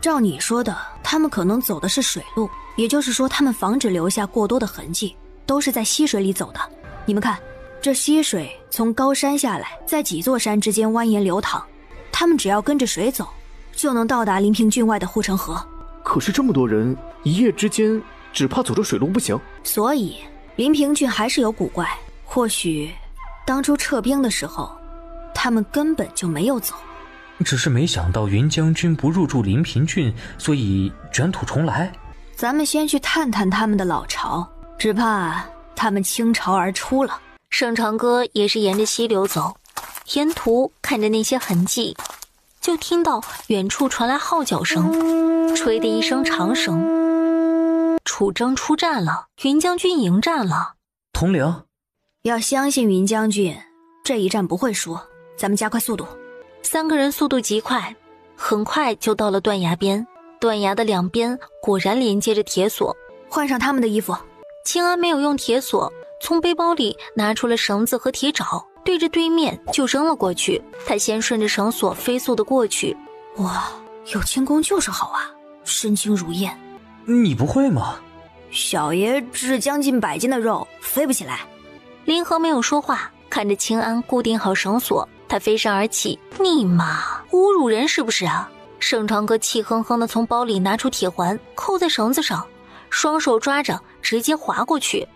照你说的，他们可能走的是水路，也就是说他们防止留下过多的痕迹，都是在溪水里走的。你们看，这溪水从高山下来，在几座山之间蜿蜒流淌，他们只要跟着水走，就能到达临平郡外的护城河。可是这么多人，一夜之间只怕走这水路不行。所以临平郡还是有古怪，或许当初撤兵的时候，他们根本就没有走。只是没想到云将军不入驻临平郡，所以卷土重来。咱们先去探探他们的老巢，只怕他们倾巢而出了。盛长歌也是沿着溪流走，沿途看着那些痕迹，就听到远处传来号角声，吹的一声长声。楚征出战了，云将军迎战了。统领，要相信云将军，这一战不会输，咱们加快速度。三个人速度极快，很快就到了断崖边。断崖的两边果然连接着铁索。换上他们的衣服。清安没有用铁索，从背包里拿出了绳子和铁爪，对着对面就扔了过去。他先顺着绳索飞速的过去。哇，有轻功就是好啊，身轻如燕。你不会吗？小爷只将近100斤的肉，飞不起来。林和没有说话，看着清安固定好绳索，他飞身而起。你妈，侮辱人是不是啊？盛长歌气哼哼地从包里拿出铁环，扣在绳子上，双手抓着，直接滑过去。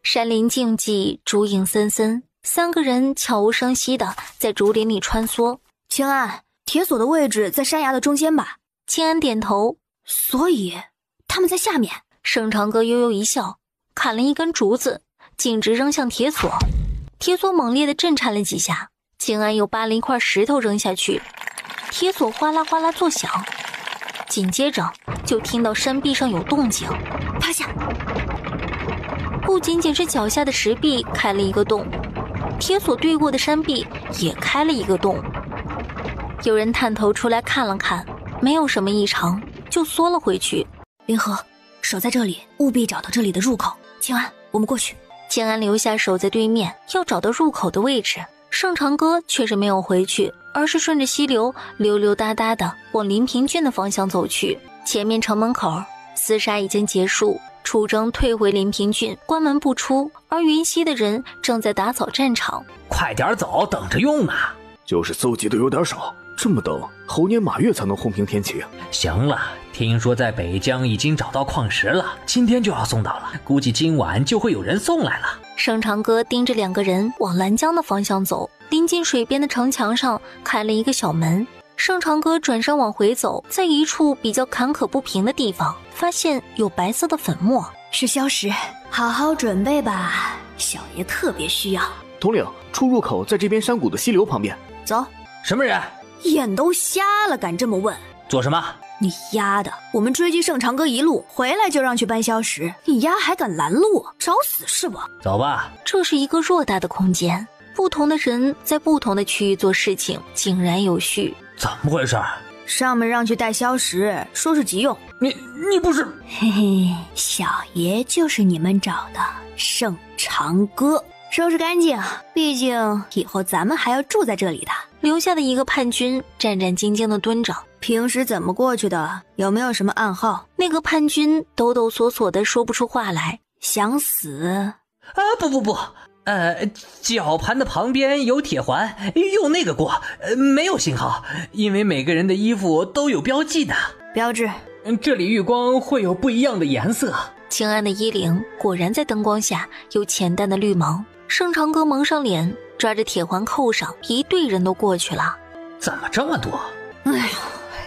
山林静寂，竹影森森，三个人悄无声息地在竹林里穿梭。清安，铁索的位置在山崖的中间吧？清安点头。所以他们在下面。盛长歌悠悠一笑，砍了一根竹子，径直扔向铁索。铁索猛烈地震颤了几下，清安又扒了一块石头扔下去，铁索哗啦哗啦作响，紧接着就听到山壁上有动静。趴下！不仅仅是脚下的石壁开了一个洞，铁索对过的山壁也开了一个洞。有人探头出来看了看，没有什么异常，就缩了回去。林和，守在这里，务必找到这里的入口。清安，我们过去。清安留下守在对面，要找到入口的位置。盛长歌却是没有回去，而是顺着溪流溜溜达达的往临平郡的方向走去。前面城门口厮杀已经结束，楚征退回临平郡，关门不出，而云溪的人正在打扫战场。快点走，等着用呢。就是搜集的有点少，这么等，猴年马月才能轰平天齐。行了，听说在北疆已经找到矿石了，今天就要送到了，估计今晚就会有人送来了。盛长歌盯着两个人往兰江的方向走，临近水边的城墙上开了一个小门。盛长歌转身往回走，在一处比较坎坷不平的地方，发现有白色的粉末，是消石，好好准备吧，小爷特别需要。统领，出入口在这边山谷的溪流旁边。走。什么人？眼都瞎了，敢这么问？做什么？你丫的，我们追击盛长歌一路回来就让去搬消石，你丫还敢拦路，找死是不？走吧。这是一个偌大的空间，不同的人在不同的区域做事情，井然有序。怎么回事？上面让去带消石，说是急用。你不是？嘿嘿，小爷就是你们找的盛长歌。收拾干净，毕竟以后咱们还要住在这里的。留下的一个叛军战战兢兢地蹲着。平时怎么过去的？有没有什么暗号？那个叛军抖抖索索地说不出话来。想死？啊，不，绞盘的旁边有铁环，用那个过，没有信号，因为每个人的衣服都有标记的。标志？这里遇光会有不一样的颜色。清安的衣领果然在灯光下有浅淡的绿芒。盛长歌蒙上脸，抓着铁环扣上，一队人都过去了。怎么这么多？哎呦，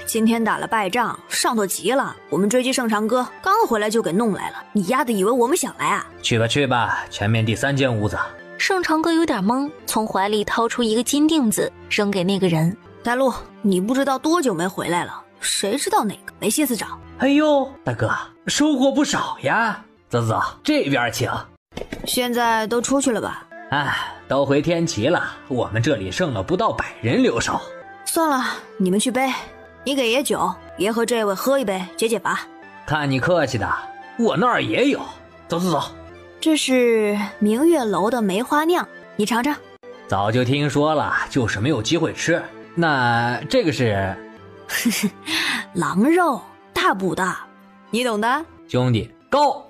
今天打了败仗，上头急了，我们追击盛长歌，刚回来就给弄来了。你丫的以为我们想来啊？去吧，前面第3间屋子。盛长歌有点懵，从怀里掏出一个金锭子，扔给那个人。大陆，你不知道多久没回来了，谁知道哪个，没心思找。哎呦，大哥，收获不少呀。走，这边请。现在都出去了吧？都回天齐了，我们这里剩了不到100人留守。算了，你们去背，你给爷酒，爷和这位喝一杯解解乏。看你客气的，我那儿也有。走。这是明月楼的梅花酿，你尝尝。早就听说了，就是没有机会吃。那这个是？狼肉大补的，你懂的。兄弟高。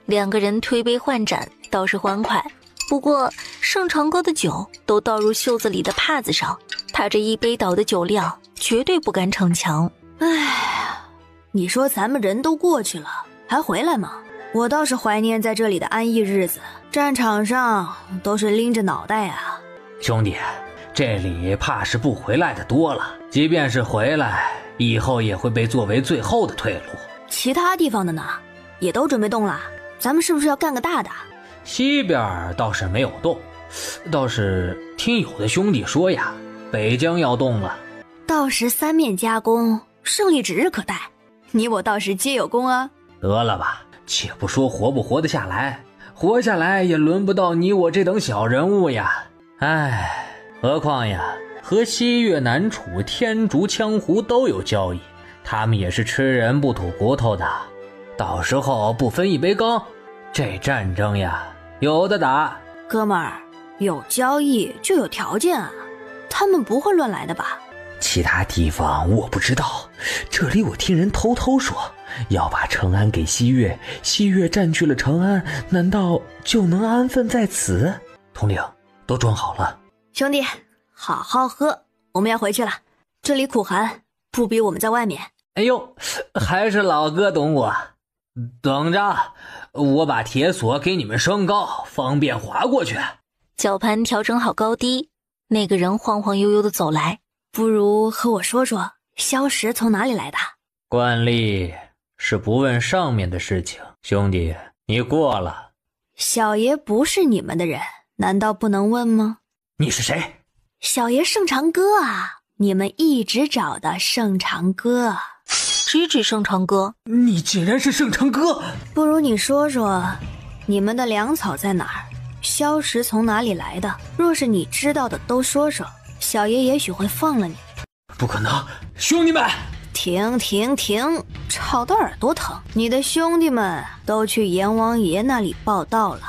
两个人推杯换盏，倒是欢快。不过盛长哥的酒都倒入袖子里的帕子上，他这一杯倒的酒量绝对不敢逞强。唉，你说咱们人都过去了，还回来吗？我倒是怀念在这里的安逸日子，战场上都是拎着脑袋啊。兄弟，这里怕是不回来的多了，即便是回来，以后也会被作为最后的退路。其他地方的呢，也都准备动了，咱们是不是要干个大的？西边倒是没有动，倒是听有的兄弟说呀，北疆要动了。到时三面夹攻，胜利指日可待，你我到时皆有功啊。得了吧，且不说活不活得下来，活下来也轮不到你我这等小人物呀。唉，何况呀，和西越、南楚、天竺、羌胡都有交易，他们也是吃人不吐骨头的，到时候不分一杯羹，这战争呀，有的打。哥们儿，有交易就有条件啊，他们不会乱来的吧？其他地方我不知道，这里我听人偷偷说，要把成安给西越，西越占据了成安，难道就能安分在此？统领，都装好了。兄弟，好好喝，我们要回去了，这里苦寒，不比我们在外面。哎呦，还是老哥懂我。等着，我把铁索给你们升高，方便滑过去。绞盘调整好高低，那个人晃晃悠悠地走来。不如和我说说萧石从哪里来的？惯例是不问上面的事情，兄弟，你过了。小爷不是你们的人，难道不能问吗？你是谁？小爷盛长哥啊，你们一直找的盛长哥。直指盛长哥。你竟然是盛长哥！不如你说说，你们的粮草在哪儿？萧石从哪里来的？若是你知道的都说说，小爷也许会放了你。不可能，兄弟们！停，吵得耳朵疼。你的兄弟们都去阎王爷那里报道了。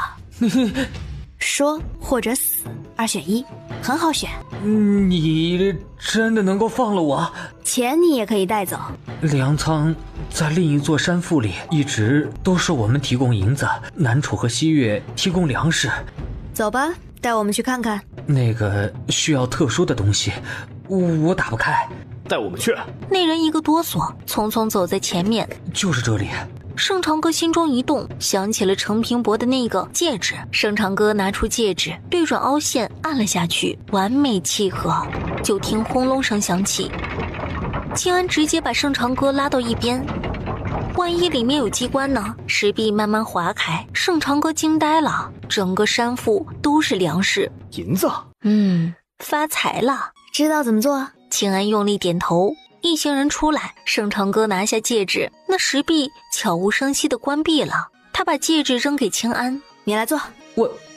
说或者死，二选一，很好选。你真的能够放了我？钱你也可以带走。粮仓在另一座山腹里，一直都是我们提供银子，南楚和西越提供粮食。走吧，带我们去看看。那个需要特殊的东西，我打不开。带我们去。那人一个哆嗦，匆匆走在前面。就是这里。盛长哥心中一动，想起了程平伯的那个戒指。盛长哥拿出戒指，对准凹陷按了下去，完美契合。就听轰隆声响起，清安直接把盛长哥拉到一边。万一里面有机关呢？石壁慢慢划开，盛长哥惊呆了，整个山腹都是粮食，银子。发财了。知道怎么做？清安用力点头。一行人出来，盛长哥拿下戒指，那石壁悄无声息地关闭了。他把戒指扔给清安，你来做。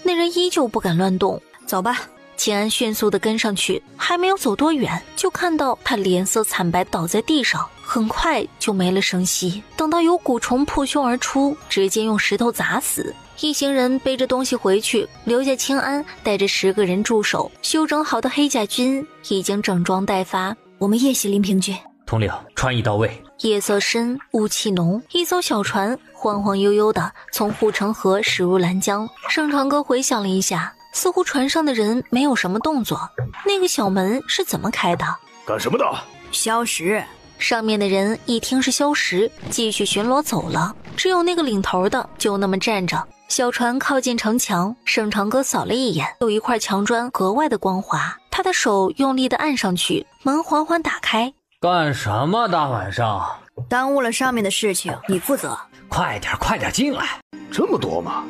那人依旧不敢乱动。走吧。清安迅速地跟上去，还没有走多远，就看到他脸色惨白倒在地上，很快就没了声息。等到有蛊虫破胸而出，直接用石头砸死。一行人背着东西回去，留下清安带着10个人驻守。修整好的黑甲军已经整装待发。我们夜袭临平郡。统领，船已到位。夜色深，雾气浓，一艘小船晃晃悠悠地从护城河驶入兰江。盛长哥回想了一下，似乎船上的人没有什么动作。那个小门是怎么开的？干什么的？萧石。上面的人一听是萧石，继续巡逻走了。只有那个领头的就那么站着。小船靠近城墙，盛长哥扫了一眼，有一块墙砖格外的光滑，他的手用力地按上去，门缓缓打开。干什么大晚上？耽误了上面的事情，你负责。快点进来。这么多吗？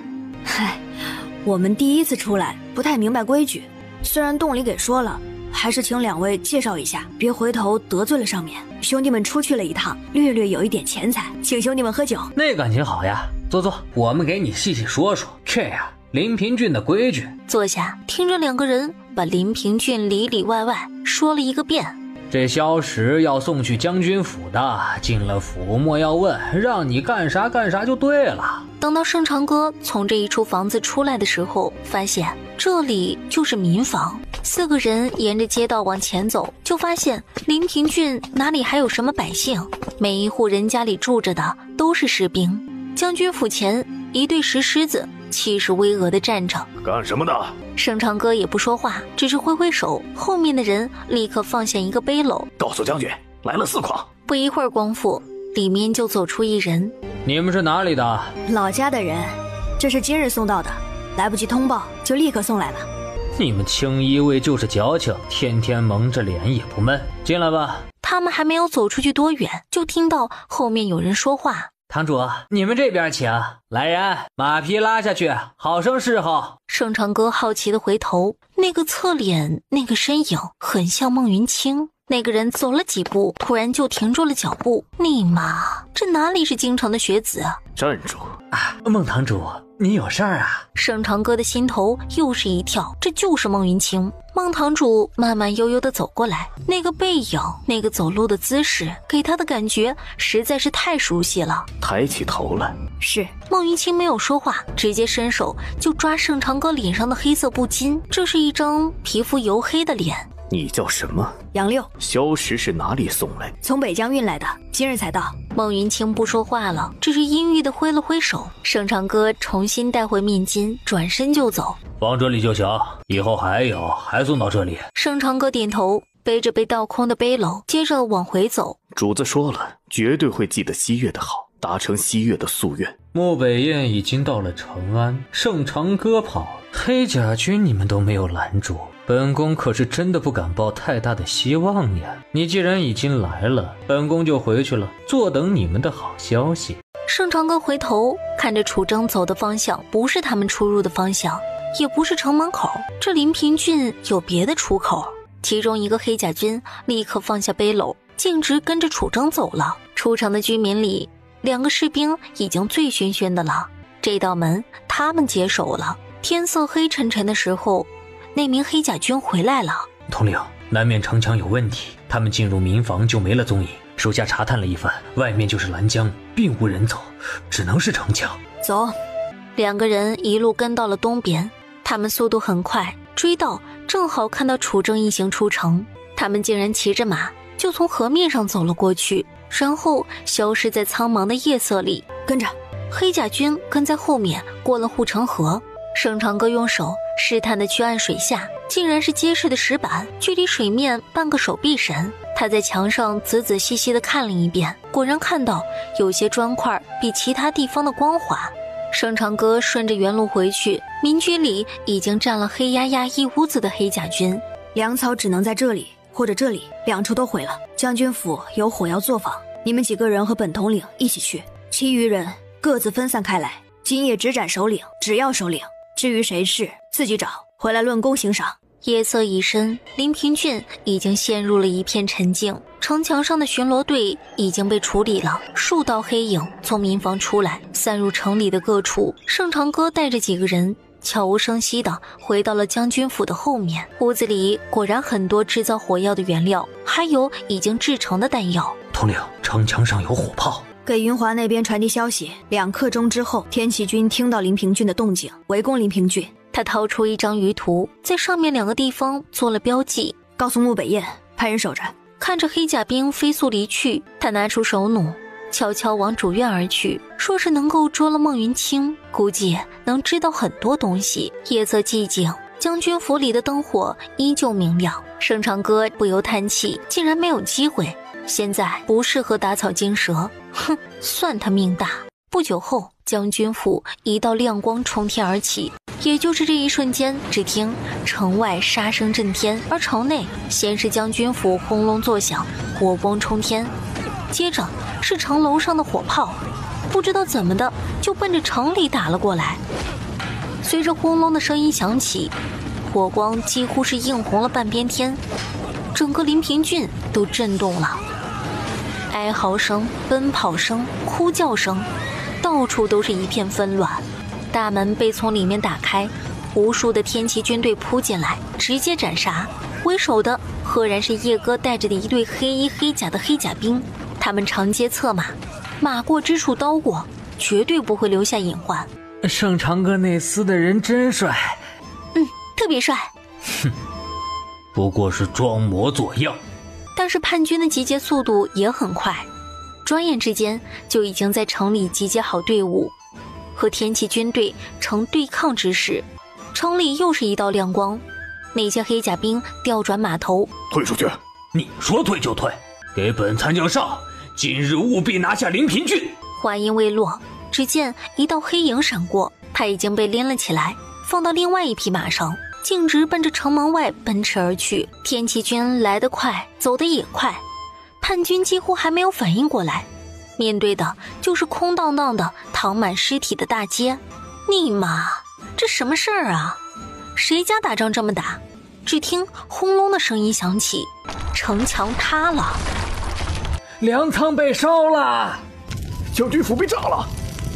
嗨，我们第一次出来，不太明白规矩。虽然洞里给说了，还是请两位介绍一下，别回头得罪了上面。兄弟们出去了一趟，略有一点钱财，请兄弟们喝酒。那感情好呀，坐，我们给你细细说说。这呀，临平郡的规矩。坐下，听着两个人把临平郡里里外外说了一个遍。这萧石要送去将军府的，进了府莫要问，让你干啥就对了。等到盛长歌从这一处房子出来的时候，发现这里就是民房。4个人沿着街道往前走，就发现临平郡哪里还有什么百姓，每一户人家里住着的都是士兵。将军府前一队石狮子气势巍峨地站着。干什么的？盛长歌也不说话，只是挥挥手，后面的人立刻放下一个背篓，告诉将军，来了4筐。不一会儿功夫，里面就走出一人。你们是哪里的？老家的人，这是今日送到的，来不及通报就立刻送来了。你们青衣卫就是矫情，天天蒙着脸也不闷。进来吧。他们还没有走出去多远，就听到后面有人说话。堂主，你们这边请。来人，马匹拉下去，好生侍候。盛长歌好奇地回头，那个侧脸，那个身影很像孟云清。那个人走了几步，突然就停住了脚步。你妈，这哪里是京城的学子啊！站住！孟堂主，你有事儿啊？盛长歌的心头又是一跳，这就是孟云清。孟堂主慢慢悠悠地走过来，那个背影，那个走路的姿势，给他的感觉实在是太熟悉了。抬起头来。是。孟云清没有说话，直接伸手就抓盛长歌脸上的黑色布巾，这是一张皮肤黝黑的脸。你叫什么？杨六。萧石是哪里送来？从北疆运来的，今日才到。孟云清不说话了，只是阴郁地挥了挥手。盛长歌重新带回面巾，转身就走。往这里就行，以后还送到这里。盛长歌点头，背着被倒空的背篓，接着往回走。主子说了，绝对会记得西月的好，达成西月的夙愿。漠北雁已经到了长安，盛长歌跑，黑甲军你们都没有拦住。本宫可是真的不敢抱太大的希望呀！你既然已经来了，本宫就回去了，坐等你们的好消息。盛长歌回头看着楚征走的方向，不是他们出入的方向，也不是城门口，这临平郡有别的出口。其中一个黑甲军立刻放下背篓，径直跟着楚征走了。出城的居民里，2个士兵已经醉醺醺的了，这道门他们接手了。天色黑沉沉的时候，那名黑甲军回来了。统领，南面城墙有问题，他们进入民房就没了踪影。属下查探了一番，外面就是兰江，并无人走，只能是城墙。走。2个人一路跟到了东边，他们速度很快，追到正好看到楚征一行出城，他们竟然骑着马就从河面上走了过去，然后消失在苍茫的夜色里。跟着。黑甲军跟在后面过了护城河。盛长歌用手试探地去按水下，竟然是结实的石板，距离水面半个手臂深。他在墙上仔仔细细地看了一遍，果然看到有些砖块比其他地方的光滑。盛长歌顺着原路回去，民居里已经站了黑压压一屋子的黑甲军。粮草只能在这里或者这里，2处都毁了。将军府有火药作坊，你们几个人和本统领一起去，其余人各自分散开来，今夜只斩首领，只要首领。至于谁是，自己找回来论功行赏。夜色已深，临平郡已经陷入了一片沉静。城墙上的巡逻队已经被处理了，数道黑影从民房出来，散入城里的各处。盛长歌带着几个人悄无声息地回到了将军府的后面。屋子里果然很多制造火药的原料，还有已经制成的弹药。统领，城墙上有火炮。给云华那边传递消息，2刻钟之后，天启军听到临平郡的动静，围攻临平郡。他掏出一张舆图，在上面2个地方做了标记，告诉穆北雁派人守着。看着黑甲兵飞速离去，他拿出手弩，悄悄往主院而去。说是能够捉了孟云清，估计能知道很多东西。夜色寂静，将军府里的灯火依旧明亮。盛长歌不由叹气，竟然没有机会。现在不适合打草惊蛇，哼，算他命大。不久后，将军府一道亮光冲天而起，也就是这一瞬间，只听城外杀声震天，而城内先是将军府轰隆作响，火光冲天，接着是城楼上的火炮，不知道怎么的就奔着城里打了过来。随着轰隆的声音响起，火光几乎是映红了半边天，整个临平郡都震动了。哀嚎声、奔跑声、哭叫声，到处都是一片纷乱。大门被从里面打开，无数的天骑军队扑进来，直接斩杀。为首的赫然是叶哥带着的一队黑衣黑甲的黑甲兵，他们长街策马，马过之处刀过，绝对不会留下隐患。盛长哥那厮的人真帅，特别帅。哼，不过是装模作样。但是叛军的集结速度也很快，转眼之间就已经在城里集结好队伍，和天齐军队呈对抗之势。城里又是一道亮光，那些黑甲兵调转马头，退出去！你说退就退，给本参将上，今日务必拿下临平郡。话音未落，只见一道黑影闪过，他已经被拎了起来，放到另外一匹马上，径直奔着城门外奔驰而去。天齐军来得快，走得也快，叛军几乎还没有反应过来，面对的就是空荡荡的躺满尸体的大街。尼玛，这什么事儿啊？谁家打仗这么打？只听轰隆的声音响起，城墙塌了，粮仓被烧了，将军府被炸了！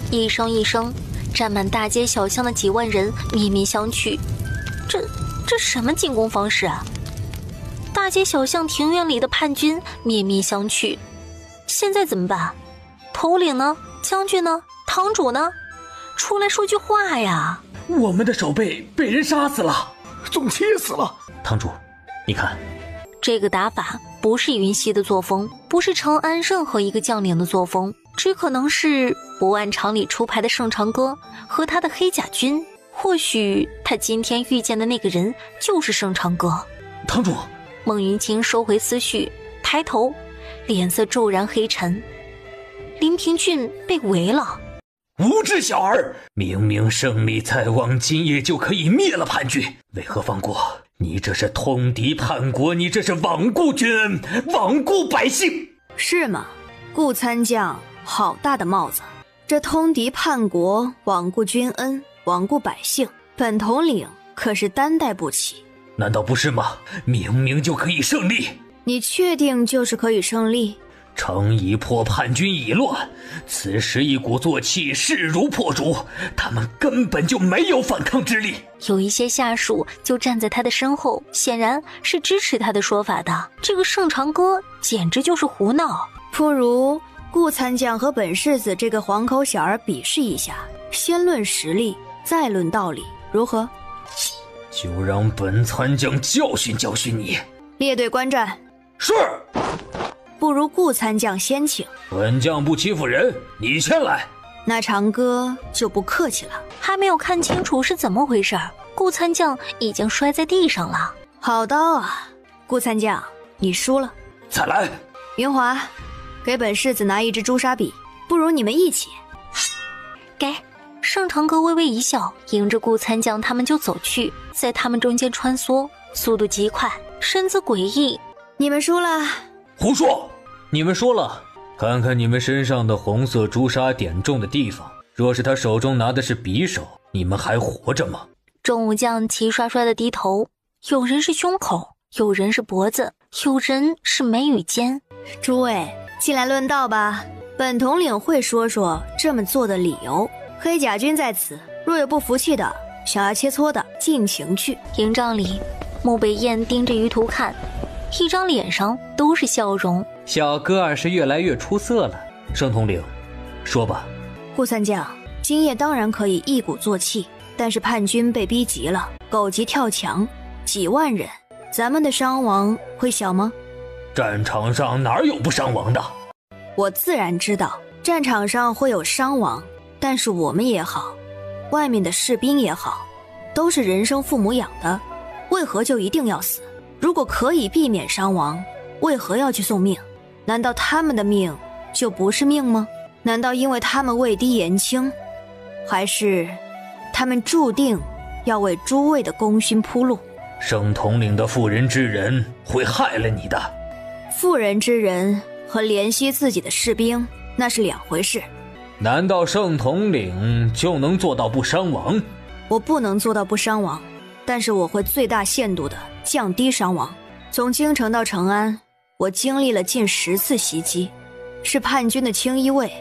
一声一声，站满大街小巷的几万人面面相觑。这什么进攻方式啊？大街小巷庭院里的叛军面面相觑。现在怎么办？头领呢？将军呢？堂主呢？出来说句话呀！我们的守备被人杀死了，总气死了！堂主，你看，这个打法不是云溪的作风，不是长安任何一个将领的作风，只可能是不按常理出牌的盛长歌和他的黑甲军。或许他今天遇见的那个人就是盛长歌。堂主，孟云清收回思绪，抬头，脸色骤然黑沉。临平郡被围了。无知小儿，明明胜利在望，今夜就可以灭了叛军，为何放过？你这是通敌叛国，你这是罔顾君恩，罔顾百姓，是吗？顾参将，好大的帽子！这通敌叛国，罔顾君恩，罔顾百姓，本统领可是担待不起。难道不是吗？明明就可以胜利。你确定就是可以胜利？城已破，叛军已乱，此时一鼓作气，势如破竹，他们根本就没有反抗之力。有一些下属就站在他的身后，显然是支持他的说法的。这个盛长歌简直就是胡闹。不如顾参将和本世子这个黄口小儿比试一下，先论实力，再论道理，如何？就让本参将教训教训你。列队观战。是。不如顾参将先请。本将不欺负人，你先来。那长歌就不客气了。还没有看清楚是怎么回事，顾参将已经摔在地上了。好刀啊，顾参将，你输了。再来。云华，给本世子拿一支朱砂笔，不如你们一起。给。盛长歌微微一笑，迎着顾参将他们就走去，在他们中间穿梭，速度极快，身姿诡异。你们输了。胡说！你们说了，看看你们身上的红色朱砂点中的地方，若是他手中拿的是匕首，你们还活着吗？众武将齐刷刷的低头，有人是胸口，有人是脖子，有人是眉宇间。诸位，进来论道吧。本统领会说说这么做的理由。黑甲军在此，若有不服气的，想要切磋的，尽情去。营帐里，穆北燕盯着于途看，一张脸上都是笑容。小哥儿是越来越出色了。盛统领，说吧。顾参将，今夜当然可以一鼓作气，但是叛军被逼急了，狗急跳墙，几万人，咱们的伤亡会小吗？战场上哪有不伤亡的？我自然知道，战场上会有伤亡，但是我们也好，外面的士兵也好，都是人生父母养的，为何就一定要死？如果可以避免伤亡，为何要去送命？难道他们的命就不是命吗？难道因为他们位低言轻，还是他们注定要为诸位的功勋铺路？盛统领的妇人之仁会害了你的。妇人之仁和怜惜自己的士兵那是两回事。难道盛统领就能做到不伤亡？我不能做到不伤亡，但是我会最大限度地降低伤亡。从京城到成安，我经历了近10次袭击，是叛军的轻衣卫，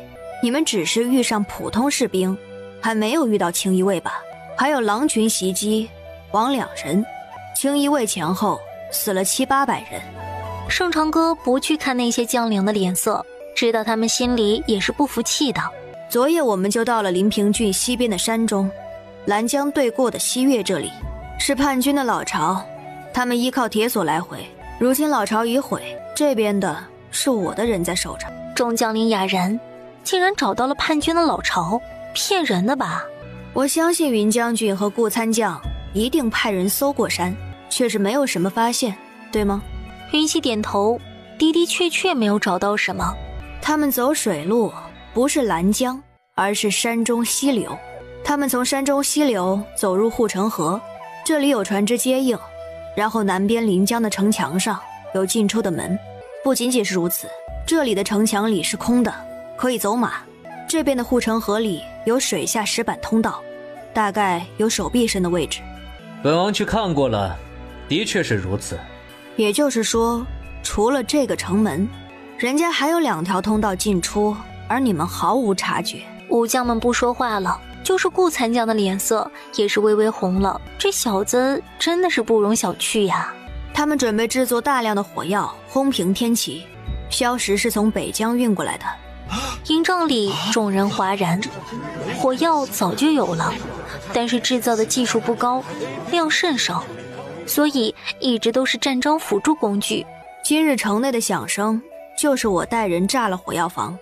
你们只是遇上普通士兵，还没有遇到轻衣卫吧？还有狼群袭击，亡2人，轻衣卫前后死了700-800人。盛长歌不去看那些将领的脸色，知道他们心里也是不服气的。昨夜我们就到了临平郡西边的山中，兰江对过的西岳这里，是叛军的老巢，他们依靠铁索来回。如今老巢已毁，这边的是我的人在守着。众将领哑然，竟然找到了叛军的老巢，骗人的吧？我相信云将军和顾参将一定派人搜过山，却是没有什么发现，对吗？云溪点头，的确没有找到什么。他们走水路，不是兰江，而是山中溪流。他们从山中溪流走入护城河，这里有船只接应，然后南边临江的城墙上有进出的门。不仅仅是如此，这里的城墙里是空的，可以走马。这边的护城河里有水下石板通道，大概有手臂深的位置。本王去看过了，的确是如此。也就是说，除了这个城门，人家还有2条通道进出，而你们毫无察觉。武将们不说话了，就是顾参将的脸色也是微微红了。这小子真的是不容小觑呀。他们准备制作大量的火药，轰平天齐。硝石是从北疆运过来的。营帐里众人哗然，火药早就有了，但是制造的技术不高，量甚少，所以一直都是战争辅助工具。今日城内的响声，就是我带人炸了火药房，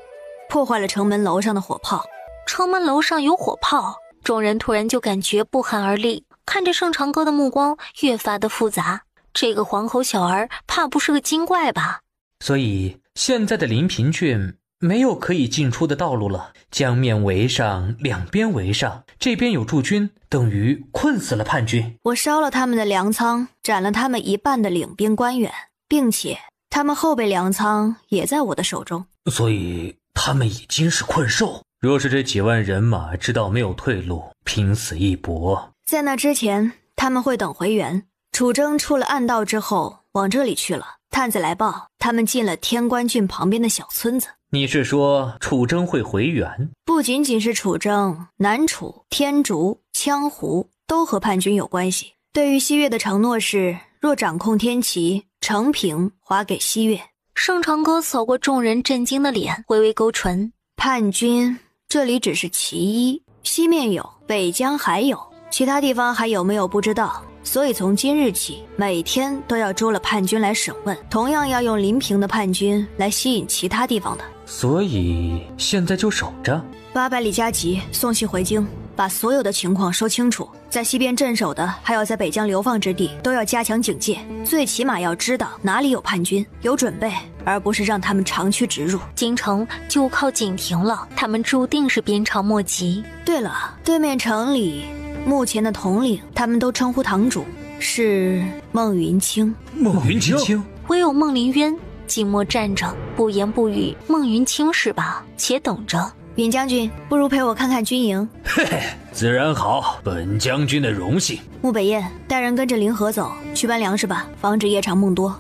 破坏了城门楼上的火炮。城门楼上有火炮，众人突然就感觉不寒而栗，看着盛长歌的目光越发的复杂。这个黄口小儿怕不是个精怪吧？所以现在的临平郡没有可以进出的道路了，江面围上，两边围上，这边有驻军，等于困死了叛军。我烧了他们的粮仓，斩了他们一半的领兵官员，并且他们后备粮仓也在我的手中。所以他们已经是困兽。若是这几万人马知道没有退路，拼死一搏，在那之前他们会等回援。楚征出了暗道之后往这里去了，探子来报他们进了天关郡旁边的小村子。你是说楚征会回援？不仅仅是楚征，南楚、天竺、羌胡都和叛军有关系。对于西岳的承诺是，若掌控天齐，成平划给西岳。盛长歌扫过众人震惊的脸，微微勾唇。叛军这里只是其一，西面有，北疆还有，其他地方还有没有不知道。所以从今日起，每天都要捉了叛军来审问，同样要用临平的叛军来吸引其他地方的。所以现在就守着。800里加急送信回京，把所有的情况说清楚。在西边镇守的，还有在北疆流放之地，都要加强警戒，最起码要知道哪里有叛军，有准备，而不是让他们长驱直入。京城就靠景亭了，他们注定是鞭长莫及。对了，对面城里目前的统领，他们都称呼堂主，是孟云清。孟云清？唯有孟林渊静默站着，不言不语。孟云清是吧？且等着。尹将军，不如陪我看看军营。嘿嘿，自然好，本将军的荣幸。穆北燕，带人跟着灵河走，去搬粮食吧，防止夜长梦多。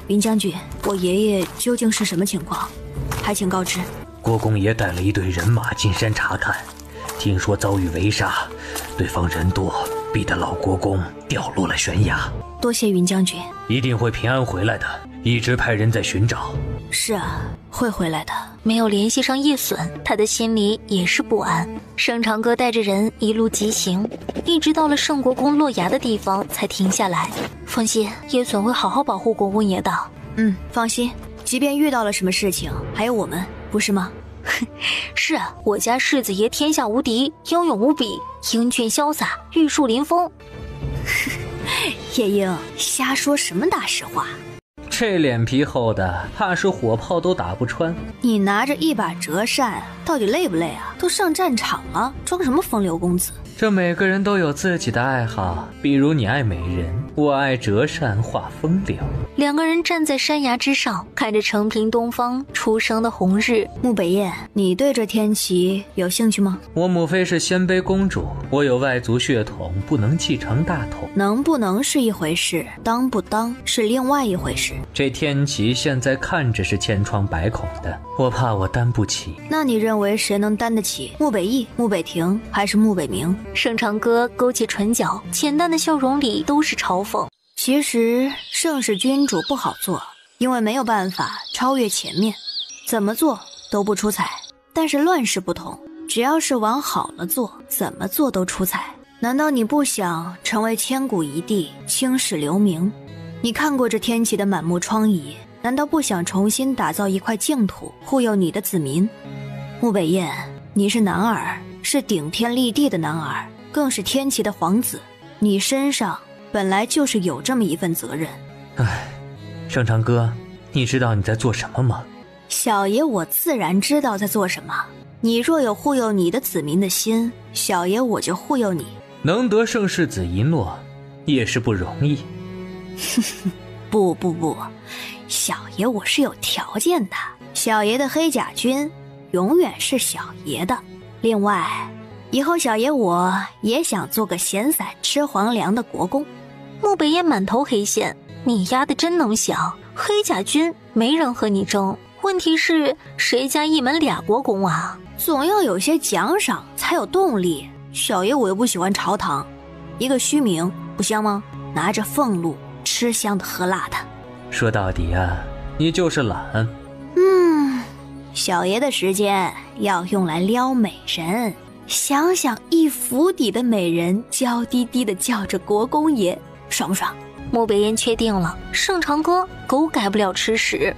云将军，我爷爷究竟是什么情况？还请告知。郭公爷带了一队人马进山查看，听说遭遇围杀，对方人多，逼得老国公掉落了悬崖。多谢云将军，一定会平安回来的，一直派人在寻找。是啊，会回来的。没有联系上叶隼，他的心里也是不安。盛长歌带着人一路疾行，一直到了盛国公落崖的地方才停下来。放心，叶隼会好好保护国公爷的。放心，即便遇到了什么事情，还有我们，不是吗？是啊，我家世子爷天下无敌，英勇无比，英俊潇洒，玉树临风。夜莺瞎说什么大实话？这脸皮厚的，怕是火炮都打不穿。你拿着一把折扇，到底累不累啊？都上战场了，装什么风流公子？这每个人都有自己的爱好，比如你爱美人，我爱折扇画风流。两个人站在山崖之上，看着成平东方初升的红日。穆北燕，你对这天齐有兴趣吗？我母妃是鲜卑公主，我有外族血统，不能继承大统。能不能是一回事，当不当是另外一回事。这天齐现在看着是千疮百孔的，我怕我担不起。那你认为谁能担得起？穆北义、穆北庭还是穆北明？盛长歌勾起唇角，浅淡的笑容里都是嘲讽。其实盛世君主不好做，因为没有办法超越前面，怎么做都不出彩。但是乱世不同，只要是往好了做，怎么做都出彩。难道你不想成为千古一帝，青史留名？你看过这天齐的满目疮痍，难道不想重新打造一块净土，护佑你的子民？穆北燕，你是男儿，是顶天立地的男儿，更是天齐的皇子，你身上本来就是有这么一份责任。唉，盛长哥，你知道你在做什么吗？小爷我自然知道在做什么。你若有护佑你的子民的心，小爷我就护佑你。能得盛世子一诺，也是不容易。不，小爷我是有条件的。小爷的黑甲军永远是小爷的。另外，以后小爷我也想做个闲散吃皇粮的国公。穆北燕满头黑线，你丫的真能想，黑甲军没人和你争，问题是谁家一门俩国公啊？总要有些奖赏才有动力。小爷我又不喜欢朝堂，一个虚名不香吗？拿着俸禄吃香的喝辣的。说到底啊，你就是懒。小爷的时间要用来撩美人，想想一府邸的美人娇滴滴的叫着国公爷，爽不爽？穆北燕确定了，盛长哥狗改不了吃屎。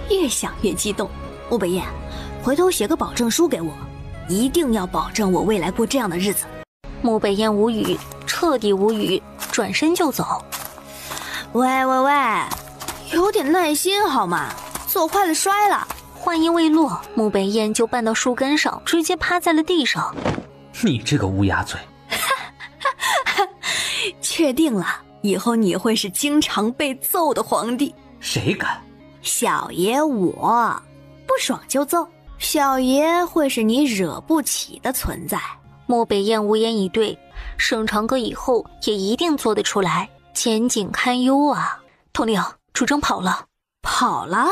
越想越激动。穆北燕，回头写个保证书给我，一定要保证我未来过这样的日子。穆北燕无语，彻底无语，转身就走。喂，有点耐心好吗？走坏了摔了。话音未落，穆北燕就绊到树根上，直接趴在了地上。你这个乌鸦嘴。确定了，以后你会是经常被揍的皇帝。谁敢？小爷我，不爽就揍。小爷会是你惹不起的存在。穆北燕无言以对，盛长哥以后也一定做得出来，前景堪忧啊。统领，楚征跑了。跑了？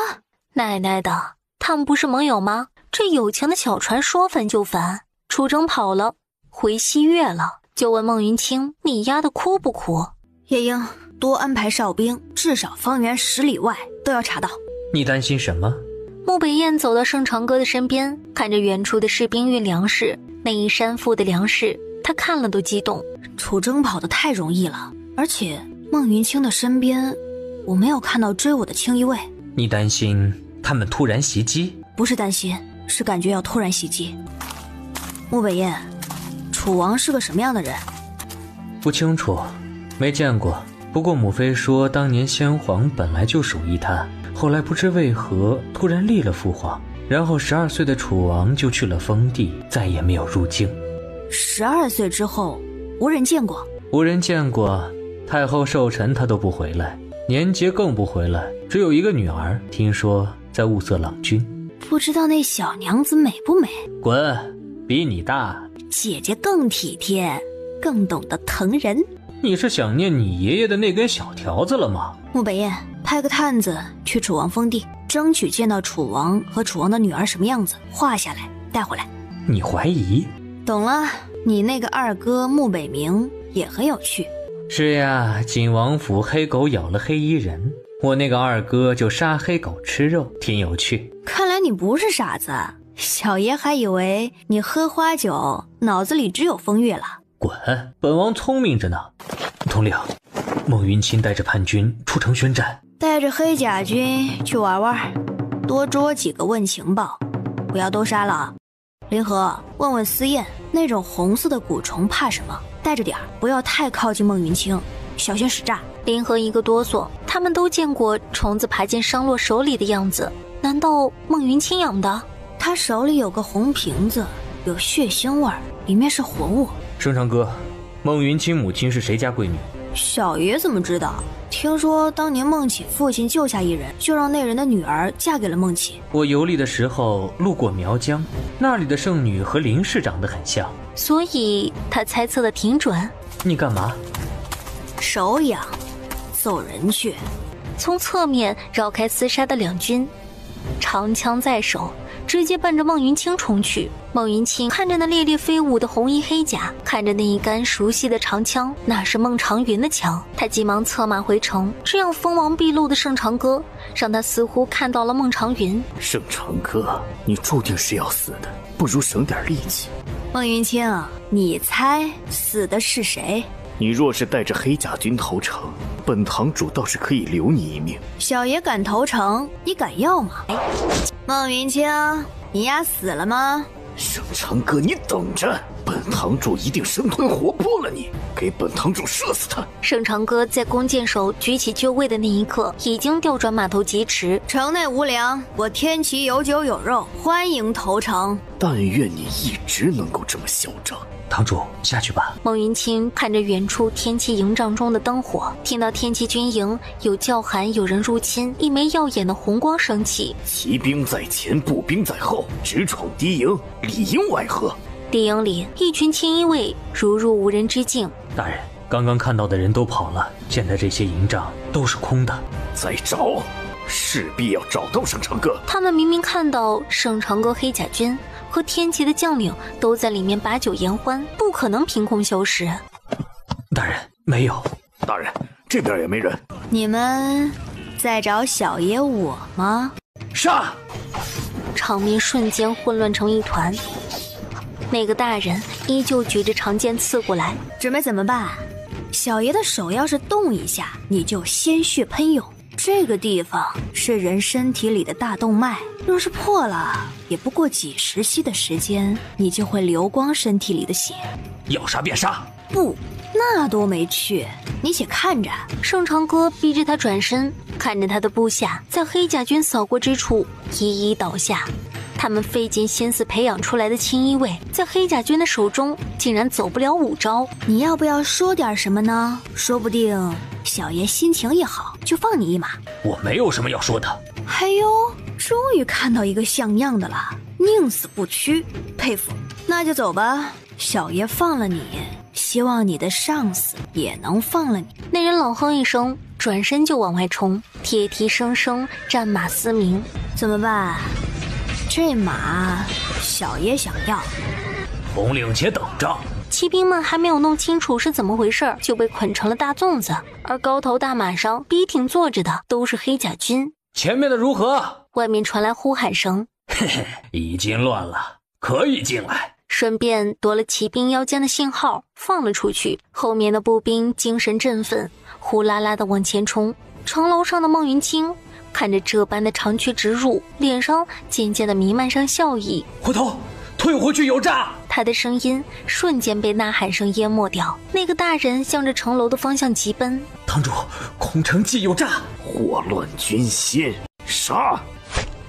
奶奶的，他们不是盟友吗？这有情的小船说翻就翻。楚征跑了，回西岳了。就问孟云清，你丫的哭不哭？夜莺，多安排哨兵，至少方圆10里外都要查到。你担心什么？穆北燕走到盛长哥的身边，看着远处的士兵运粮食，那一山腹的粮食，他看了都激动。楚征跑得太容易了，而且孟云清的身边，我没有看到追我的青衣卫。你担心他们突然袭击？不是担心，是感觉要突然袭击。穆北燕，楚王是个什么样的人？不清楚，没见过。不过母妃说，当年先皇本来就属于他，后来不知为何突然立了父皇，然后12岁的楚王就去了封地，再也没有入京。12岁之后无人见过？无人见过，太后寿辰他都不回来，年节更不回来，只有一个女儿，听说在物色郎君。不知道那小娘子美不美？滚，比你大。姐姐更体贴，更懂得疼人。你是想念你爷爷的那根小条子了吗？穆北燕，派个探子去楚王封地，争取见到楚王和楚王的女儿什么样子，画下来带回来。你怀疑？懂了，你那个二哥穆北冥也很有趣。是呀，景王府黑狗咬了黑衣人，我那个二哥就杀黑狗吃肉，挺有趣。看来你不是傻子，小爷还以为你喝花酒脑子里只有风月了。滚，本王聪明着呢。统领，孟云清带着叛军出城宣战，带着黑甲军去玩玩，多捉几个问情报，不要都杀了。林和，问问思燕，那种红色的蛊虫怕什么？带着点儿，不要太靠近孟云清，小心使诈。林和一个哆嗦，他们都见过虫子爬进商洛手里的样子，难道孟云清养的？他手里有个红瓶子，有血腥味儿，里面是活物。盛长哥，孟云清母亲是谁家闺女？小爷怎么知道？听说当年孟启父亲救下一人，就让那人的女儿嫁给了孟启。我游历的时候路过苗疆，那里的圣女和林氏长得很像，所以他猜测的挺准。你干嘛？手痒，揍人去。从侧面绕开厮杀的两军，长枪在手，直接奔着孟云清冲去。孟云清看着那猎猎飞舞的红衣黑甲，看着那一杆熟悉的长枪，那是孟长云的枪。他急忙策马回城，这样锋芒毕露的盛长歌，让他似乎看到了孟长云。盛长歌，你注定是要死的，不如省点力气。孟云清，你猜死的是谁？你若是带着黑甲军投诚，本堂主倒是可以留你一命。小爷敢投诚，你敢要吗？孟云清，你丫死了吗？盛长歌，你等着，本堂主一定生吞活剥了你，给本堂主射死他。盛长歌在弓箭手举起就位的那一刻，已经调转马头疾驰。城内无粮，我天齐有酒有肉，欢迎投诚。但愿你一直能够这么嚣张。堂主，下去吧。孟云清看着远处天齐营帐中的灯火，听到天齐军营有叫喊，有人入侵，一枚耀眼的红光升起。骑兵在前，步兵在后，直闯敌营，里应外合。敌营里，一群青衣卫如入无人之境。大人，刚刚看到的人都跑了，现在这些营帐都是空的。再找，势必要找到盛长歌。他们明明看到盛长歌黑甲军和天齐的将领都在里面把酒言欢，不可能凭空消失。大人，没有。大人，这边也没人。你们在找小爷我吗？杀！场面瞬间混乱成一团。那个大人依旧举着长剑刺过来。准备怎么办？小爷的手要是动一下，你就鲜血喷涌。这个地方是人身体里的大动脉，若是破了，也不过几十息的时间，你就会流光身体里的血。要杀便杀。不，那多没趣。你且看着。盛长歌逼着他转身，看着他的部下在黑甲军扫过之处一一倒下。他们费尽心思培养出来的青衣卫，在黑甲军的手中竟然走不了5招。你要不要说点什么呢？说不定小爷心情一好，就放你一马。我没有什么要说的。哎呦，终于看到一个像样的了，宁死不屈，佩服。那就走吧，小爷放了你，希望你的上司也能放了你。那人冷哼一声，转身就往外冲，铁蹄声声，战马嘶鸣。怎么办？这马小爷想要。统领且等着。骑兵们还没有弄清楚是怎么回事，就被捆成了大粽子，而高头大马上逼挺坐着的都是黑甲军。前面的如何？外面传来呼喊声。嘿嘿，已经乱了，可以进来。顺便夺了骑兵腰间的信号，放了出去。后面的步兵精神振奋，呼啦啦地往前冲。城楼上的孟云清看着这般的长驱直入，脸上渐渐地弥漫上笑意。回头，退回去有诈！他的声音瞬间被呐喊声淹没掉。那个大人向着城楼的方向急奔。堂主，空城计有诈！祸乱军心，杀！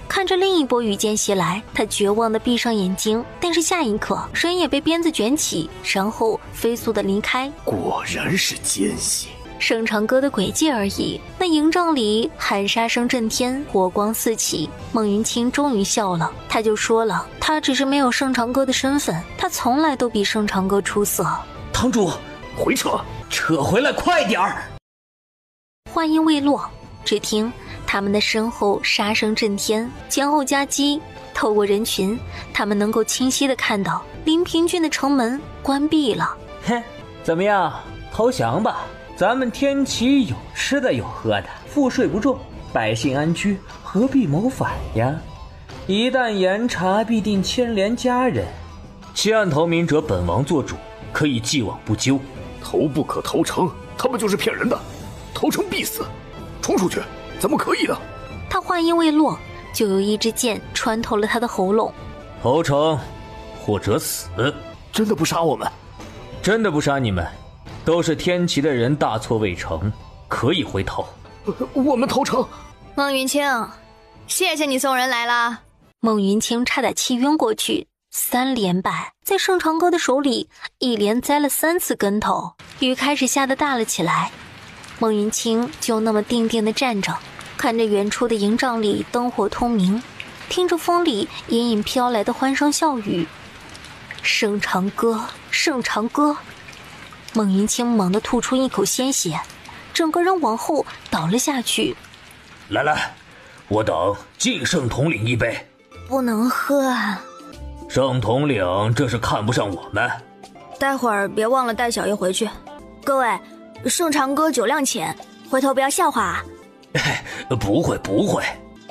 看着另一波羽箭袭来，他绝望地闭上眼睛，但是下一刻人也被鞭子卷起，然后飞速地离开。果然是奸细。盛长歌的诡计而已。那营帐里喊杀声震天，火光四起。孟云清终于笑了，他就说了，他只是没有盛长歌的身份，他从来都比盛长歌出色。堂主，回撤，撤回来，快点儿！话音未落，只听他们的身后杀声震天，前后夹击。透过人群，他们能够清晰地看到临平郡的城门关闭了。哼，怎么样，投降吧？咱们天齐有吃的有喝的，赋税不重，百姓安居，何必谋反呀？一旦严查，必定牵连家人。弃暗投明者，本王做主，可以既往不咎。投不可投诚，他们就是骗人的，投诚必死。冲出去，怎么可以呢？他话音未落，就有一支箭穿透了他的喉咙。投诚，或者死。真的不杀我们？真的不杀你们。都是天齐的人大错未成，可以回头。我们投诚。孟云清，谢谢你送人来了。孟云清差点气晕过去，3连败，在盛长歌的手里一连栽了3次跟头。雨开始下得大了起来，孟云清就那么定定地站着，看着远处的营帐里灯火通明，听着风里隐隐飘来的欢声笑语。盛长歌，盛长歌。孟云清猛地吐出一口鲜血，整个人往后倒了下去。来来，我等敬圣统领一杯。不能喝啊。圣统领这是看不上我们。待会儿别忘了带小爷回去。各位，盛长哥酒量浅，回头不要笑话啊。不会不会。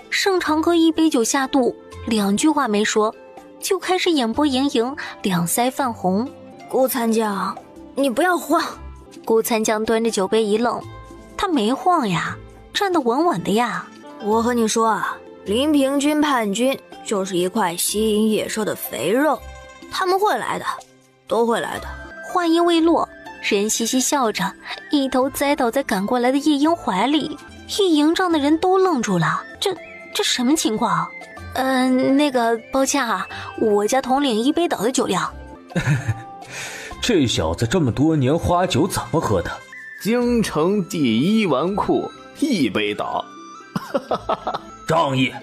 盛长哥一杯酒下肚，2句话没说，就开始眼波盈盈，两腮泛红。顾参将，你不要晃。顾参将端着酒杯一愣，他没晃呀，站得稳稳的呀。我和你说啊，林平君叛军就是一块吸引野兽的肥肉，他们会来的，都会来的。话音未落，人嘻嘻笑着，一头栽倒在赶过来的夜莺怀里。一营帐的人都愣住了，这什么情况？那个抱歉啊，我家统领一杯倒的酒量。这小子这么多年花酒怎么喝的？京城第1纨绔，一杯倒。仗义，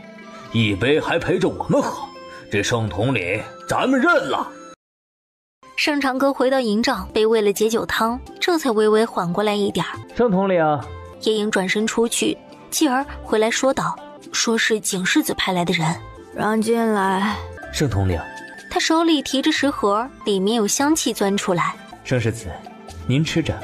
一杯还陪着我们喝，这盛统领咱们认了。盛长哥回到营帐，被喂了解酒汤，这才微微缓过来一点。盛统领。夜莺转身出去，继而回来说道，说是景世子派来的人。让进来。盛统领。他手里提着食盒，里面有香气钻出来。盛世子，您吃着。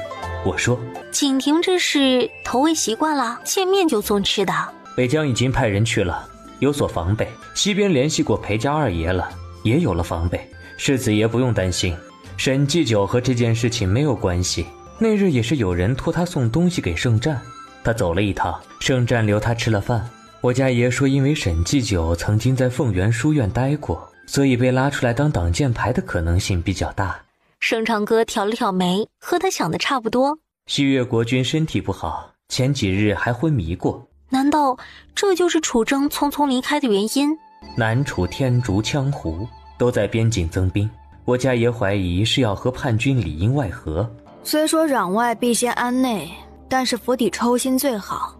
我说。景廷这是投喂习惯了，见面就送吃的。北疆已经派人去了，有所防备。西边联系过裴家二爷了，也有了防备。世子爷不用担心，沈祭酒和这件事情没有关系。那日也是有人托他送东西给圣战，他走了一趟，圣战留他吃了饭。我家爷说因为沈祭酒曾经在凤元书院待过，所以被拉出来当挡箭牌的可能性比较大。盛长哥挑了挑眉，和他想的差不多。西岳国君身体不好，前几日还昏迷过。难道这就是楚征匆匆离开的原因？南楚、天竺、羌胡都在边境增兵，我家爷怀疑是要和叛军里应外合。虽说攘外必先安内，但是釜底抽薪最好。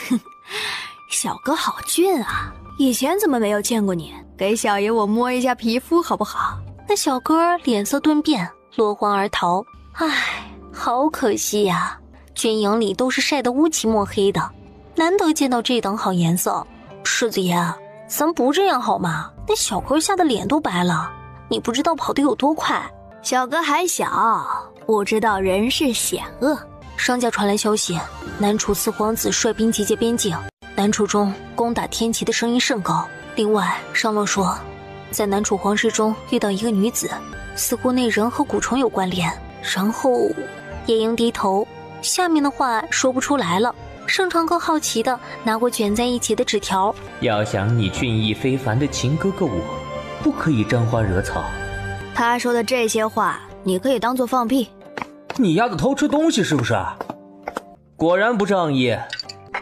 哼，小哥好俊啊，以前怎么没有见过你？给小爷我摸一下皮肤好不好？那小哥脸色顿变，落荒而逃。唉，好可惜呀，军营里都是晒得乌漆抹黑的，难得见到这等好颜色。世子爷，咱不这样好吗？那小哥吓得脸都白了，你不知道跑得有多快。小哥还小，不知道人世险恶。商家传来消息，南楚四皇子率兵集结边境，南楚中攻打天齐的声音甚高。另外，商洛说，在南楚皇室中遇到一个女子，似乎那人和蛊虫有关联。然后，夜莺低头，下面的话说不出来了。盛长哥好奇的拿过卷在一起的纸条，要想你俊逸非凡的秦哥哥我，不可以沾花惹草。他说的这些话，你可以当作放屁。你丫的偷吃东西是不是？果然不仗义。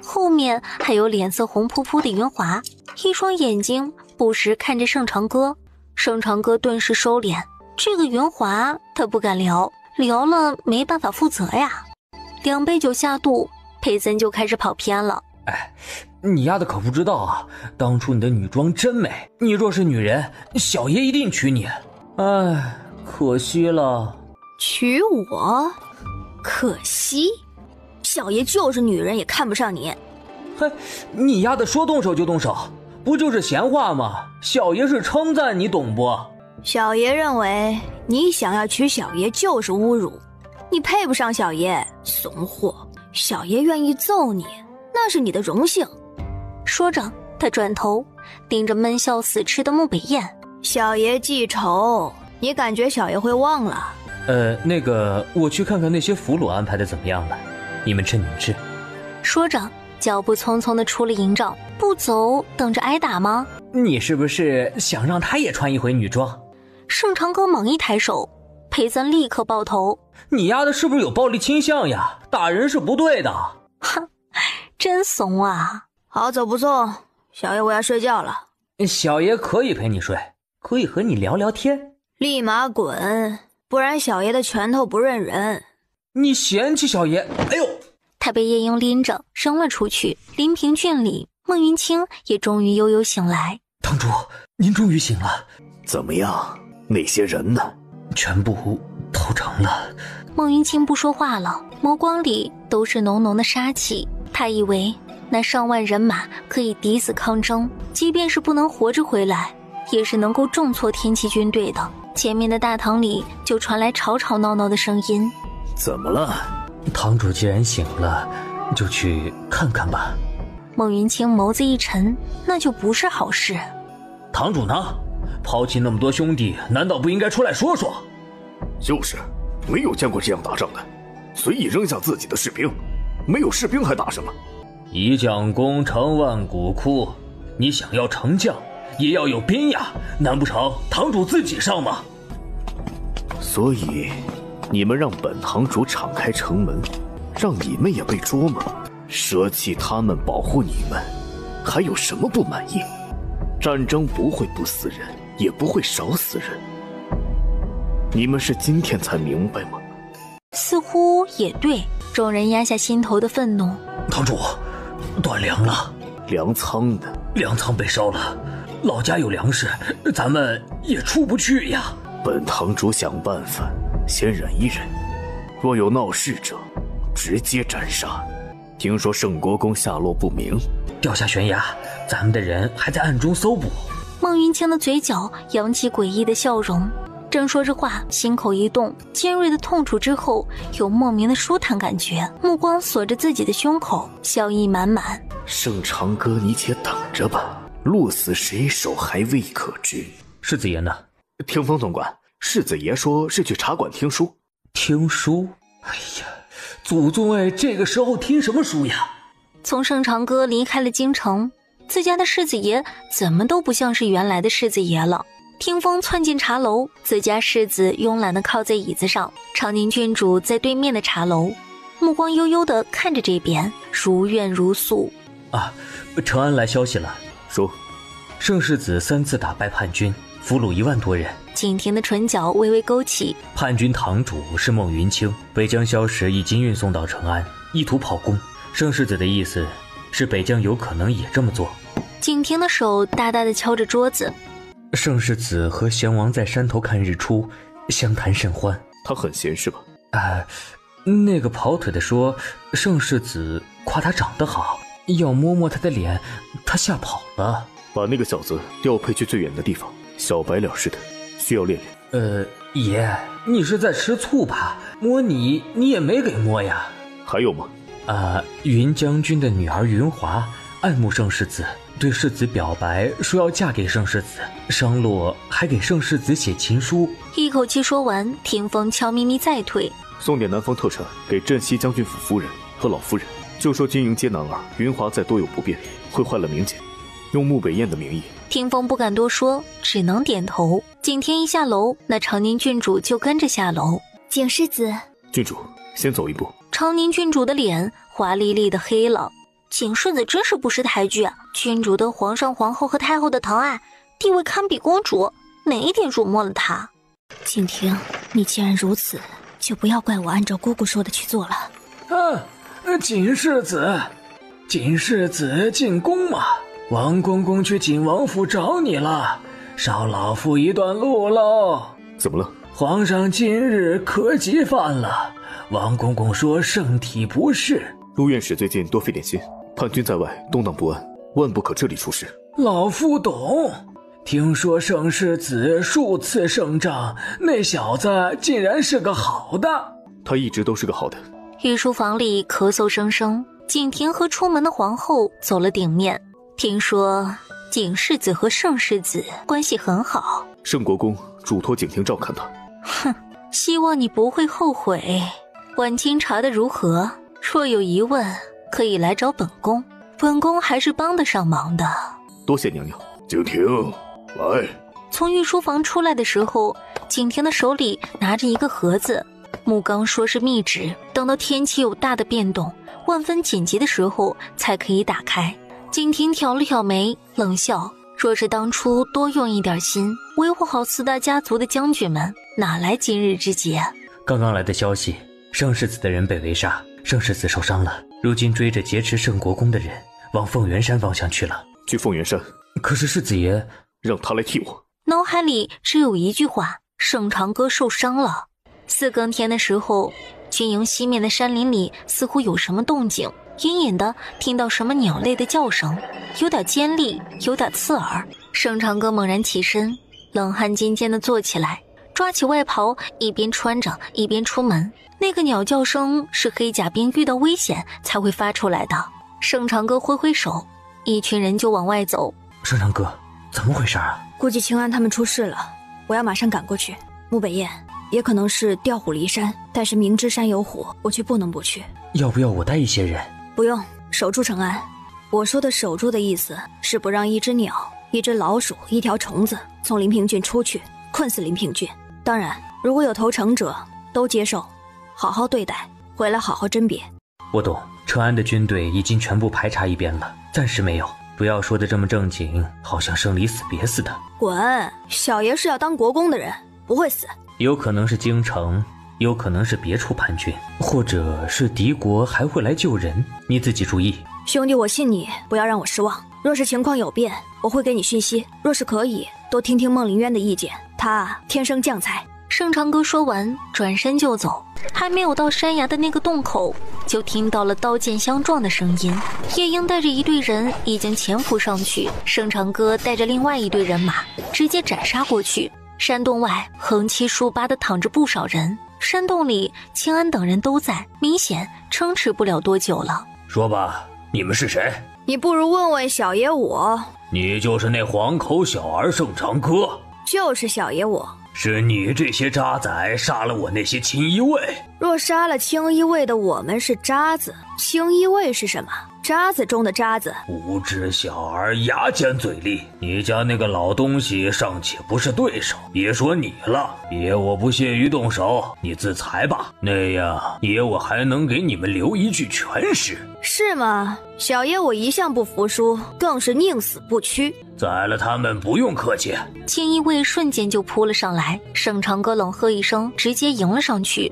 后面还有脸色红扑扑的云华，一双眼睛不时看着盛长哥。盛长哥顿时收敛，这个云华他不敢聊，聊了没办法负责呀。2杯酒下肚，佩森就开始跑偏了。哎，你丫的可不知道啊，当初你的女装真美，你若是女人，小爷一定娶你。哎，可惜了。娶我？可惜？小爷就是女人也看不上你。嘿，你丫的说动手就动手，不就是闲话吗？小爷是称赞你，懂不？小爷认为你想要娶小爷就是侮辱，你配不上小爷，怂货。小爷愿意揍你，那是你的荣幸。说着，他转头盯着闷笑死吃的穆北燕。小爷记仇，你感觉小爷会忘了？那个，我去看看那些俘虏安排的怎么样了，你们吃。说着，脚步匆匆地出了营帐，不走等着挨打吗？你是不是想让他也穿一回女装？盛长哥猛一抬手，裴森立刻抱头。你丫的是不是有暴力倾向呀？打人是不对的。哼，真怂啊！好走不送，小爷我要睡觉了。小爷可以陪你睡，可以和你聊聊天。立马滚，不然小爷的拳头不认人。你嫌弃小爷？哎呦！他被夜莺拎着扔了出去。临平郡里，孟云清也终于悠悠醒来。堂主，您终于醒了。怎么样？那些人呢？全部投诚了。孟云清不说话了，眸光里都是浓浓的杀气。他以为那上万人马可以抵死抗争，即便是不能活着回来，也是能够重挫天齐军队的。前面的大堂里就传来吵吵闹闹的声音。怎么了？堂主既然醒了，就去看看吧。孟云清眸子一沉，那就不是好事。堂主呢？抛弃那么多兄弟，难道不应该出来说说？就是，没有见过这样打仗的，随意扔下自己的士兵，没有士兵还打什么？一将功成万骨枯，你想要成将，也要有兵呀，难不成堂主自己上吗？所以，你们让本堂主敞开城门，让你们也被捉吗？舍弃他们保护你们，还有什么不满意？战争不会不死人，也不会少死人。你们是今天才明白吗？似乎也对。众人压下心头的愤怒。堂主，断粮了。粮仓呢？粮仓被烧了，老家有粮食，咱们也出不去呀。本堂主想办法，先忍一忍。若有闹事者，直接斩杀。听说圣国公下落不明，掉下悬崖，咱们的人还在暗中搜捕。孟云清的嘴角扬起诡异的笑容，正说着话，心口一动，尖锐的痛楚之后有莫名的舒坦感觉，目光锁着自己的胸口，笑意满满。圣长哥，你且等着吧，鹿死谁手还未可知。世子爷呢？听风总管，世子爷说是去茶馆听书。听书？哎呀，祖宗哎，这个时候听什么书呀？从圣长哥离开了京城，自家的世子爷怎么都不像是原来的世子爷了。听风窜进茶楼，自家世子慵懒地靠在椅子上，长宁郡主在对面的茶楼，目光悠悠地看着这边，如怨如诉。啊，承安来消息了，说圣世子3次打败叛军，俘虏1万多人。景婷的唇角微微勾起。叛军堂主是孟云清，北疆萧时已经运送到承安，意图跑攻。圣世子的意思是北疆有可能也这么做。景婷的手大大地敲着桌子。圣世子和贤王在山头看日出，相谈甚欢。他很闲是吧？那个跑腿的说圣世子夸他长得好，要摸摸他的脸，他吓跑了。把那个小子调配去最远的地方，小白脸似的，需要练练。爷，你是在吃醋吧？摸你也没给摸呀。还有吗？云将军的女儿云华爱慕圣世子，对世子表白说要嫁给圣世子，商洛还给圣世子写情书。一口气说完，听风悄咪咪再退，送点南方特产给镇西将军府夫人和老夫人，就说军营接男儿云华再多有不便，会坏了名节，用穆北燕的名义。听风不敢多说，只能点头。景天一下楼，那长宁郡主就跟着下楼。景世子，郡主先走一步。长宁郡主的脸华丽丽的黑了。景世子真是不识抬举，君主的皇上皇后和太后的疼爱，地位堪比公主，哪一点辱没了她？景婷，你既然如此，就不要怪我按照姑姑说的去做了。景世子进宫嘛，王公公去景王府找你了，少老夫一段路喽。怎么了？皇上今日咳疾犯了，王公公说圣体不适。陆院使最近多费点心，叛军在外动荡不安，万不可这里出事。老夫懂，听说圣世子数次胜仗，那小子竟然是个好的。他一直都是个好的。御书房里咳嗽声声，景婷和出门的皇后走了顶面。听说景世子和圣世子关系很好，圣国公嘱托景婷照看他。哼，希望你不会后悔。晚清查得如何？若有疑问，可以来找本宫，本宫还是帮得上忙的。多谢娘娘。景婷，来。从御书房出来的时候，景婷的手里拿着一个盒子，木刚说是密旨，等到天气有大的变动，万分紧急的时候才可以打开。景婷挑了挑眉，冷笑，若是当初多用一点心，维护好4大家族的将军们，哪来今日之节？刚刚来的消息，圣世子的人被围杀，圣世子受伤了，如今追着劫持圣国公的人往凤元山方向去了。去凤元山？可是世子爷，让他来替我。脑海里只有一句话：圣长哥受伤了。4更天的时候，军营西面的山林里似乎有什么动静，隐隐的听到什么鸟类的叫声，有点尖利，有点刺耳。盛长歌猛然起身，冷汗尖尖的坐起来，抓起外袍，一边穿着一边出门。那个鸟叫声是黑甲兵遇到危险才会发出来的。盛长歌挥挥手，一群人就往外走。盛长哥，怎么回事啊？估计清安他们出事了，我要马上赶过去。穆北燕，也可能是调虎离山，但是明知山有虎，我却不能不去。要不要我带一些人？不用，守住成安。我说的守住的意思是不让一只鸟、一只老鼠、一条虫子从临平郡出去，困死临平郡。当然，如果有投诚者，都接受，好好对待，回来好好甄别。我懂，成安的军队已经全部排查一遍了，暂时没有。不要说的这么正经，好像生离死别似的。滚！小爷是要当国公的人，不会死。有可能是京城，有可能是别处叛军，或者是敌国还会来救人，你自己注意。兄弟，我信你，不要让我失望。若是情况有变，我会给你讯息。若是可以，多听听孟林渊的意见，他天生将才。盛长歌说完，转身就走。还没有到山崖的那个洞口，就听到了刀剑相撞的声音。夜莺带着一队人已经潜伏上去，盛长歌带着另外一队人马直接斩杀过去。山洞外横七竖八的躺着不少人，山洞里清安等人都在，明显撑持不了多久了。说吧，你们是谁？你不如问问小爷我。你就是那黄口小儿盛长歌？就是小爷我。是你这些渣仔杀了我那些亲衣卫。若杀了轻衣卫的我们是渣子，轻衣卫是什么？渣子中的渣子。无知小儿牙尖嘴利，你家那个老东西尚且不是对手，别说你了，爷我不屑于动手，你自裁吧，那样爷我还能给你们留一具全尸。是吗？小爷我一向不服输，更是宁死不屈。宰了他们不用客气。轻衣卫瞬间就扑了上来，盛长歌冷喝一声，直接迎了上去。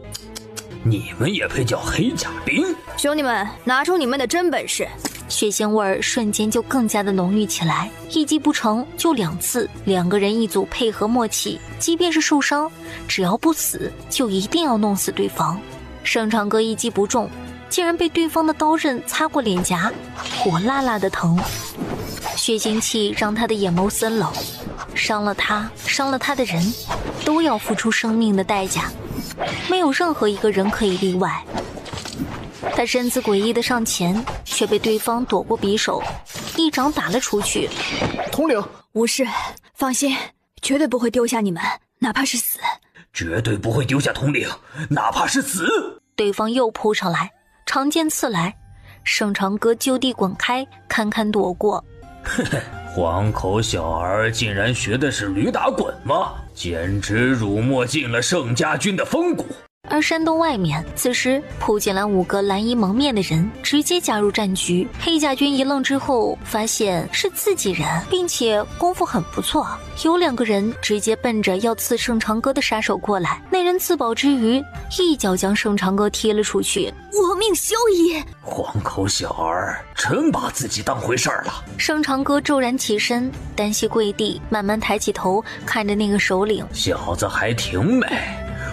你们也配叫黑甲兵？兄弟们，拿出你们的真本事！血腥味儿瞬间就更加的浓郁起来，一击不成就2次，两个人一组配合默契，即便是受伤，只要不死，就一定要弄死对方。盛长歌一击不中，竟然被对方的刀刃擦过脸颊，火辣辣的疼。血腥气让他的眼眸森冷，伤了他，伤了他的人，都要付出生命的代价，没有任何一个人可以例外。他身子诡异的上前，却被对方躲过匕首，一掌打了出去。统领，无事，放心，绝对不会丢下你们，哪怕是死。绝对不会丢下统领，哪怕是死。对方又扑上来，长剑刺来，盛长歌就地滚开，堪堪躲过。嘿嘿，黄口小儿竟然学的是驴打滚吗？简直辱没尽了盛家军的风骨。而山洞外面，此时扑进来5个蓝衣蒙面的人，直接加入战局。黑甲军一愣之后，发现是自己人，并且功夫很不错。有2个人直接奔着要刺盛长歌的杀手过来，那人自保之余，一脚将盛长歌踢了出去。我命休矣！黄口小儿真把自己当回事儿了。盛长歌骤然起身，单膝跪地，慢慢抬起头，看着那个首领。小子还挺美，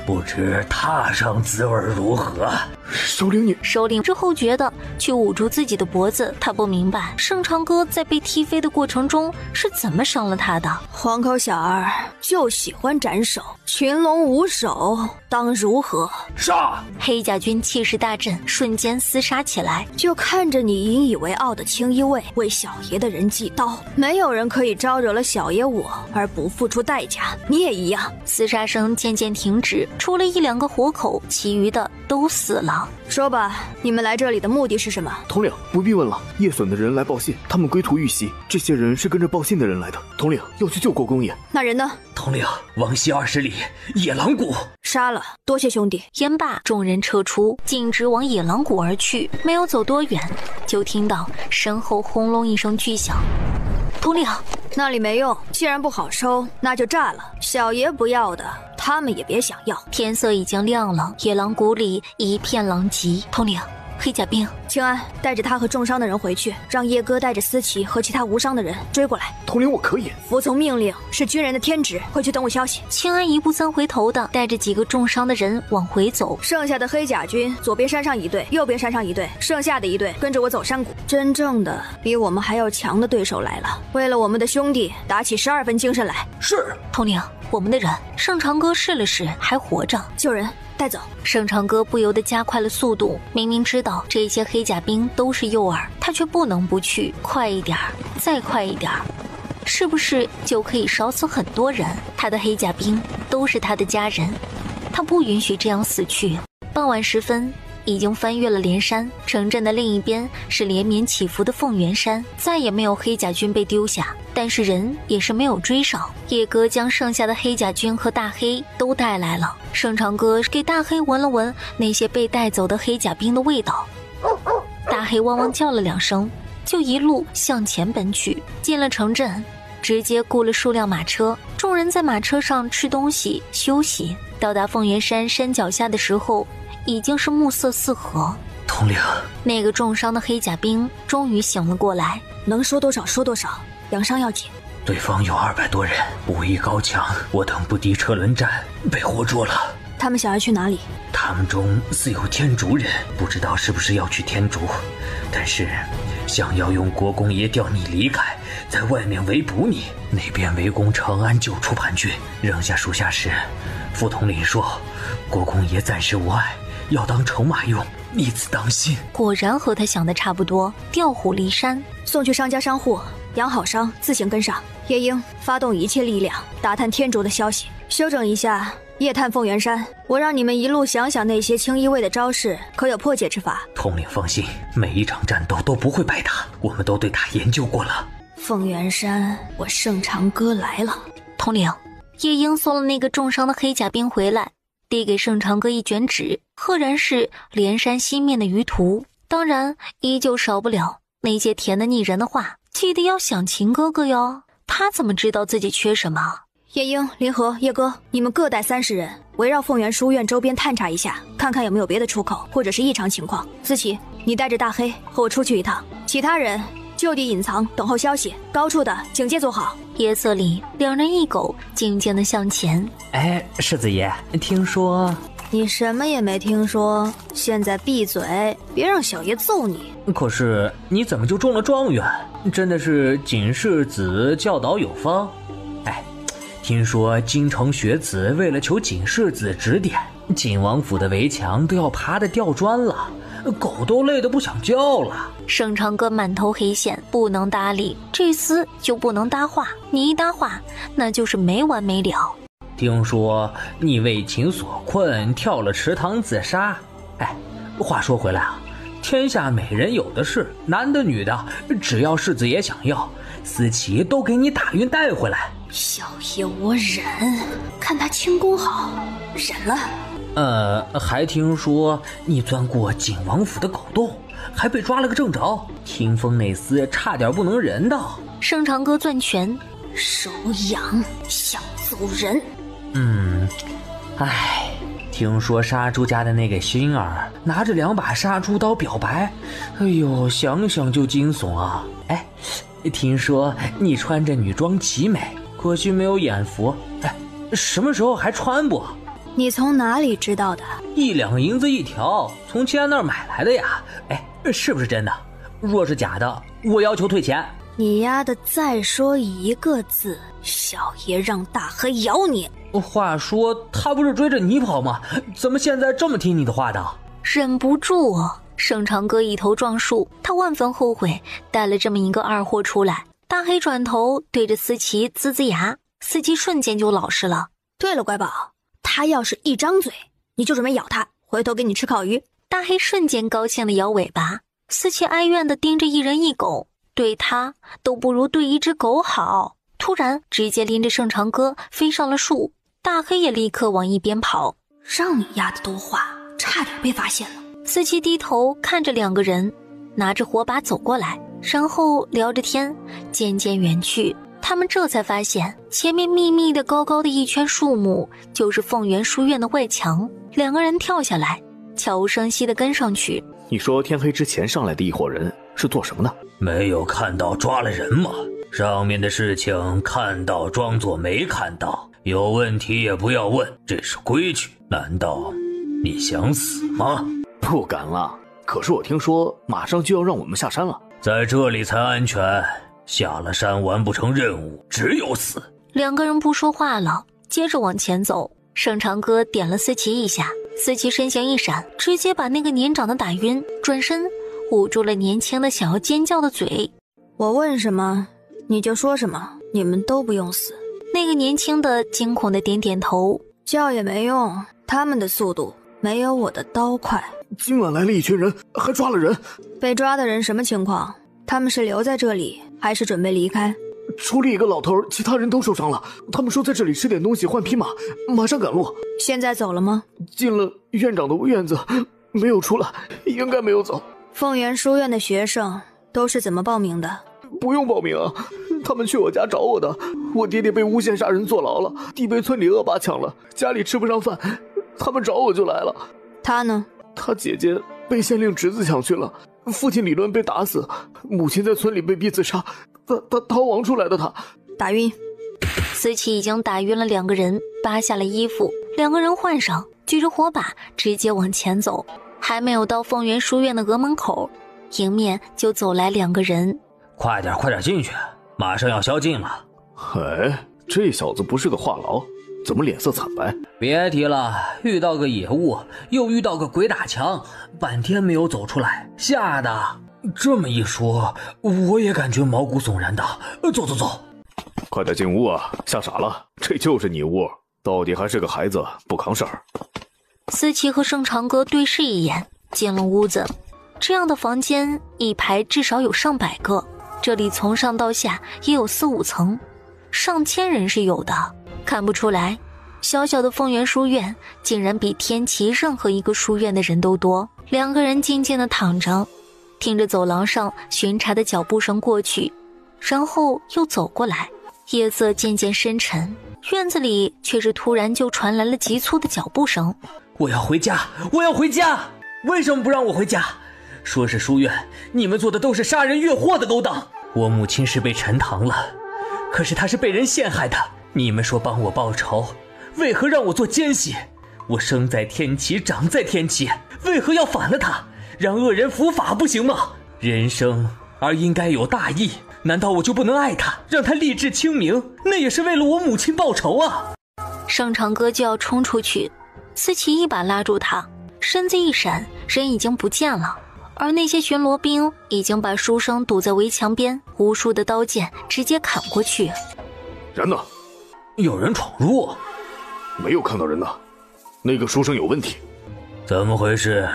不知踏上滋味如何？首领你……首领之后觉得去捂住自己的脖子，他不明白盛长歌在被踢飞的过程中是怎么伤了他的。黄口小儿就喜欢斩首，群龙无首，当如何？杀！黑甲军气势大振，瞬间厮杀起来。就看着你引以为傲的轻衣卫为小爷的人祭刀，没有人可以招惹了小爷我而不付出代价，你也一样。厮杀声渐渐停止，除了1、2个活口，其余的都死了。说吧，你们来这里的目的是什么？统领，不必问了，叶隼的人来报信，他们归途遇袭，这些人是跟着报信的人来的。统领要去救国公爷。那人呢？统领，往西20里，野狼谷。杀了，多谢兄弟。言罢，众人撤出，径直往野狼谷而去。没有走多远，就听到身后轰隆一声巨响。统领，那里没用，既然不好收，那就炸了。小爷不要的，他们也别想要。天色已经亮了，野狼谷里一片狼藉。统领，黑甲兵，清安，带着他和重伤的人回去，让叶哥带着思琪和其他无伤的人追过来。统领，我可以。服从命令是军人的天职，回去等我消息。清安一步三回头的带着几个重伤的人往回走。剩下的黑甲军左边山上一队，右边山上一队，剩下的一队跟着我走山谷。真正的比我们还要强的对手来了，为了我们的兄弟打起12分精神来。是。统领，我们的人。盛长哥试了试，还活着。救人，带走。盛长哥不由得加快了速度，明明知道这些黑甲兵都是诱饵，他却不能不去。快一点，再快一点，是不是就可以少死很多人？他的黑甲兵都是他的家人，他不允许这样死去。傍晚时分，已经翻越了连山，城镇的另一边是连绵起伏的凤元山，再也没有黑甲军被丢下，但是人也是没有追上。叶哥将剩下的黑甲军和大黑都带来了，盛长哥给大黑闻了闻那些被带走的黑甲兵的味道，大黑汪汪叫了2声，就一路向前奔去。进了城镇，直接雇了数辆马车，众人在马车上吃东西休息。到达凤元山山脚下的时候，已经是暮色四合。统领，那个重伤的黑甲兵终于醒了过来，能说多少说多少，养伤要紧。对方有200多人，武艺高强，我等不敌车轮战，被活捉了。他们想要去哪里？他们中似有天竺人，不知道是不是要去天竺，但是想要用国公爷调你离开，在外面围捕你。那边围攻长安，救出叛军，扔下属下时，副统领说国公爷暂时无碍，要当筹码用，你自当心。果然和他想的差不多，调虎离山。送去商家商户，养好伤，自行跟上。夜莺发动一切力量打探天竺的消息，休整一下，夜探凤元山。我让你们一路想想那些轻一位的招式，可有破解之法？统领放心，每一场战斗都不会白打，我们都对他研究过了。凤元山，我盛长哥来了。统领，夜莺送了那个重伤的黑甲兵回来，递给盛长哥一卷纸，赫然是连山西面的舆图。当然依旧少不了那些甜的腻人的话，记得要想秦哥哥哟。他怎么知道自己缺什么？夜莺、林和、叶哥，你们各带30人，围绕凤元书院周边探查一下，看看有没有别的出口或者是异常情况。思琪，你带着大黑和我出去一趟，其他人就地隐藏，等候消息。高处的警戒做好。夜色里，2人一狗静静地向前。哎，世子爷，听说……你什么也没听说，现在闭嘴，别让小爷揍你。可是你怎么就中了状元？真的是锦世子教导有方。哎，听说京城学子为了求锦世子指点，锦王府的围墙都要爬得掉砖了，狗都累得不想叫了。盛长哥满头黑线，不能搭理，这厮就不能搭话，你一搭话那就是没完没了。听说你为情所困，跳了池塘自杀。哎，话说回来啊，天下美人有的是，男的女的，只要世子爷想要，思琪都给你打运带回来。小爷我忍，看他轻功好，忍了。还听说你钻过景王府的狗洞，还被抓了个正着，听风那厮差点不能人道。盛长哥攥拳，手痒，想揍人。唉，听说杀猪家的那个星儿拿着2把杀猪刀表白，哎呦，想想就惊悚啊！哎，听说你穿着女装极美，可惜没有眼福。哎，什么时候还穿不？你从哪里知道的？1两银子一条，从亲安那儿买来的呀。哎，是不是真的？若是假的，我要求退钱。你丫的再说一个字，小爷让大黑咬你。话说他不是追着你跑吗？怎么现在这么听你的话的？忍不住盛长哥一头撞树，他万分后悔带了这么一个二货出来。大黑转头对着思琪呲呲牙，思琪瞬间就老实了。对了，乖宝，他要是一张嘴，你就准备咬他，回头给你吃烤鱼。大黑瞬间高兴的摇尾巴，思琪哀怨的盯着一人一狗，对他都不如对一只狗好。突然直接拎着盛长哥飞上了树，大黑也立刻往一边跑。让你丫的多话，差点被发现了。思琪低头看着2个人拿着火把走过来，然后聊着天，渐渐远去。他们这才发现前面密密的高高的一圈树木就是凤元书院的外墙。2个人跳下来，悄无声息地跟上去。你说天黑之前上来的一伙人是做什么的？没有看到抓了人吗？上面的事情看到装作没看到，有问题也不要问，这是规矩。难道你想死吗？不敢了，可是我听说马上就要让我们下山了。在这里才安全，下了山完不成任务，只有死。两个人不说话了，接着往前走。盛长歌点了思琪一下，思琪身形一闪，直接把那个年长的打晕，转身捂住了年轻的想要尖叫的嘴。我问什么你就说什么，你们都不用死。那个年轻的惊恐的点点头，叫也没用，他们的速度没有我的刀快。今晚来了一群人，还抓了人。被抓的人什么情况？他们是留在这里还是准备离开？除了一个老头，其他人都受伤了。他们说在这里吃点东西换匹马，马上赶路。现在走了吗？进了院长的院子，没有出来，应该没有走。凤元书院的学生都是怎么报名的？不用报名啊，他们去我家找我的。我爹爹被诬陷杀人坐牢了，弟被村里恶霸抢了，家里吃不上饭，他们找我就来了。他呢？他姐姐被县令侄子抢去了，父亲李伦被打死，母亲在村里被逼自杀，他逃亡出来的。他打晕。思琪已经打晕了两个人，扒下了衣服，两个人换上，举着火把直接往前走。还没有到凤元书院的额门口，迎面就走来两个人。快点进去，马上要宵禁了。哎，这小子不是个话痨，怎么脸色惨白？别提了，遇到个野物，又遇到个鬼打墙，半天没有走出来，吓得。这么一说，我也感觉毛骨悚然的。走，快点进屋啊！吓傻了，这就是你屋，到底还是个孩子，不扛事儿。思琪和盛长歌对视一眼，进了屋子。这样的房间一排至少有上百个，这里从上到下也有4、5层，上千人是有的。看不出来，小小的凤元书院竟然比天齐任何一个书院的人都多。两个人静静地躺着，听着走廊上巡查的脚步声过去，然后又走过来。夜色渐渐深沉，院子里却是突然就传来了急促的脚步声。我要回家，为什么不让我回家？说是书院，你们做的都是杀人越货的勾当。我母亲是被沉塘了，可是她是被人陷害的。你们说帮我报仇，为何让我做奸细？我生在天齐，长在天齐，为何要反了他，让恶人伏法不行吗？人生而应该有大义，难道我就不能爱他，让他立志清明？那也是为了我母亲报仇啊！盛长歌就要冲出去，思琪一把拉住他，身子一闪，人已经不见了。而那些巡逻兵已经把书生堵在围墙边，无数的刀剑直接砍过去。人呢？有人闯入。没有看到人呢。那个书生有问题。怎么回事？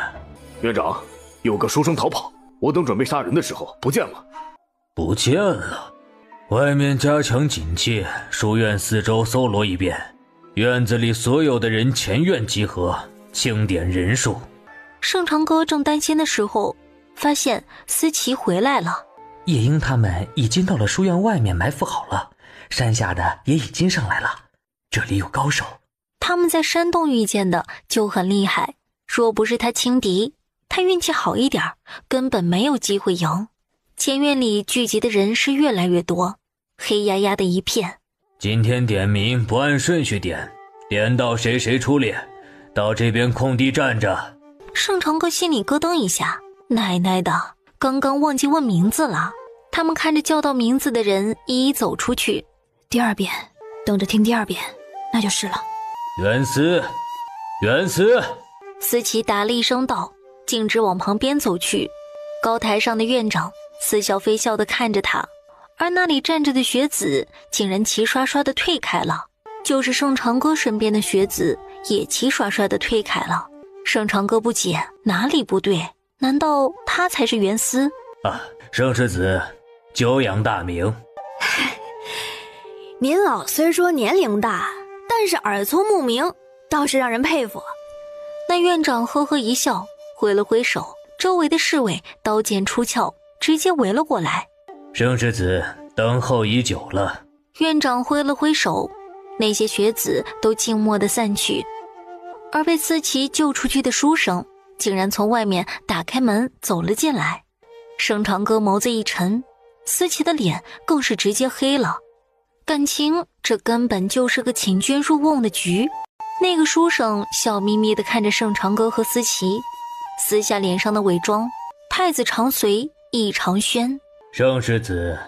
院长，有个书生逃跑，我等准备杀人的时候不见了。不见了？外面加强警戒，书院四周搜罗一遍，院子里所有的人前院集合，清点人数。盛长歌正担心的时候，发现思琪回来了。夜莺他们已经到了书院外面埋伏好了，山下的也已经上来了，这里有高手。他们在山洞遇见的就很厉害，若不是他轻敌，他运气好一点，根本没有机会赢。前院里聚集的人是越来越多，黑压压的一片。今天点名不按顺序点，点到谁出列，到这边空地站着。盛长歌心里咯噔一下，奶奶的，刚刚忘记问名字了。他们看着叫到名字的人一一走出去。第二遍，等着听第二遍，那就是了。袁思。思琪答了一声道，径直往旁边走去。高台上的院长似笑非笑地看着他，而那里站着的学子竟然齐刷刷地退开了，就是盛长歌身边的学子也齐刷刷地退开了。盛长歌不解，哪里不对？难道他才是袁思？盛世子，久仰大名。您老虽说年龄大，但是耳聪目明，倒是让人佩服。那院长呵呵一笑，挥了挥手，周围的侍卫刀剑出鞘，直接围了过来。盛世子等候已久了。院长挥了挥手，那些学子都静默地散去，而被思琪救出去的书生竟然从外面打开门走了进来。盛长歌眸子一沉，思琪的脸更是直接黑了。感情这根本就是个请君入瓮的局。那个书生笑眯眯地看着盛长歌和思琪，撕下脸上的伪装，太子长随意长轩。盛世子，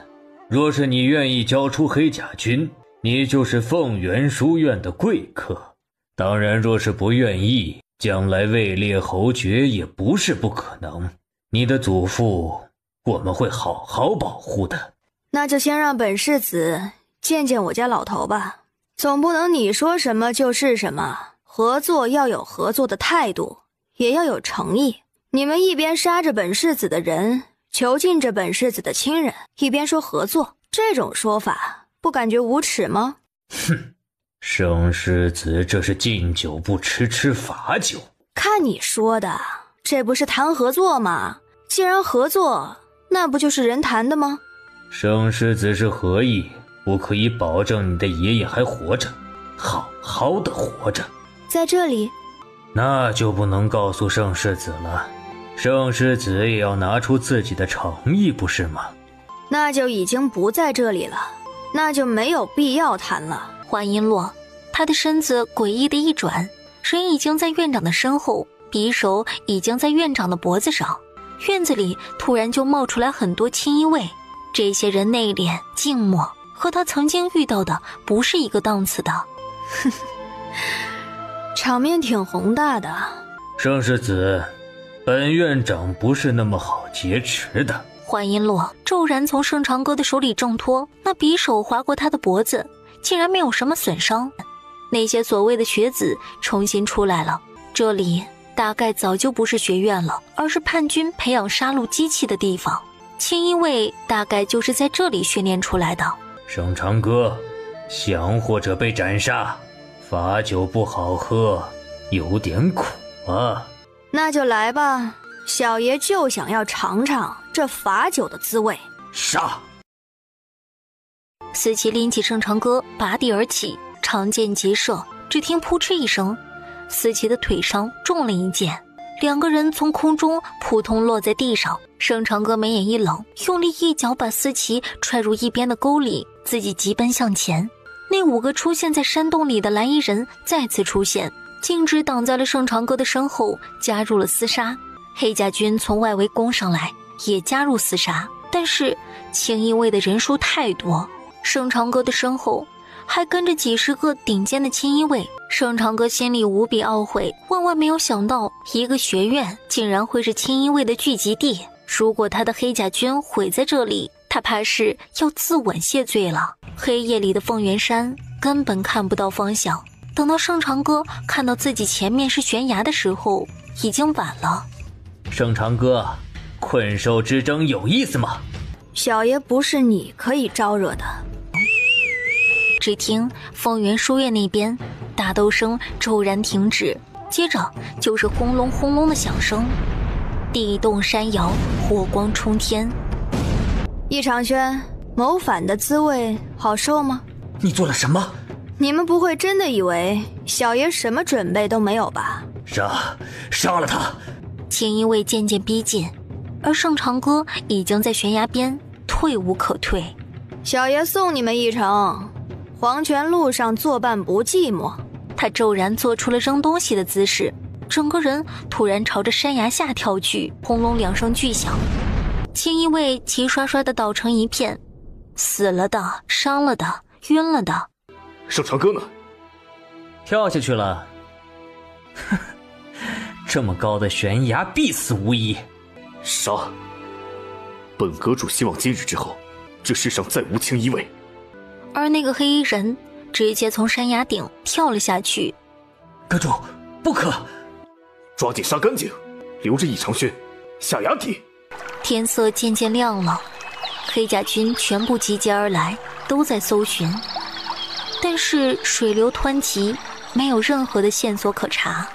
若是你愿意交出黑甲军，你就是凤元书院的贵客。当然若是不愿意，将来位列侯爵也不是不可能。你的祖父我们会好好保护的。那就先让本世子见见我家老头吧，总不能你说什么就是什么。合作要有合作的态度，也要有诚意。你们一边杀着本世子的人，囚禁着本世子的亲人，一边说合作，这种说法不感觉无耻吗？哼，盛世子这是敬酒不吃罚酒。看你说的，这不是谈合作吗？既然合作，那不就是人谈的吗？盛世子是何意？我可以保证你的爷爷还活着，好好的活着。在这里？那就不能告诉盛世子了。盛世子也要拿出自己的诚意，不是吗？那就已经不在这里了，那就没有必要谈了。话音落，他的身子诡异的一转，人已经在院长的身后，匕首已经在院长的脖子上。院子里突然就冒出来很多青衣卫，这些人内敛静默，和他曾经遇到的不是一个档次的。场面挺宏大的。盛世子，本院长不是那么好劫持的。话音落，骤然从盛长歌的手里挣脱，那匕首划过他的脖子，竟然没有什么损伤。那些所谓的学子重新出来了，这里大概早就不是学院了，而是叛军培养杀戮机器的地方。青衣卫大概就是在这里训练出来的。盛长歌，降或者被斩杀，罚酒不好喝，有点苦啊。那就来吧，小爷就想要尝尝这罚酒的滋味。杀！思琪拎起盛长歌，拔地而起，长剑急射，只听扑哧一声，思琪的腿上中了一箭，两个人从空中扑通落在地上。盛长歌眉眼一冷，用力一脚把思琪踹入一边的沟里，自己急奔向前。那5个出现在山洞里的蓝衣人再次出现，径直挡在了盛长歌的身后，加入了厮杀。黑甲军从外围攻上来，也加入厮杀，但是青衣卫的人数太多，盛长歌的身后还跟着几十个顶尖的青衣卫。盛长歌心里无比懊悔，万万没有想到一个学院竟然会是青衣卫的聚集地。如果他的黑甲军毁在这里，他怕是要自刎谢罪了。黑夜里的凤元山根本看不到方向，等到盛长歌看到自己前面是悬崖的时候，已经晚了。盛长歌，困兽之争有意思吗？小爷不是你可以招惹的。只听凤元书院那边打斗声骤然停止，接着就是轰隆轰隆的响声，地动山摇，火光冲天。易长轩，谋反的滋味好受吗？你做了什么？你们不会真的以为小爷什么准备都没有吧？杀了他！青衣卫渐渐逼近，而盛长歌已经在悬崖边退无可退。小爷送你们一程，黄泉路上作伴不寂寞。他骤然做出了扔东西的姿势，整个人突然朝着山崖下跳去，轰隆2声巨响，青衣卫齐刷刷地倒成一片，死了的，伤了的，晕了的。盛长歌呢？跳下去了。这么高的悬崖，必死无疑。杀！本阁主希望今日之后，这世上再无青衣卫。而那个黑衣人直接从山崖顶跳了下去。阁主，不可！抓紧杀干净，留着易长轩下崖梯。天色渐渐亮了，黑甲军全部集结而来，都在搜寻，但是水流湍急，没有任何的线索可查。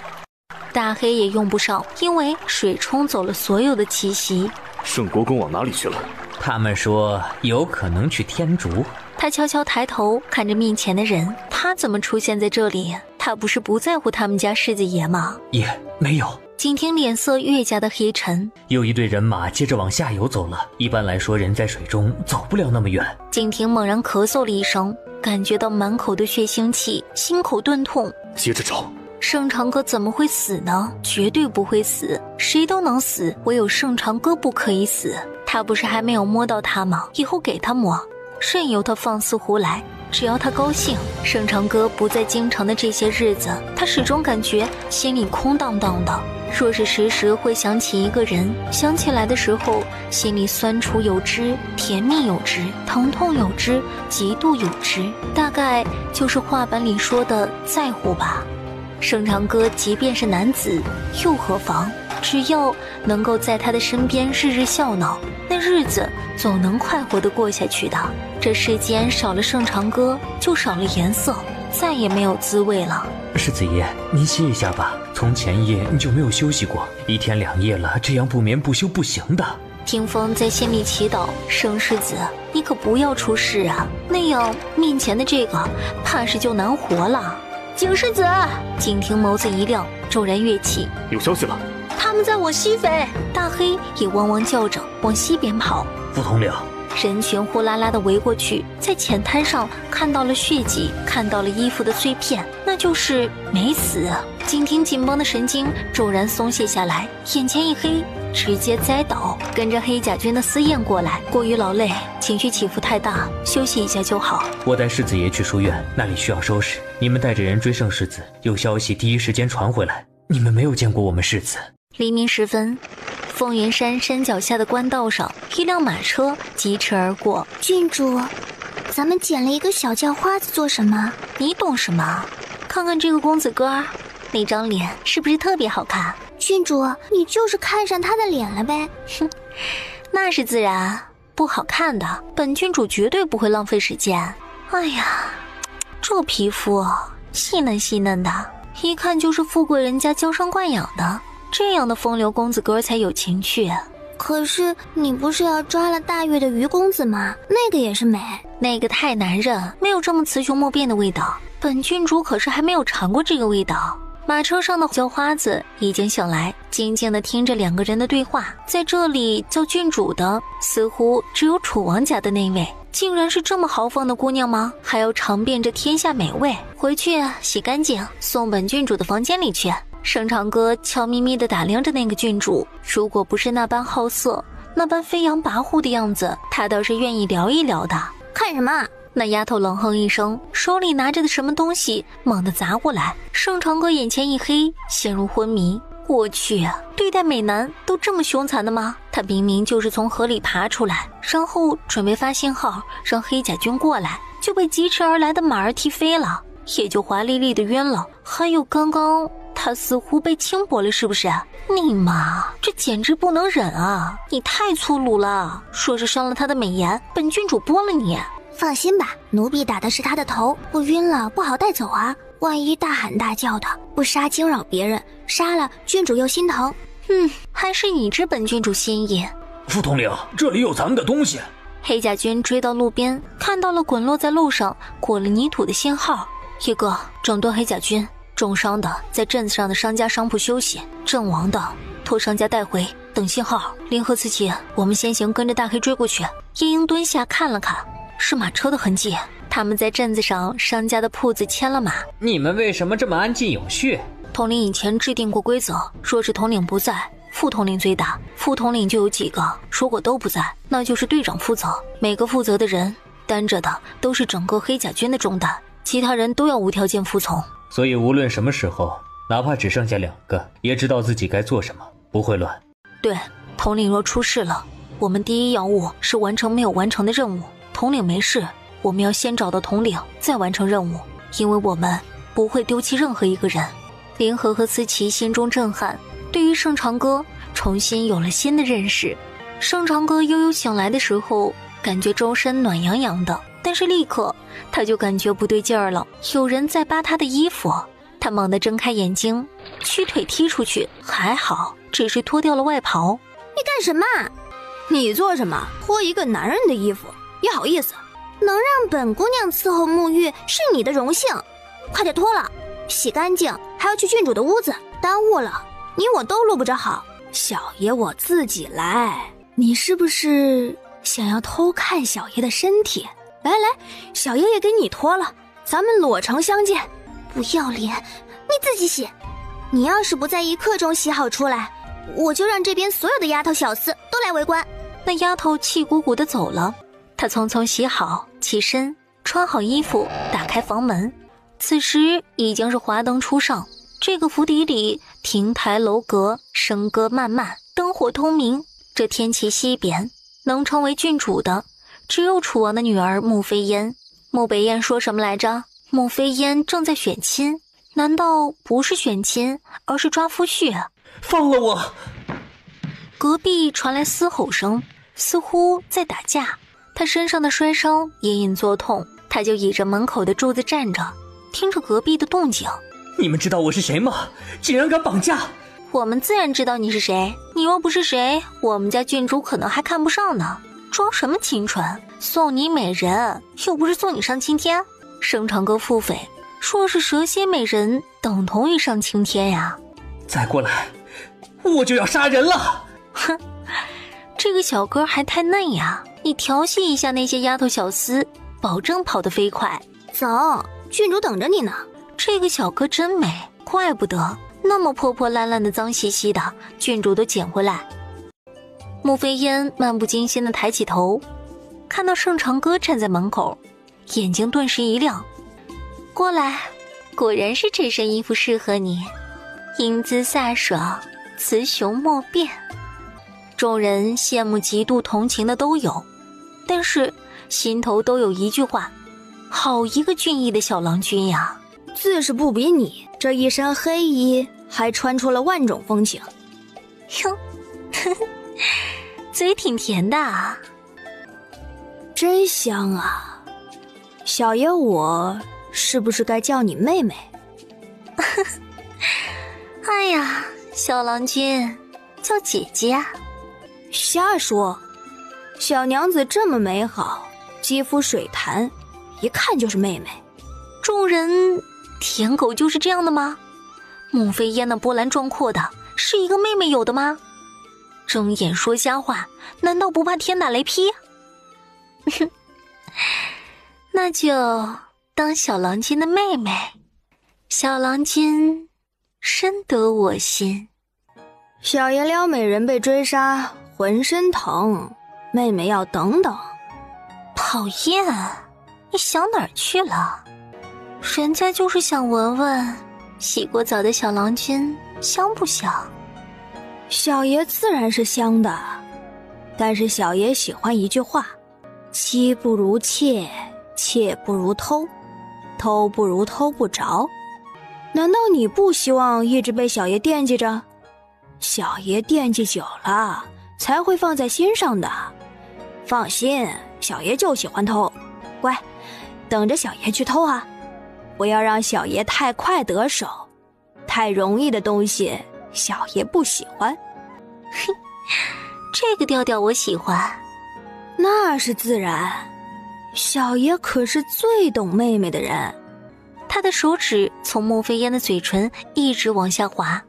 大黑也用不上，因为水冲走了所有的气息。圣国公往哪里去了？他们说有可能去天竺。他悄悄抬头看着面前的人，他怎么出现在这里？他不是不在乎他们家世子爷吗？也没有。景亭脸色越加的黑沉。有一队人马接着往下游走了，一般来说人在水中走不了那么远。景亭猛然咳嗽了一声，感觉到满口的血腥气，心口钝痛。接着找。盛长歌怎么会死呢？绝对不会死，谁都能死，唯有盛长歌不可以死。他不是还没有摸到他吗？以后给他摸，任由他放肆胡来，只要他高兴。盛长歌不在京城的这些日子，他始终感觉心里空荡荡的。若是时时会想起一个人，想起来的时候，心里酸楚有之，甜蜜有之，疼痛有之，嫉妒有之，大概就是话本里说的在乎吧。盛长歌即便是男子又何妨，只要能够在他的身边日日笑闹，那日子总能快活地过下去的。这世间少了盛长歌，就少了颜色，再也没有滋味了。世子爷，您歇一下吧，从前夜你就没有休息过，1天2夜了，这样不眠不休不行的。听风在心里祈祷，盛世子，你可不要出事啊，那样面前的这个怕是就难活了。景世子，景亭眸子一亮，骤然跃起，有消息了，他们在往西飞。大黑也汪汪叫着往西边跑。副统领，人群呼啦啦地围过去，在浅滩上看到了血迹，看到了衣服的碎片，那就是没死。景亭紧绷的神经骤然松懈下来，眼前一黑，直接栽倒。跟着黑甲军的司宴过来，过于劳累，情绪起伏太大，休息一下就好。我带世子爷去书院，那里需要收拾。你们带着人追盛世子，有消息第一时间传回来。你们没有见过我们世子。黎明时分，凤云山山脚下的官道上，一辆马车疾驰而过。郡主，咱们捡了一个小叫花子做什么？你懂什么？看看这个公子哥，那张脸是不是特别好看？郡主，你就是看上他的脸了呗？哼，那是自然，不好看的，本郡主绝对不会浪费时间。哎呀，这皮肤细嫩细嫩的，一看就是富贵人家娇生惯养的，这样的风流公子哥才有情趣。可是你不是要抓了大月的于公子吗？那个也是美。那个太男人，没有这么雌雄莫辨的味道。本郡主可是还没有尝过这个味道。马车上的叫花子已经醒来，静静地听着两个人的对话。在这里叫郡主的，似乎只有楚王家的那位。竟然是这么豪放的姑娘吗？还要尝遍这天下美味。回去洗干净，送本郡主的房间里去。盛长歌悄咪咪地打量着那个郡主，如果不是那般好色，那般飞扬跋扈的样子，他倒是愿意聊一聊的。看什么？那丫头冷哼一声，手里拿着的什么东西猛地砸过来。盛长歌眼前一黑，陷入昏迷。我去，对待美男都这么凶残的吗？他明明就是从河里爬出来，然后准备发信号让黑甲军过来，就被疾驰而来的马儿踢飞了，也就华丽丽的晕了。还有刚刚他似乎被轻薄了，是不是？你妈，这简直不能忍啊！你太粗鲁了，说是伤了他的美颜，本郡主剥了你。放心吧，奴婢打的是他的头，我晕了不好带走啊，万一大喊大叫的，不杀惊扰别人，杀了郡主又心疼。还是你知本郡主心意。副统领，这里有咱们的东西。黑甲军追到路边，看到了滚落在路上裹了泥土的信号，一个整顿黑甲军，重伤的在镇子上的商家商铺休息，阵亡的托商家带回，等信号。联合此起，我们先行跟着大黑追过去。夜莺蹲下看了看，是马车的痕迹，他们在镇子上商家的铺子牵了马。你们为什么这么安静有序？统领以前制定过规则，若是统领不在，副统领最大，副统领就有几个，如果都不在，那就是队长负责。每个负责的人担着的都是整个黑甲军的重担，其他人都要无条件服从。所以无论什么时候，哪怕只剩下2个，也知道自己该做什么，不会乱。对，统领若出事了，我们第一要务是完成没有完成的任务。统领没事，我们要先找到统领，再完成任务，因为我们不会丢弃任何一个人。林和和思琪心中震撼，对于盛长歌重新有了新的认识。盛长歌悠悠醒来的时候，感觉周身暖洋洋的，但是立刻他就感觉不对劲儿了，有人在扒他的衣服。他猛地睁开眼睛，屈腿踢出去，还好只是脱掉了外袍。你干什么？你做什么？脱一个男人的衣服，你好意思？能让本姑娘伺候沐浴是你的荣幸，快点脱了，洗干净，还要去郡主的屋子，耽误了你我都录不着好。小爷我自己来，你是不是想要偷看小爷的身体？来来，小爷也给你脱了，咱们裸成相见。不要脸，你自己洗。你要是不在1刻钟洗好出来，我就让这边所有的丫头小厮都来围观。那丫头气鼓鼓地走了，她匆匆洗好，起身穿好衣服，打开房门。此时已经是华灯初上，这个府邸里亭台楼阁，笙歌漫漫，灯火通明。这天齐西边能成为郡主的只有楚王的女儿穆飞烟。穆北燕说什么来着？穆飞烟正在选亲，难道不是选亲，而是抓夫婿？放了我！隔壁传来嘶吼声，似乎在打架。他身上的摔伤隐隐作痛，他就倚着门口的柱子站着，听着隔壁的动静。你们知道我是谁吗？竟然敢绑架！我们自然知道你是谁，你又不是谁，我们家郡主可能还看不上呢。装什么清纯？送你美人，又不是送你上青天。盛长歌腹诽，说是蛇蝎美人等同于上青天呀。再过来，我就要杀人了！哼，这个小哥还太嫩呀，你调戏一下那些丫头小厮，保证跑得飞快。走，郡主等着你呢。这个小哥真美，怪不得那么破破烂烂的脏兮兮的，郡主都捡回来。穆飞烟漫不经心地抬起头，看到盛长歌站在门口，眼睛顿时一亮。过来，果然是这身衣服适合你，英姿飒爽，雌雄莫辨。众人羡慕嫉妒同情的都有，但是心头都有一句话：好一个俊逸的小郎君呀！自是不比你这一身黑衣还穿出了万种风情。哟，嘴挺甜的啊，真香啊！小爷我是不是该叫你妹妹？哎呀，小郎君叫姐姐啊。瞎说，小娘子这么美好，肌肤水潭，一看就是妹妹。众人舔狗就是这样的吗？穆飞烟那波澜壮阔的，是一个妹妹有的吗？睁眼说瞎话，难道不怕天打雷劈？那就当小郎君的妹妹。小郎君深得我心。小爷撩美人被追杀，浑身疼，妹妹要等等。讨厌，你想哪儿去了？人家就是想闻闻洗过澡的小郎君香不香。小爷自然是香的，但是小爷喜欢一句话：妻不如妾，妾不如偷，偷不如偷不着。难道你不希望一直被小爷惦记着？小爷惦记久了才会放在心上的。放心，小爷就喜欢偷。乖，等着小爷去偷啊！不要让小爷太快得手，太容易的东西小爷不喜欢。嘿，这个调调我喜欢。那是自然，小爷可是最懂妹妹的人。他的手指从穆飞烟的嘴唇一直往下滑，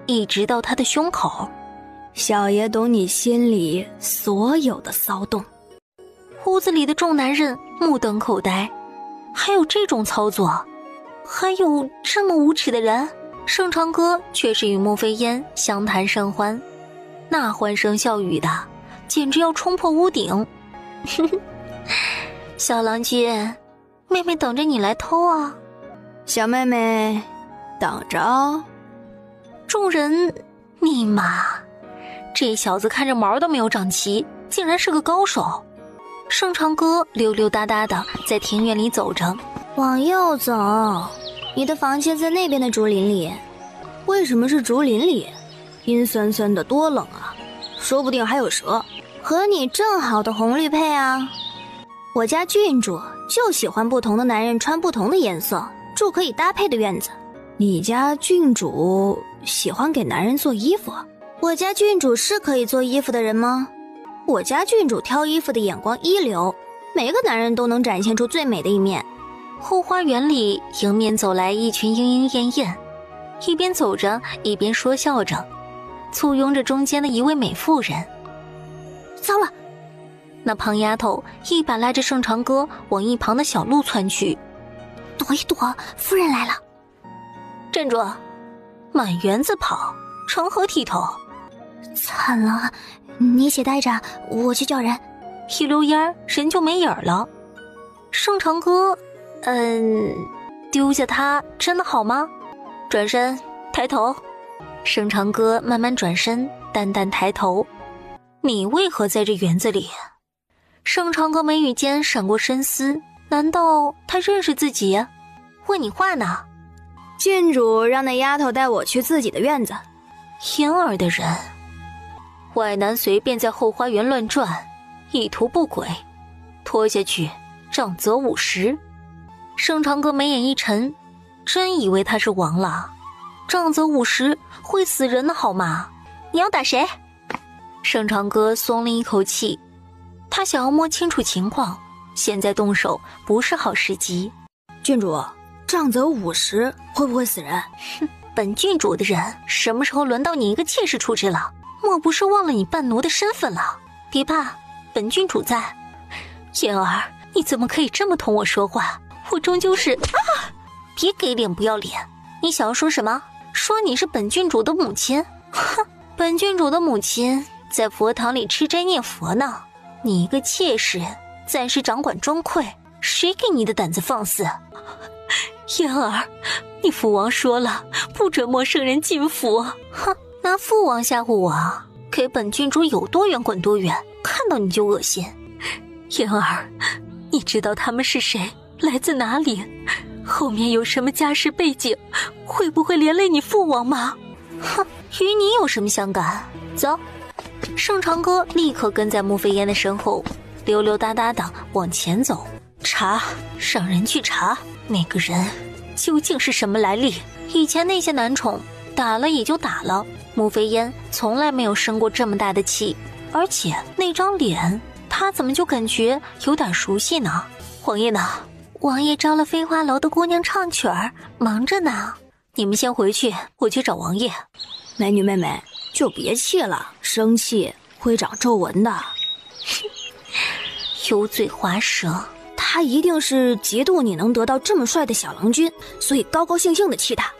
一直到他的胸口。小爷懂你心里所有的骚动。屋子里的众男人目瞪口呆，还有这种操作？还有这么无耻的人？盛长歌却是与穆飞烟相谈甚欢，那欢声笑语的简直要冲破屋顶。小郎君，妹妹等着你来偷啊。小妹妹等着。众人尼玛，这小子看着毛都没有长齐，竟然是个高手。盛长歌溜溜达达的在庭院里走着。往右走，你的房间在那边的竹林里。为什么是竹林里？阴森森的，多冷啊！说不定还有蛇。和你正好的红绿配啊！我家郡主就喜欢不同的男人穿不同的颜色，住可以搭配的院子。你家郡主喜欢给男人做衣服？我家郡主是可以做衣服的人吗？我家郡主挑衣服的眼光一流，每个男人都能展现出最美的一面。后花园里迎面走来一群莺莺燕燕，一边走着一边说笑着。簇拥着中间的一位美妇人。糟了！那胖丫头一把拉着盛长歌往一旁的小路窜去。躲一躲，夫人来了。站住！满园子跑，成何体统？惨了，你且待着，我去叫人。一溜烟人就没影儿了。盛长歌，丢下他真的好吗？转身，抬头。盛长歌慢慢转身，淡淡抬头。你为何在这园子里？盛长歌眉宇间闪过深思，难道他认识自己？问你话呢。郡主让那丫头带我去自己的院子。燕儿的人，外男随便在后花园乱转，意图不轨，拖下去杖责50。盛长歌眉眼一沉，真以为他是王了？杖责50会死人的好吗？你要打谁？盛长歌松了一口气，他想要摸清楚情况，现在动手不是好时机。郡主，杖责50会不会死人？哼，本郡主的人什么时候轮到你一个妾室处置了？莫不是忘了你伴奴的身份了？别怕，本郡主在。燕儿，你怎么可以这么同我说话？我终究是……别给脸不要脸！你想要说什么？说你是本郡主的母亲？哼，本郡主的母亲在佛堂里吃斋念佛呢。你一个妾室，暂时掌管庄柜，谁给你的胆子放肆？燕儿，你父王说了，不准陌生人进府。哼，拿父王吓唬我，给本郡主有多远滚多远，看到你就恶心。燕儿，你知道他们是谁，来自哪里，后面有什么家世背景，会不会连累你父王吗？哼，与你有什么相干？走。盛长歌立刻跟在穆飞烟的身后，溜溜达达的往前走。查，让人去查那个人究竟是什么来历。以前那些男宠打了也就打了，穆飞烟从来没有生过这么大的气，而且那张脸他怎么就感觉有点熟悉呢？王爷呢？王爷招了飞花楼的姑娘唱曲儿，忙着呢。你们先回去，我去找王爷。美女妹妹，就别气了，生气会长皱纹的。油嘴滑舌，他一定是嫉妒你能得到这么帅的小郎君，所以高高兴兴的气他。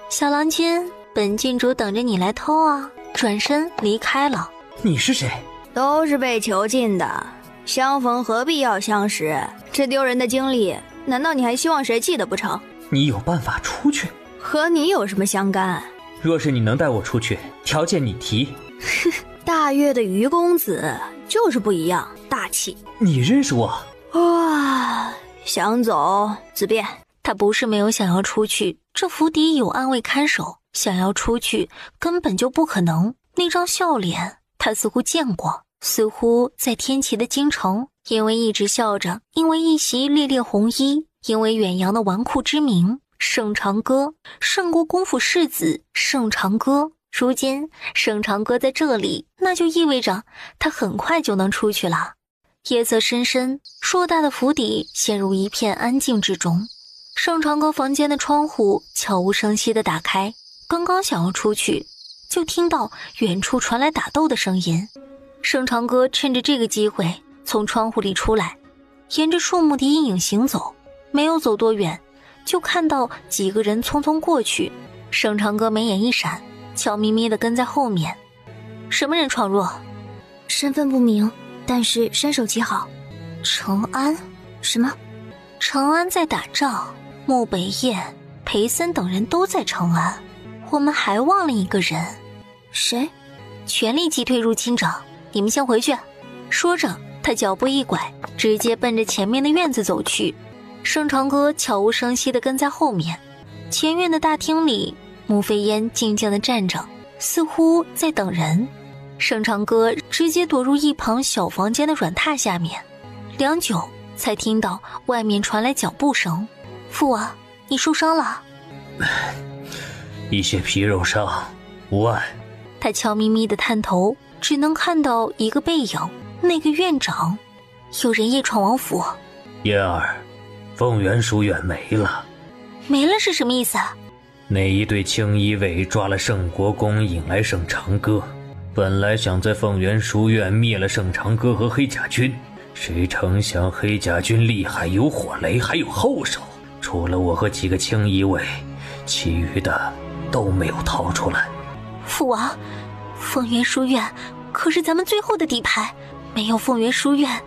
小郎君，本郡主等着你来偷啊！转身离开了。你是谁？都是被囚禁的，相逢何必要相识？这丢人的经历，难道你还希望谁记得不成？你有办法出去？和你有什么相干？若是你能带我出去，条件你提。大岳的于公子就是不一样，大气。你认识我？哇，想走自便。他不是没有想要出去，这府邸有暗卫看守，想要出去根本就不可能。那张笑脸他似乎见过，似乎在天齐的京城，因为一直笑着，因为一袭烈烈红衣，因为远扬的纨绔之名，盛长歌胜过功夫世子盛长歌。如今盛长歌在这里，那就意味着他很快就能出去了。夜色深深，硕大的府邸陷入一片安静之中。盛长歌房间的窗户悄无声息地打开，刚刚想要出去，就听到远处传来打斗的声音。盛长歌趁着这个机会从窗户里出来，沿着树木的阴影行走，没有走多远，就看到几个人匆匆过去。盛长歌眉眼一闪，悄咪咪地跟在后面。什么人闯入？身份不明，但是身手极好。程安？什么？程安在打仗，穆北燕、裴森等人都在程安。我们还忘了一个人。谁？全力击退入侵者，你们先回去。说着，他脚步一拐，直接奔着前面的院子走去。盛长歌悄无声息地跟在后面。前院的大厅里，穆飞烟静静地站着，似乎在等人。盛长歌直接躲入一旁小房间的软榻下面，良久才听到外面传来脚步声。父王，你受伤了？一些皮肉伤，无碍。他悄咪咪地探头，只能看到一个背影，那个院长。有人夜闯王府。燕儿，凤元书院没了。没了是什么意思？那一队青衣卫抓了圣国公，引来圣长歌，本来想在凤元书院灭了圣长歌和黑甲军，谁成想黑甲军厉害，有火雷还有后手，除了我和几个青衣卫，其余的都没有逃出来。父王，凤元书院可是咱们最后的底牌，没有凤元书院，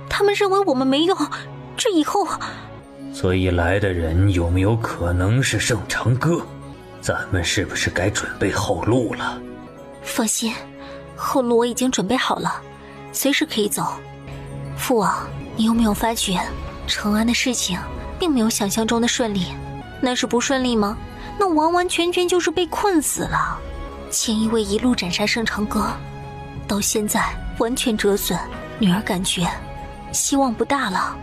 他们认为我们没用，这以后……所以来的人有没有可能是圣长歌？咱们是不是该准备后路了？放心，后路我已经准备好了，随时可以走。父王，你有没有发觉成安的事情并没有想象中的顺利？那是不顺利吗？那完完全全就是被困死了。前一位一路斩杀圣长歌，到现在完全折损，女儿感觉希望不大了。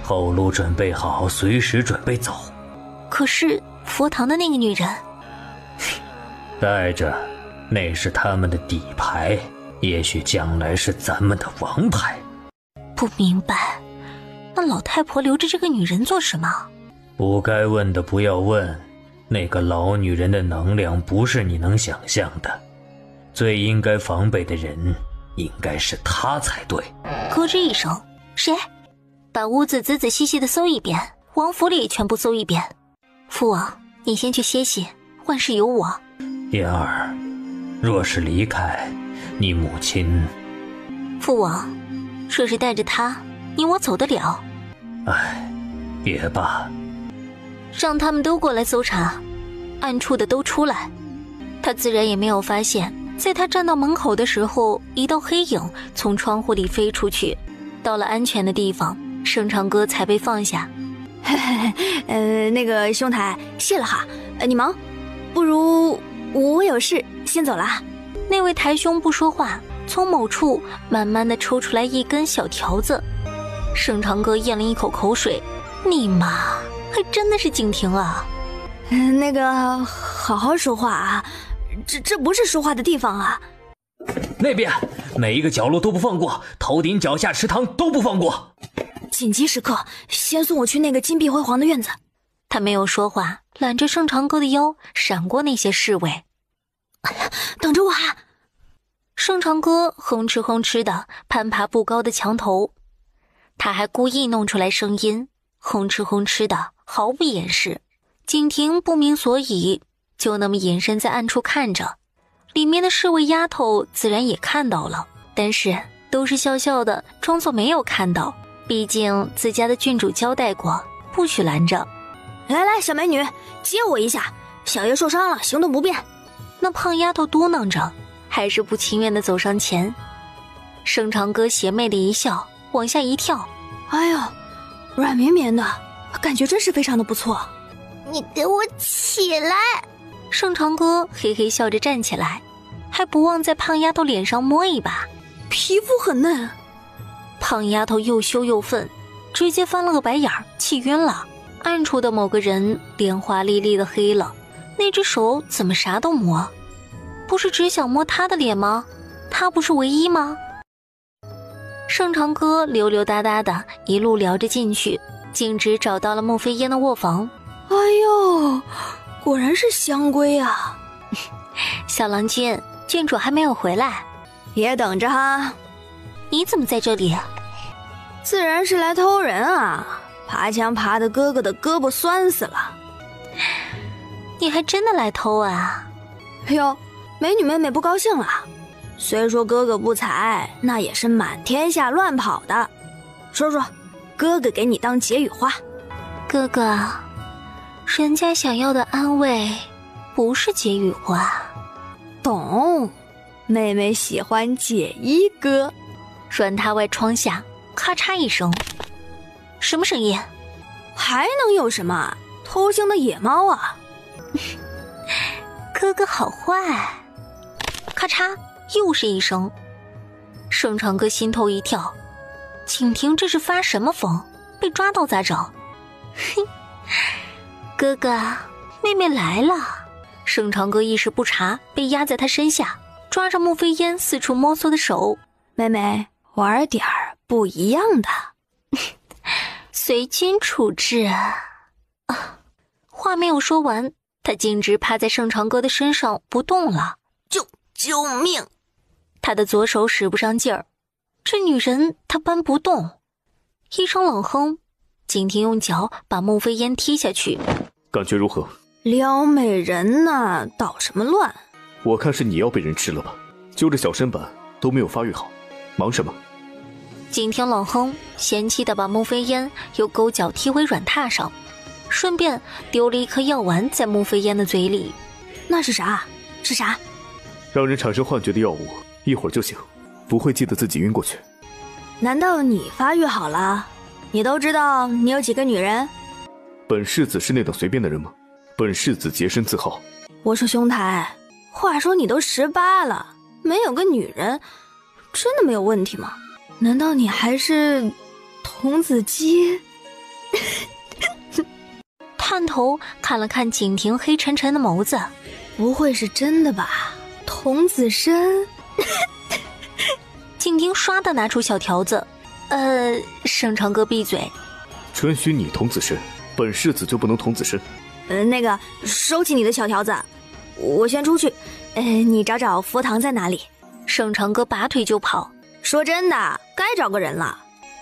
后路准备好，随时准备走。可是佛堂的那个女人，带着，那是他们的底牌，也许将来是咱们的王牌。不明白，那老太婆留着这个女人做什么？不该问的不要问，那个老女人的能量不是你能想象的，最应该防备的人应该是她才对。咯吱一声，谁？把屋子仔仔细细的搜一遍，王府里全部搜一遍。父王，你先去歇息，万事有我。燕儿，若是离开，你母亲……父王，若是带着她，你我走得了？唉，也罢，让他们都过来搜查，暗处的都出来。他自然也没有发现，在他站到门口的时候，一道黑影从窗户里飞出去，到了安全的地方，圣长歌才被放下。那个兄台，谢了哈。你忙，不如我有事先走了。那位台兄不说话，从某处慢慢的抽出来一根小条子。圣长歌咽了一口口水，你妈，还真的是景庭啊。那个好好说话啊，这不是说话的地方啊。那边每一个角落都不放过，头顶脚下池塘都不放过。紧急时刻，先送我去那个金碧辉煌的院子。他没有说话，揽着圣长歌的腰，闪过那些侍卫。等着我啊！圣长歌哼哧哼哧的攀爬不高的墙头，他还故意弄出来声音，哼哧哼哧的，毫不掩饰。景庭不明所以，就那么隐身在暗处看着。里面的侍卫丫头自然也看到了，但是都是笑笑的，装作没有看到。毕竟自家的郡主交代过，不许拦着。来来，小美女，接我一下，小爷受伤了，行动不便。那胖丫头嘟囔着，还是不情愿地走上前。圣长歌邪魅的一笑，往下一跳。哎呦，软绵绵的，感觉真是非常的不错。你给我起来！圣长歌嘿嘿笑着站起来，还不忘在胖丫头脸上摸一把，皮肤很嫩。胖丫头又羞又愤，直接翻了个白眼儿，气晕了。暗处的某个人脸华丽丽的黑了，那只手怎么啥都摸？不是只想摸他的脸吗？他不是唯一吗？圣长歌溜溜达达的一路聊着进去，径直找到了穆飞烟的卧房。哎呦，果然是香闺啊！小郎君，郡主还没有回来，也等着哈。你怎么在这里？自然是来偷人啊！爬墙爬得哥哥的胳膊酸死了。你还真的来偷啊？哎呦，美女妹妹不高兴了。虽说哥哥不才，那也是满天下乱跑的。说说，哥哥给你当解语花。哥哥，人家想要的安慰不是解语花。懂，妹妹喜欢解衣歌。软榻外窗下，咔嚓一声，什么声音？还能有什么？偷腥的野猫啊！哥哥好坏。咔嚓，又是一声。圣长歌心头一跳，景庭这是发什么疯？被抓到咋整？嘿，哥哥，妹妹来了。圣长歌一时不察，被压在他身下，抓着穆飞烟四处摸索的手。妹妹，玩点儿不一样的。随君处置。话没有说完，他径直趴在盛长歌的身上不动了。救命！他的左手使不上劲儿，这女人她搬不动。一声冷哼，景婷用脚把穆飞烟踢下去。感觉如何？撩美人呢，捣什么乱？我看是你要被人吃了吧？就这小身板都没有发育好，忙什么？景婷冷哼，嫌弃地把穆飞烟又勾脚踢回软榻上，顺便丢了一颗药丸在穆飞烟的嘴里。那是啥？是啥？让人产生幻觉的药物，一会儿就醒，不会记得自己晕过去。难道你发育好了？你都知道你有几个女人？本世子是那等随便的人吗？本世子洁身自好。我说兄台，话说你都18了，没有个女人，真的没有问题吗？难道你还是童子鸡？探头看了看景婷黑沉沉的眸子，不会是真的吧？童子身？景婷唰的拿出小条子，盛长歌闭嘴。准许你童子身，本世子就不能童子身？那个，收起你的小条子，我先出去。你找找佛堂在哪里？盛长歌拔腿就跑。说真的，该找个人了。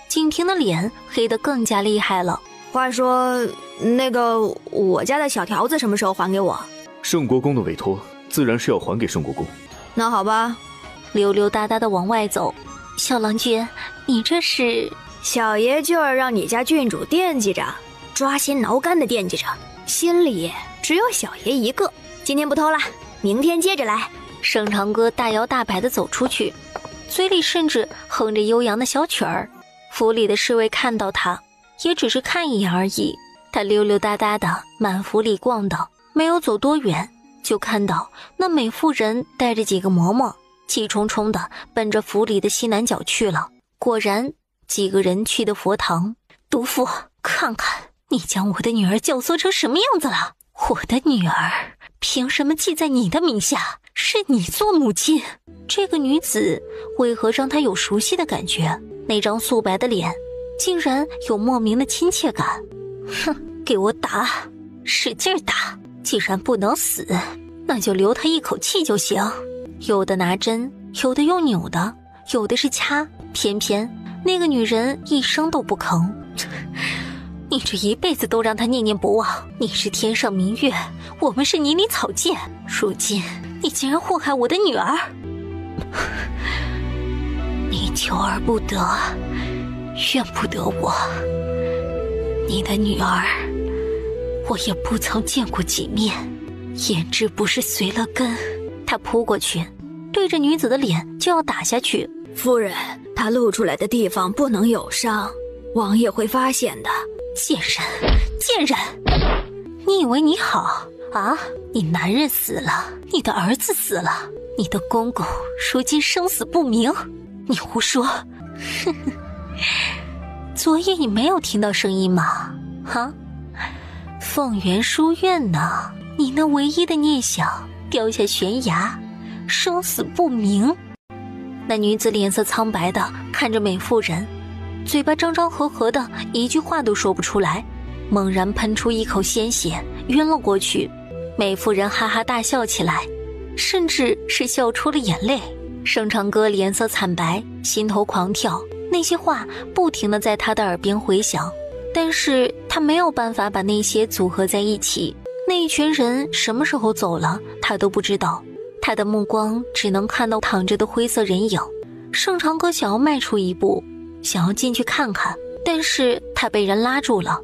景婷的脸黑得更加厉害了。话说，那个我家的小条子什么时候还给我？圣国公的委托，自然是要还给圣国公。那好吧。溜溜达达的往外走。小郎君，你这是？小爷就是让你家郡主惦记着，抓心挠肝的惦记着，心里只有小爷一个。今天不偷了，明天接着来。盛长歌大摇大摆地走出去，嘴里甚至哼着悠扬的小曲儿。府里的侍卫看到他，也只是看一眼而已。他溜溜达达的满府里逛荡，没有走多远，就看到那美妇人带着几个嬷嬷气冲冲的奔着府里的西南角去了。果然，几个人去的佛堂。毒妇，看看你将我的女儿教唆成什么样子了！我的女儿凭什么记在你的名下？是你做母亲。这个女子为何让他有熟悉的感觉？那张素白的脸竟然有莫名的亲切感。哼，给我打，使劲打！既然不能死，那就留他一口气就行。有的拿针，有的用扭的，有的是掐，偏偏那个女人一声都不吭。你这一辈子都让他念念不忘。你是天上明月，我们是泥里草芥。如今你竟然祸害我的女儿，你求而不得，怨不得我。你的女儿我也不曾见过几面，胭脂不是随了根。他扑过去，对着女子的脸就要打下去。夫人，她露出来的地方不能有伤，王爷会发现的。贱人，贱人！你以为你好啊？你男人死了，你的儿子死了，你的公公如今生死不明，你胡说！昨夜你没有听到声音吗？哈？凤元书院呢？你那唯一的念想掉下悬崖，生死不明。那女子脸色苍白的看着美妇人，嘴巴张张合合的，一句话都说不出来，猛然喷出一口鲜血，晕了过去。美妇人哈哈大笑起来，甚至是笑出了眼泪。盛长歌脸色惨白，心头狂跳，那些话不停地在他的耳边回响，但是他没有办法把那些组合在一起。那一群人什么时候走了，他都不知道。他的目光只能看到躺着的灰色人影。盛长歌想要迈出一步，想要进去看看，但是他被人拉住了。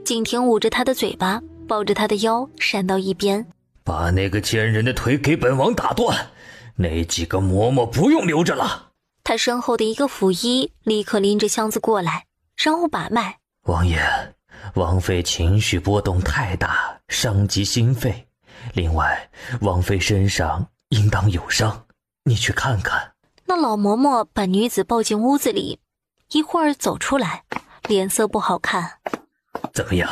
景婷捂着他的嘴巴，抱着他的腰闪到一边。把那个贱人的腿给本王打断，那几个嬷嬷不用留着了。他身后的一个府医立刻拎着箱子过来，然后把脉。王爷，王妃情绪波动太大，伤及心肺，另外王妃身上应当有伤，你去看看。那老嬷嬷把女子抱进屋子里，一会儿走出来，脸色不好看。怎么样？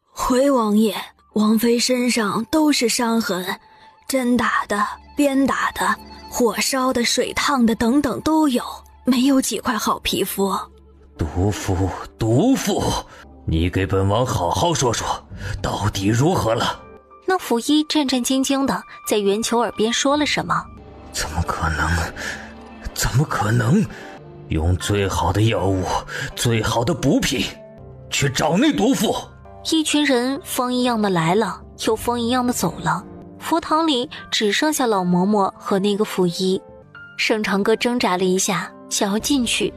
回王爷，王妃身上都是伤痕，针打的、鞭打的、火烧的、水烫的等等都有，没有几块好皮肤。毒妇，你给本王好好说说，到底如何了？那府医战战兢兢地在袁球耳边说了什么。怎么可能？怎么可能？用最好的药物，最好的补品，去找那毒妇。一群人风一样的来了，又风一样的走了。佛堂里只剩下老嬷嬷和那个府医。盛长歌挣扎了一下，想要进去，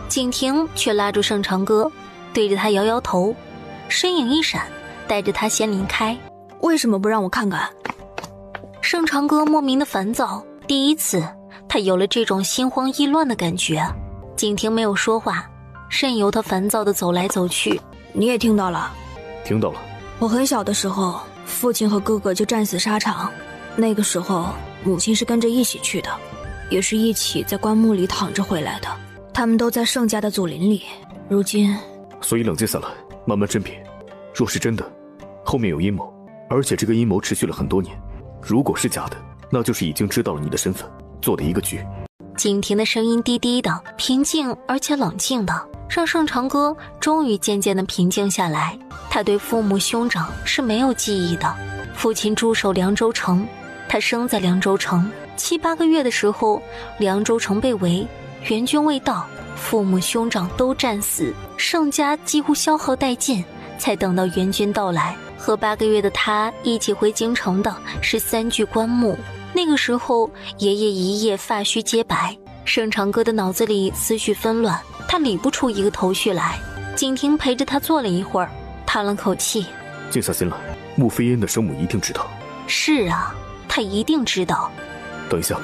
景婷却拉住盛长歌，对着他摇摇头，身影一闪，带着他先离开。为什么不让我看看？盛长歌莫名的烦躁，第一次他有了这种心慌意乱的感觉。景婷没有说话，任由他烦躁地走来走去。你也听到了？听到了。我很小的时候，父亲和哥哥就战死沙场，那个时候母亲是跟着一起去的，也是一起在棺木里躺着回来的。他们都在盛家的祖陵里，如今……所以冷静下来，慢慢甄别。若是真的，后面有阴谋，而且这个阴谋持续了很多年。如果是假的，那就是已经知道了你的身份，做的一个局。景婷的声音低低的，平静而且冷静的，让盛长歌终于渐渐的平静下来。他对父母兄长是没有记忆的，父亲驻守凉州城，他生在凉州城，7、8个月的时候，凉州城被围，援军未到，父母兄长都战死，盛家几乎消耗殆尽，才等到援军到来。和8个月的他一起回京城的是3具棺木。那个时候爷爷一夜发须皆白，盛长歌的脑子里思绪纷乱，他理不出一个头绪来。景婷陪着他坐了一会儿，叹了口气，静下心来，穆飞烟的生母一定知道。是啊，他一定知道。等一下，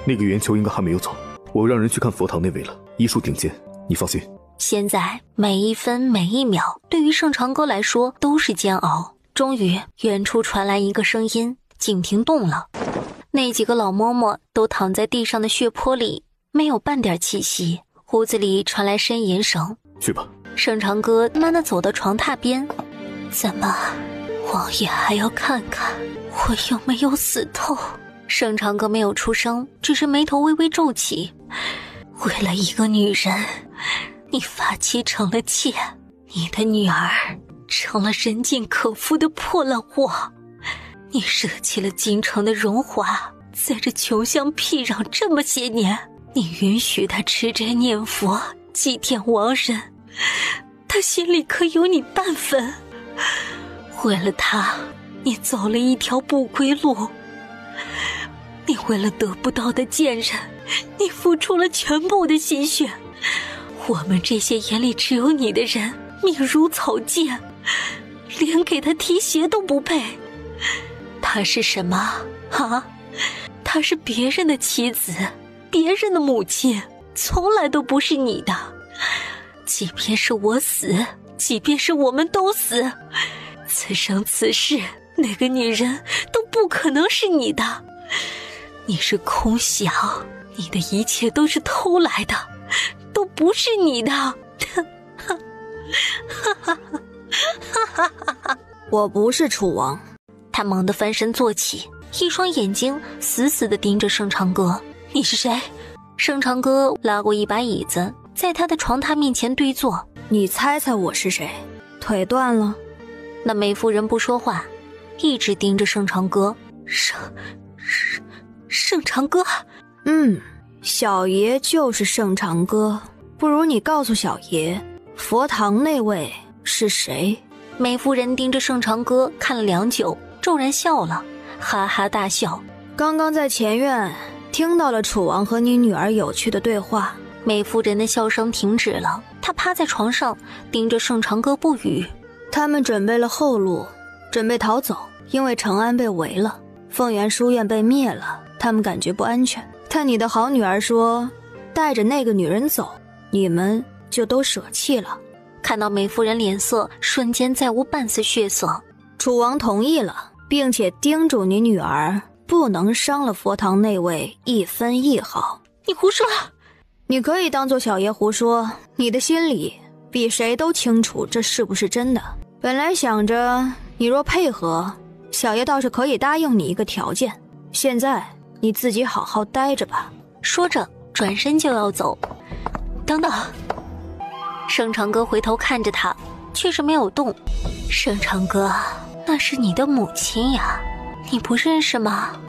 那个圆球应该还没有走，我让人去看佛堂那位了，医术顶尖，你放心。现在每一分每一秒对于盛长歌来说都是煎熬。终于远处传来一个声音，景婷动了。那几个老嬷嬷都躺在地上的血泊里，没有半点气息。屋子里传来呻吟声。去吧。盛长歌慢地走到床榻边，怎么，王爷还要看看我有没有死透？盛长歌没有出声，只是眉头微微皱起。为了一个女人，你发妻成了妾，你的女儿成了人尽可夫的破烂货，你舍弃了京城的荣华，在这穷乡僻壤这么些年，你允许他吃斋念佛祭奠亡人，他心里可有你半分。为了他，你走了一条不归路，你为了得不到的贱人，你付出了全部的心血。我们这些眼里只有你的人，命如草芥，连给他提鞋都不配。他是什么啊？他是别人的妻子，别人的母亲，从来都不是你的。即便是我死，即便是我们都死，此生此世那个女人都不可能是你的。你是空想，你的一切都是偷来的，都不是你的。我不是楚王。他猛地翻身坐起，一双眼睛死死地盯着盛长歌。你是谁？盛长歌拉过一把椅子，在他的床榻面前对坐。你猜猜我是谁？腿断了？那梅夫人不说话，一直盯着盛长歌。盛长歌？小爷就是盛长歌。不如你告诉小爷，佛堂那位是谁？梅夫人盯着盛长歌看了良久，骤然笑了，哈哈大笑。刚刚在前院听到了楚王和你女儿有趣的对话。梅夫人的笑声停止了，她趴在床上盯着盛长歌不语。他们准备了后路，准备逃走，因为成安被围了，凤元书院被灭了，他们感觉不安全。但你的好女儿说带着那个女人走，你们就都舍弃了。看到梅夫人脸色瞬间再无半丝血色。楚王同意了，并且叮嘱你女儿不能伤了佛堂那位一分一毫。你胡说！你可以当作小爷胡说，你的心里比谁都清楚这是不是真的。本来想着你若配合，小爷倒是可以答应你一个条件，现在你自己好好待着吧。说着转身就要走。等等！盛长歌回头看着他，却是没有动。盛长歌，那那是你的母亲呀，你不认识吗？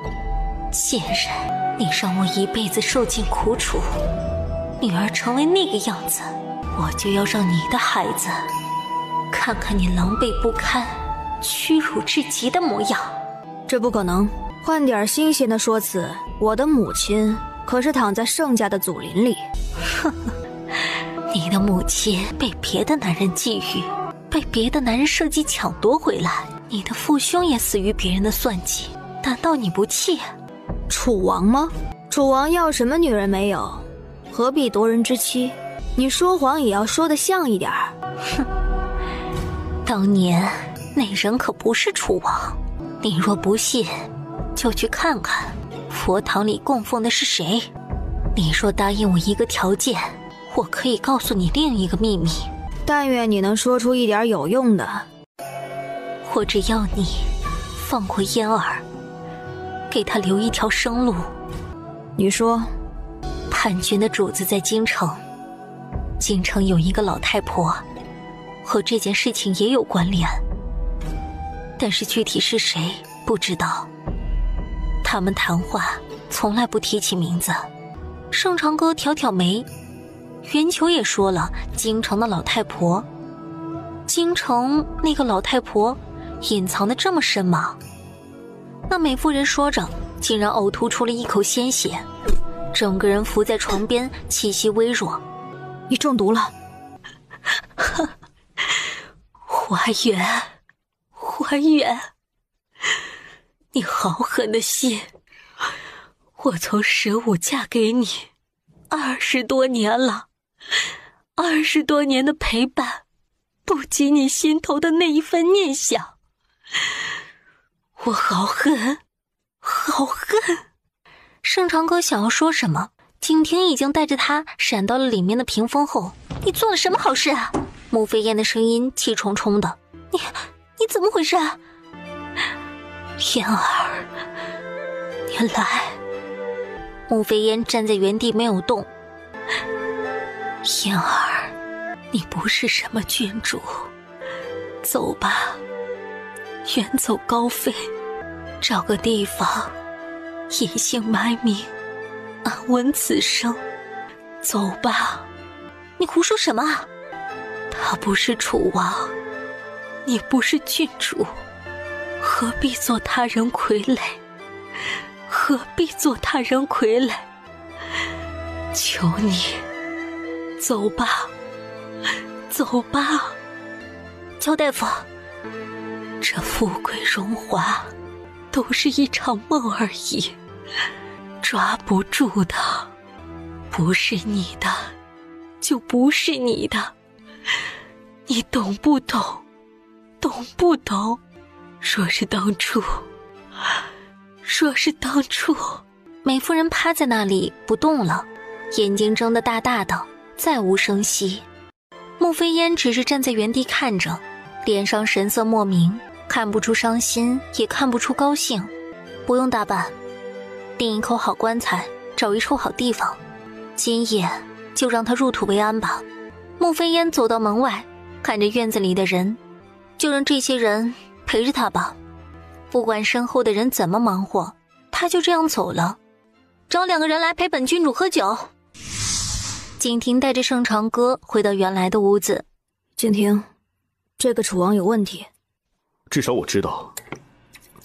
贱人，你让我一辈子受尽苦楚，女儿成为那个样子，我就要让你的孩子看看你狼狈不堪、屈辱至极的模样。这不可能，换点新鲜的说辞，我的母亲可是躺在盛家的祖林里。哼，你的母亲被别的男人觊觎，被别的男人设计抢夺回来，你的父兄也死于别人的算计，难道你不气？楚王吗？楚王要什么女人没有？何必夺人之妻？你说谎也要说得像一点儿。哼，当年那人可不是楚王，你若不信，就去看看佛堂里供奉的是谁。你若答应我一个条件，我可以告诉你另一个秘密。但愿你能说出一点有用的。我只要你放过嫣儿，给他留一条生路。你说，叛军的主子在京城，京城有一个老太婆，和这件事情也有关联，但是具体是谁不知道。他们谈话从来不提起名字。盛长哥挑挑眉，袁球也说了，京城的老太婆。京城那个老太婆隐藏得这么深吗？那美妇人说着，竟然呕吐出了一口鲜血，整个人伏在床边，气息微弱。你中毒了。花园，花园，你好狠的心！我从15嫁给你20多年了，20多年的陪伴，不及你心头的那一份念想。我好恨，好恨！盛长哥想要说什么，景婷已经带着他闪到了里面的屏风后。你做了什么好事啊？穆飞燕的声音气冲冲的。你怎么回事啊？燕儿，你来。穆飞燕站在原地没有动。燕儿，你不是什么君主，走吧，远走高飞，找个地方隐姓埋名，安稳此生。走吧。你胡说什么？他不是楚王，你不是郡主，何必做他人傀儡？何必做他人傀儡？求你，走吧，走吧。焦大夫，这富贵荣华都是一场梦而已，抓不住的，不是你的就不是你的，你懂不懂？懂不懂？若是当初，美妇人趴在那里不动了，眼睛睁得大大的，再无声息。穆飞烟只是站在原地看着，脸上神色莫名，看不出伤心，也看不出高兴。不用打扮，订一口好棺材，找一处好地方，今夜就让他入土为安吧。穆飞烟走到门外，看着院子里的人，就让这些人陪着他吧。不管身后的人怎么忙活，他就这样走了。找2个人来陪本郡主喝酒。景婷带着盛长歌回到原来的屋子。景婷，这个楚王有问题。至少我知道，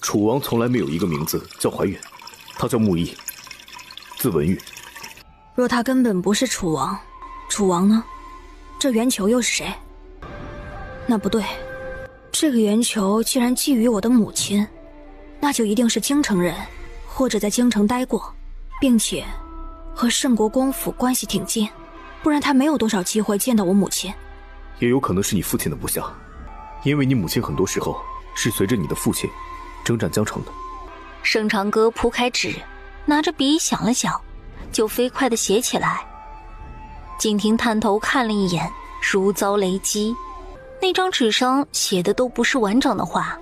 楚王从来没有一个名字叫怀远，他叫穆毅，字文玉。若他根本不是楚王，楚王呢？这圆球又是谁？那不对，这个圆球既然觊觎我的母亲，那就一定是京城人，或者在京城待过，并且和盛国公府关系挺近，不然他没有多少机会见到我母亲。也有可能是你父亲的部下，因为你母亲很多时候是随着你的父亲征战江城的。盛长歌铺开纸，拿着笔想了想，就飞快地写起来。景婷探头看了一眼，如遭雷击。那张纸上写的都不是完整的话。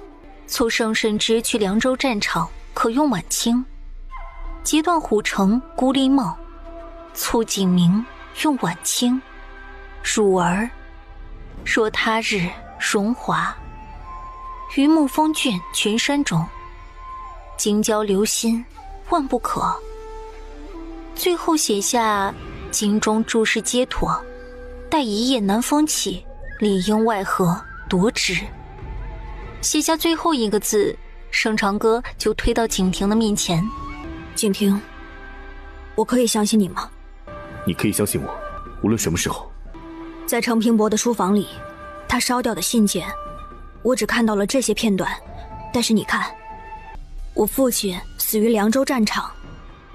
促盛慎之去凉州战场，可用晚清；截断虎城孤立梦，促景明用晚清。汝儿，若他日荣华，榆木风峻，群山中，京郊留心，万不可。最后写下京中诸事皆妥，待一夜南风起，里应外合，夺之。写下最后一个字，盛长歌就推到景亭的面前。景亭，我可以相信你吗？你可以相信我，无论什么时候。在程平伯的书房里，他烧掉的信件，我只看到了这些片段。但是你看，我父亲死于凉州战场，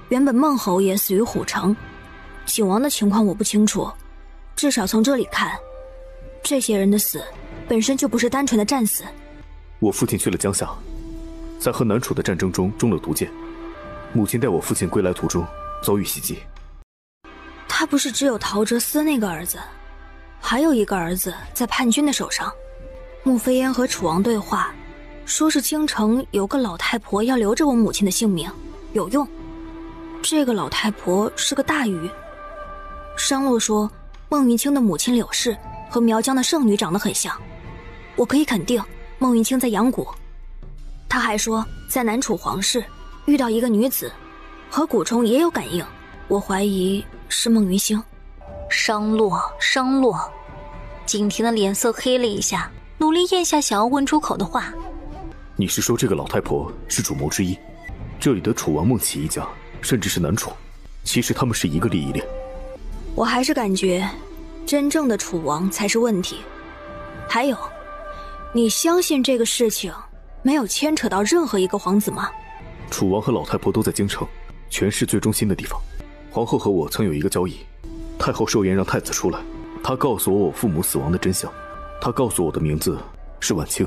原本孟侯也死于虎城，景王的情况我不清楚，至少从这里看，这些人的死本身就不是单纯的战死。我父亲去了江夏，在和南楚的战争中中了毒箭，母亲带我父亲归来途中遭遇袭击。他不是只有陶哲思那个儿子，还有一个儿子在叛军的手上。穆飞烟和楚王对话，说是京城有个老太婆要留着我母亲的性命，有用。这个老太婆是个大鱼。商洛说孟云清的母亲柳氏和苗疆的圣女长得很像，我可以肯定孟云清在阳谷。他还说在南楚皇室遇到一个女子，和蛊虫也有感应，我怀疑是孟云星。商洛，景亭的脸色黑了一下，努力咽下想要问出口的话。你是说这个老太婆是主谋之一？这里的楚王孟起一家，甚至是南楚，其实他们是一个利益链。我还是感觉真正的楚王才是问题。还有，你相信这个事情没有牵扯到任何一个皇子吗？楚王和老太婆都在京城，权势最中心的地方。皇后和我曾有一个交易，太后寿宴让太子出来，她告诉我父母死亡的真相，她告诉我的名字是晚清。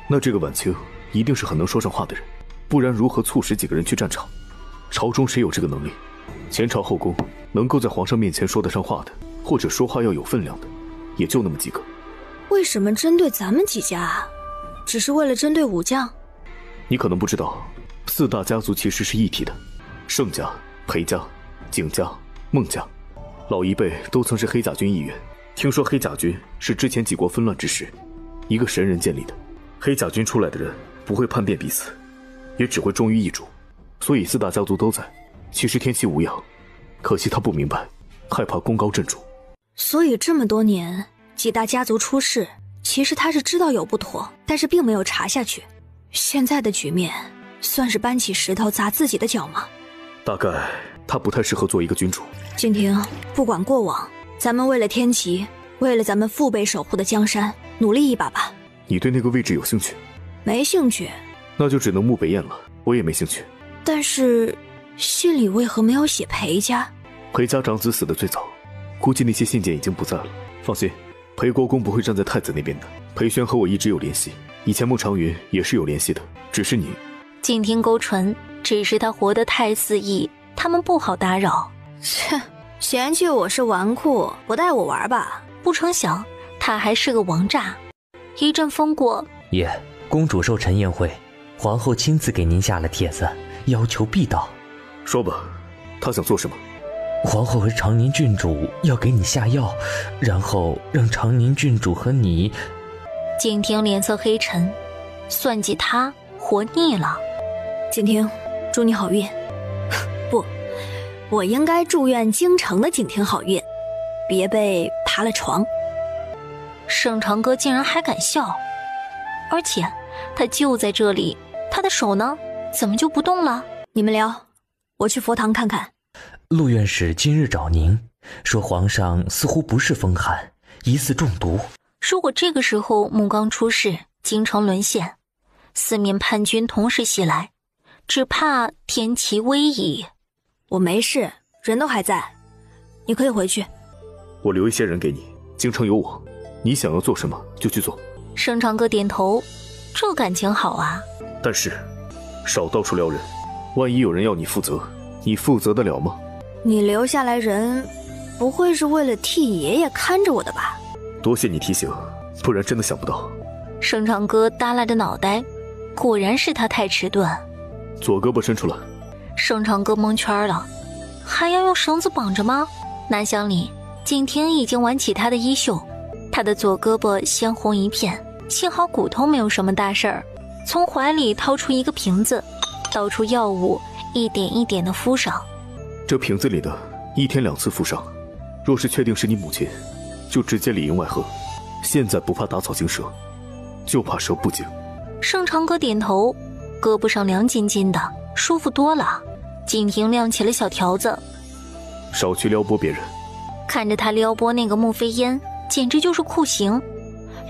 那这个晚清一定是很能说上话的人，不然如何促使几个人去战场？朝中谁有这个能力？前朝后宫能够在皇上面前说得上话的，或者说话要有分量的，也就那么几个。为什么针对咱们几家啊？只是为了针对武将？你可能不知道，四大家族其实是一体的，盛家、裴家、景家、孟家，老一辈都曾是黑甲军一员。听说黑甲军是之前几国纷乱之时，一个神人建立的。黑甲军出来的人不会叛变彼此，也只会忠于一主，所以四大家族都在。其实天齐无恙，可惜他不明白，害怕功高震主。所以这么多年几大家族出事，其实他是知道有不妥，但是并没有查下去。现在的局面算是搬起石头砸自己的脚吗？大概他不太适合做一个君主。景亭，不管过往，咱们为了天齐，为了咱们父辈守护的江山，努力一把吧。你对那个位置有兴趣？没兴趣。那就只能慕北燕了，我也没兴趣。但是信里为何没有写裴家？裴家长子死得最早，估计那些信件已经不在了。放心，裴国公不会站在太子那边的。裴宣和我一直有联系，以前孟长云也是有联系的，只是你……景亭勾唇，只是他活得太肆意，他们不好打扰。切，嫌弃我是纨绔，不带我玩吧？不成想他还是个王炸。一阵风过，爷，公主寿辰宴会，皇后亲自给您下了帖子，要求必到。说吧，她想做什么？皇后和长宁郡主要给你下药，然后让长宁郡主和你……景亭脸色黑沉，算计他活腻了。景亭，祝你好运。不，我应该祝愿京城的景亭好运，别被爬了床。盛长歌竟然还敢笑，而且他就在这里，他的手呢，怎么就不动了？你们聊，我去佛堂看看。陆院使今日找您，说皇上似乎不是风寒，疑似中毒。如果这个时候木刚出事，京城沦陷，四面叛军同时袭来，只怕天齐危矣。我没事，人都还在，你可以回去。我留一些人给你，京城有我，你想要做什么就去做。盛长歌点头，这感情好啊。但是少到处撩人，万一有人要你负责，你负责得了吗？你留下来人，不会是为了替爷爷看着我的吧？多谢你提醒，不然真的想不到。盛长歌耷拉着脑袋，果然是他太迟钝。左胳膊伸出来。盛长歌蒙圈了，还要用绳子绑着吗？哪想里景亭已经挽起他的衣袖，他的左胳膊鲜红一片，幸好骨头没有什么大事儿，从怀里掏出一个瓶子，倒出药物，一点一点地敷上。这瓶子里的1天2次敷上，若是确定是你母亲，就直接里应外合。现在不怕打草惊蛇，就怕蛇不惊。盛长哥点头，胳膊上凉津津的，舒服多了。景婷亮起了小条子，少去撩拨别人。看着他撩拨那个穆飞烟，简直就是酷刑。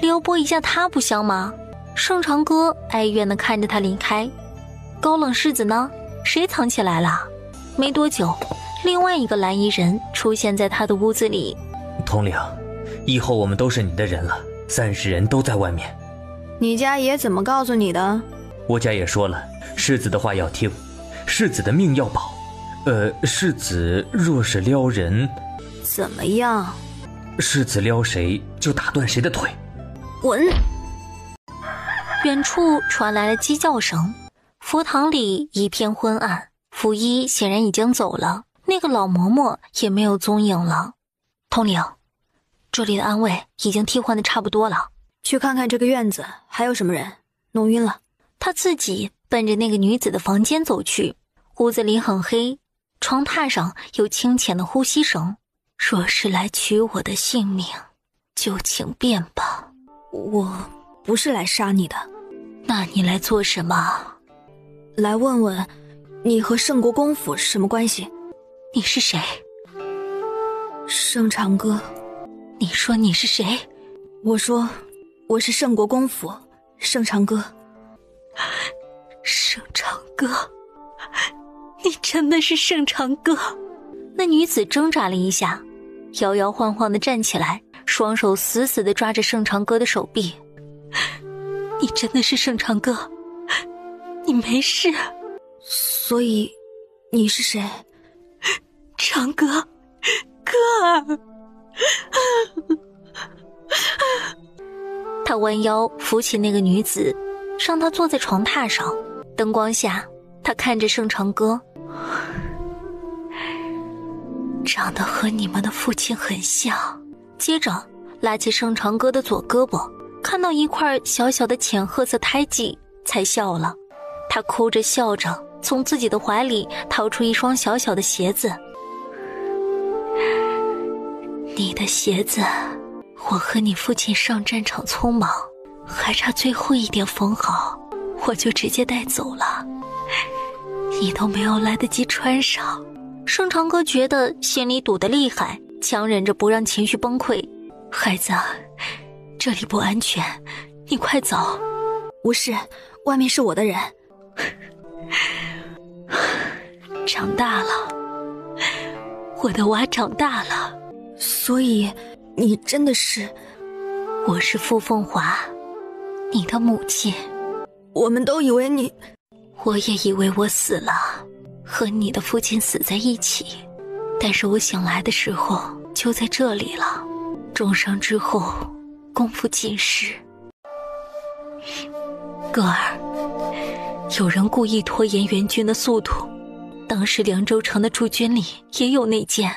撩拨一下他不香吗？盛长哥哀怨地看着他离开。高冷世子呢？谁藏起来了？没多久，另外一个蓝衣人出现在他的屋子里。统领，以后我们都是你的人了，30人都在外面。你家爷怎么告诉你的？我家也说了，世子的话要听，世子的命要保。世子若是撩人，怎么样？世子撩谁就打断谁的腿。滚！远处传来了鸡叫声，佛堂里一片昏暗，福一显然已经走了，那个老嬷嬷也没有踪影了。统领，这里的安慰已经替换的差不多了，去看看这个院子还有什么人。弄晕了。他自己奔着那个女子的房间走去，屋子里很黑，床榻上有清浅的呼吸声。若是来取我的性命，就请便吧。我不是来杀你的。那你来做什么？来问问你和圣国公府什么关系？你是谁？盛长哥。你说你是谁？我说我是圣国公府盛长哥。盛长哥，你真的是盛长哥？那女子挣扎了一下，摇摇晃晃地站起来，双手死死地抓着盛长哥的手臂。你真的是盛长哥？你没事？所以你是谁？长哥，哥儿。他弯腰扶起那个女子，让她坐在床榻上。灯光下，他看着盛长哥，长得和你们的父亲很像。接着拉起盛长哥的左胳膊，看到一块小小的浅褐色胎记，才笑了。他哭着笑着，从自己的怀里掏出一双小小的鞋子。你的鞋子，我和你父亲上战场匆忙，还差最后一点缝好，我就直接带走了，你都没有来得及穿上。盛长哥觉得心里堵得厉害，强忍着不让情绪崩溃。孩子，这里不安全，你快走。不是，外面是我的人。长大了，我的娃长大了。所以你真的是？我是傅凤华，你的母亲。我们都以为你……我也以为我死了，和你的父亲死在一起，但是我醒来的时候就在这里了。重伤之后，功夫尽失。哥儿，有人故意拖延援军的速度，当时凉州城的驻军里也有内奸。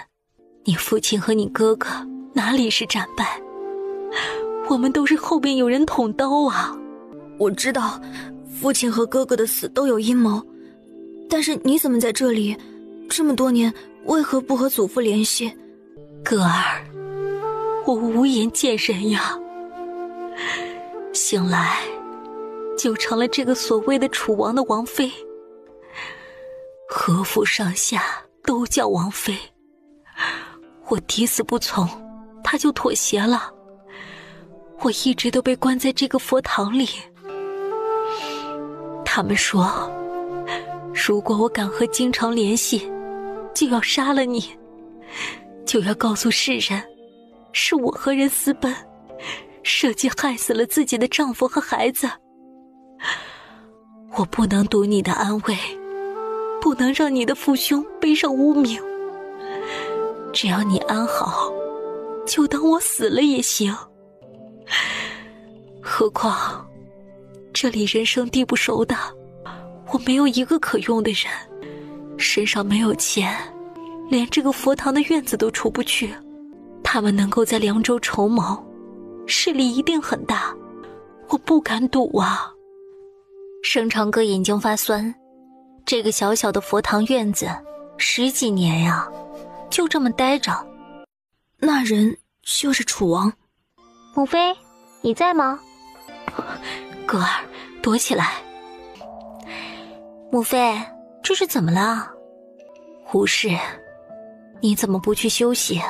你父亲和你哥哥哪里是战败？我们都是后边有人捅刀啊！我知道父亲和哥哥的死都有阴谋，但是你怎么在这里？这么多年为何不和祖父联系？哥儿，我无颜见人呀。醒来就成了这个所谓的楚王的王妃，何府上下都叫王妃。我抵死不从，他就妥协了。我一直都被关在这个佛堂里。他们说，如果我敢和京城联系，就要杀了你，就要告诉世人，是我和人私奔，设计害死了自己的丈夫和孩子。我不能赌你的安危，不能让你的父兄背上污名。只要你安好，就当我死了也行。何况这里人生地不熟的，我没有一个可用的人，身上没有钱，连这个佛堂的院子都出不去。他们能够在凉州筹谋，势力一定很大。我不敢赌啊。盛长歌眼睛发酸，这个小小的佛堂院子10几年呀，就这么待着。那人就是楚王。母妃，你在吗？歌儿，躲起来。母妃，这是怎么了？胡氏，你怎么不去休息？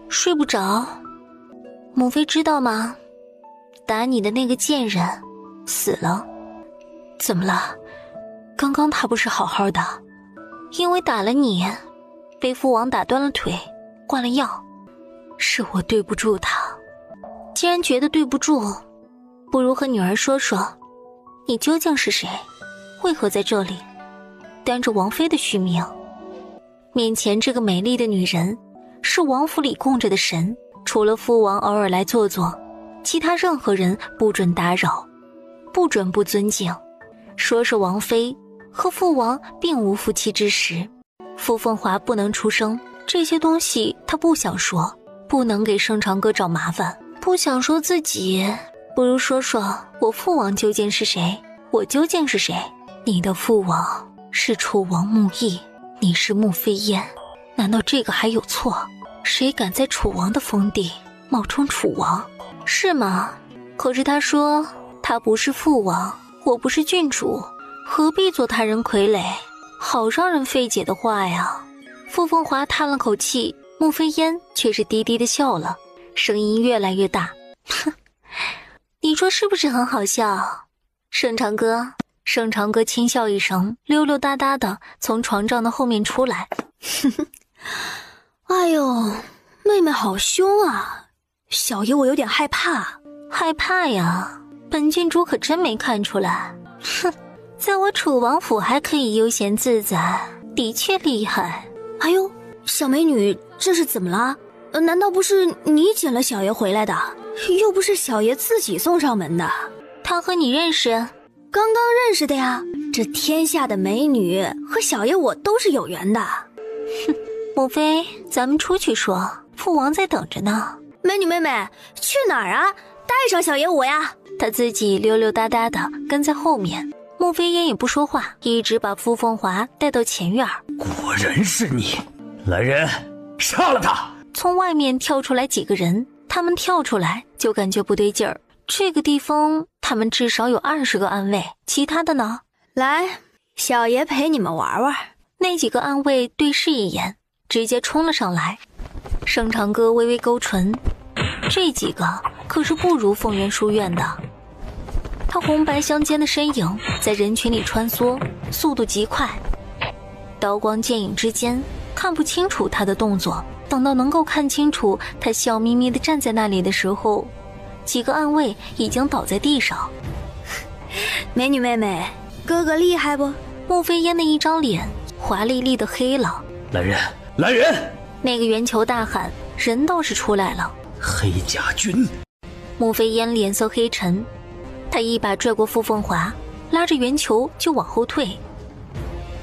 睡不着。母妃知道吗？打你的那个贱人死了。怎么了？刚刚他不是好好的，因为打了你，被父王打断了腿，灌了药。是我对不住他。既然觉得对不住，不如和女儿说说，你究竟是谁？为何在这里担着王妃的虚名？面前这个美丽的女人是王府里供着的神，除了父王偶尔来坐坐，其他任何人不准打扰，不准不尊敬。说是王妃和父王并无夫妻之实，傅凤华不能出声，这些东西他不想说，不能给盛长歌找麻烦，不想说自己，不如说说我父王究竟是谁，我究竟是谁。你的父王是楚王穆毅，你是穆飞烟，难道这个还有错？谁敢在楚王的封地冒充楚王？是吗？可是他说他不是父王，我不是郡主，何必做他人傀儡？好让人费解的话呀。傅凤华叹了口气，穆飞烟却是低低的笑了，声音越来越大。哼，你说是不是很好笑？盛长歌。盛长歌轻笑一声，溜溜达达的从床帐的后面出来。哎呦，妹妹好凶啊，小爷我有点害怕。害怕呀？本郡主可真没看出来。哼，在我楚王府还可以悠闲自在，的确厉害。哎呦，小美女这是怎么了？难道不是你捡了小爷回来的？又不是小爷自己送上门的。他和你认识？刚刚认识的呀，这天下的美女和小爷我都是有缘的。哼，母妃，咱们出去说，父王在等着呢。美女妹妹，去哪儿啊？带上小爷我呀。他自己溜溜达达的跟在后面，穆飞烟也不说话，一直把傅凤华带到前院。果然是你，来人，杀了他！从外面跳出来几个人，他们跳出来就感觉不对劲儿。这个地方他们至少有20个暗卫，其他的呢？来，小爷陪你们玩玩。那几个暗卫对视一眼，直接冲了上来。盛长歌微微勾唇，这几个可是不如凤元书院的。他红白相间的身影在人群里穿梭，速度极快，刀光剑影之间看不清楚他的动作。等到能够看清楚他笑眯眯地站在那里的时候，几个暗卫已经倒在地上。美女妹妹，哥哥厉害不？穆飞烟的一张脸华丽丽的黑了。来人，来人！那个圆球大喊，人倒是出来了。黑甲军！穆飞烟脸色黑沉，他一把拽过傅凤华，拉着圆球就往后退。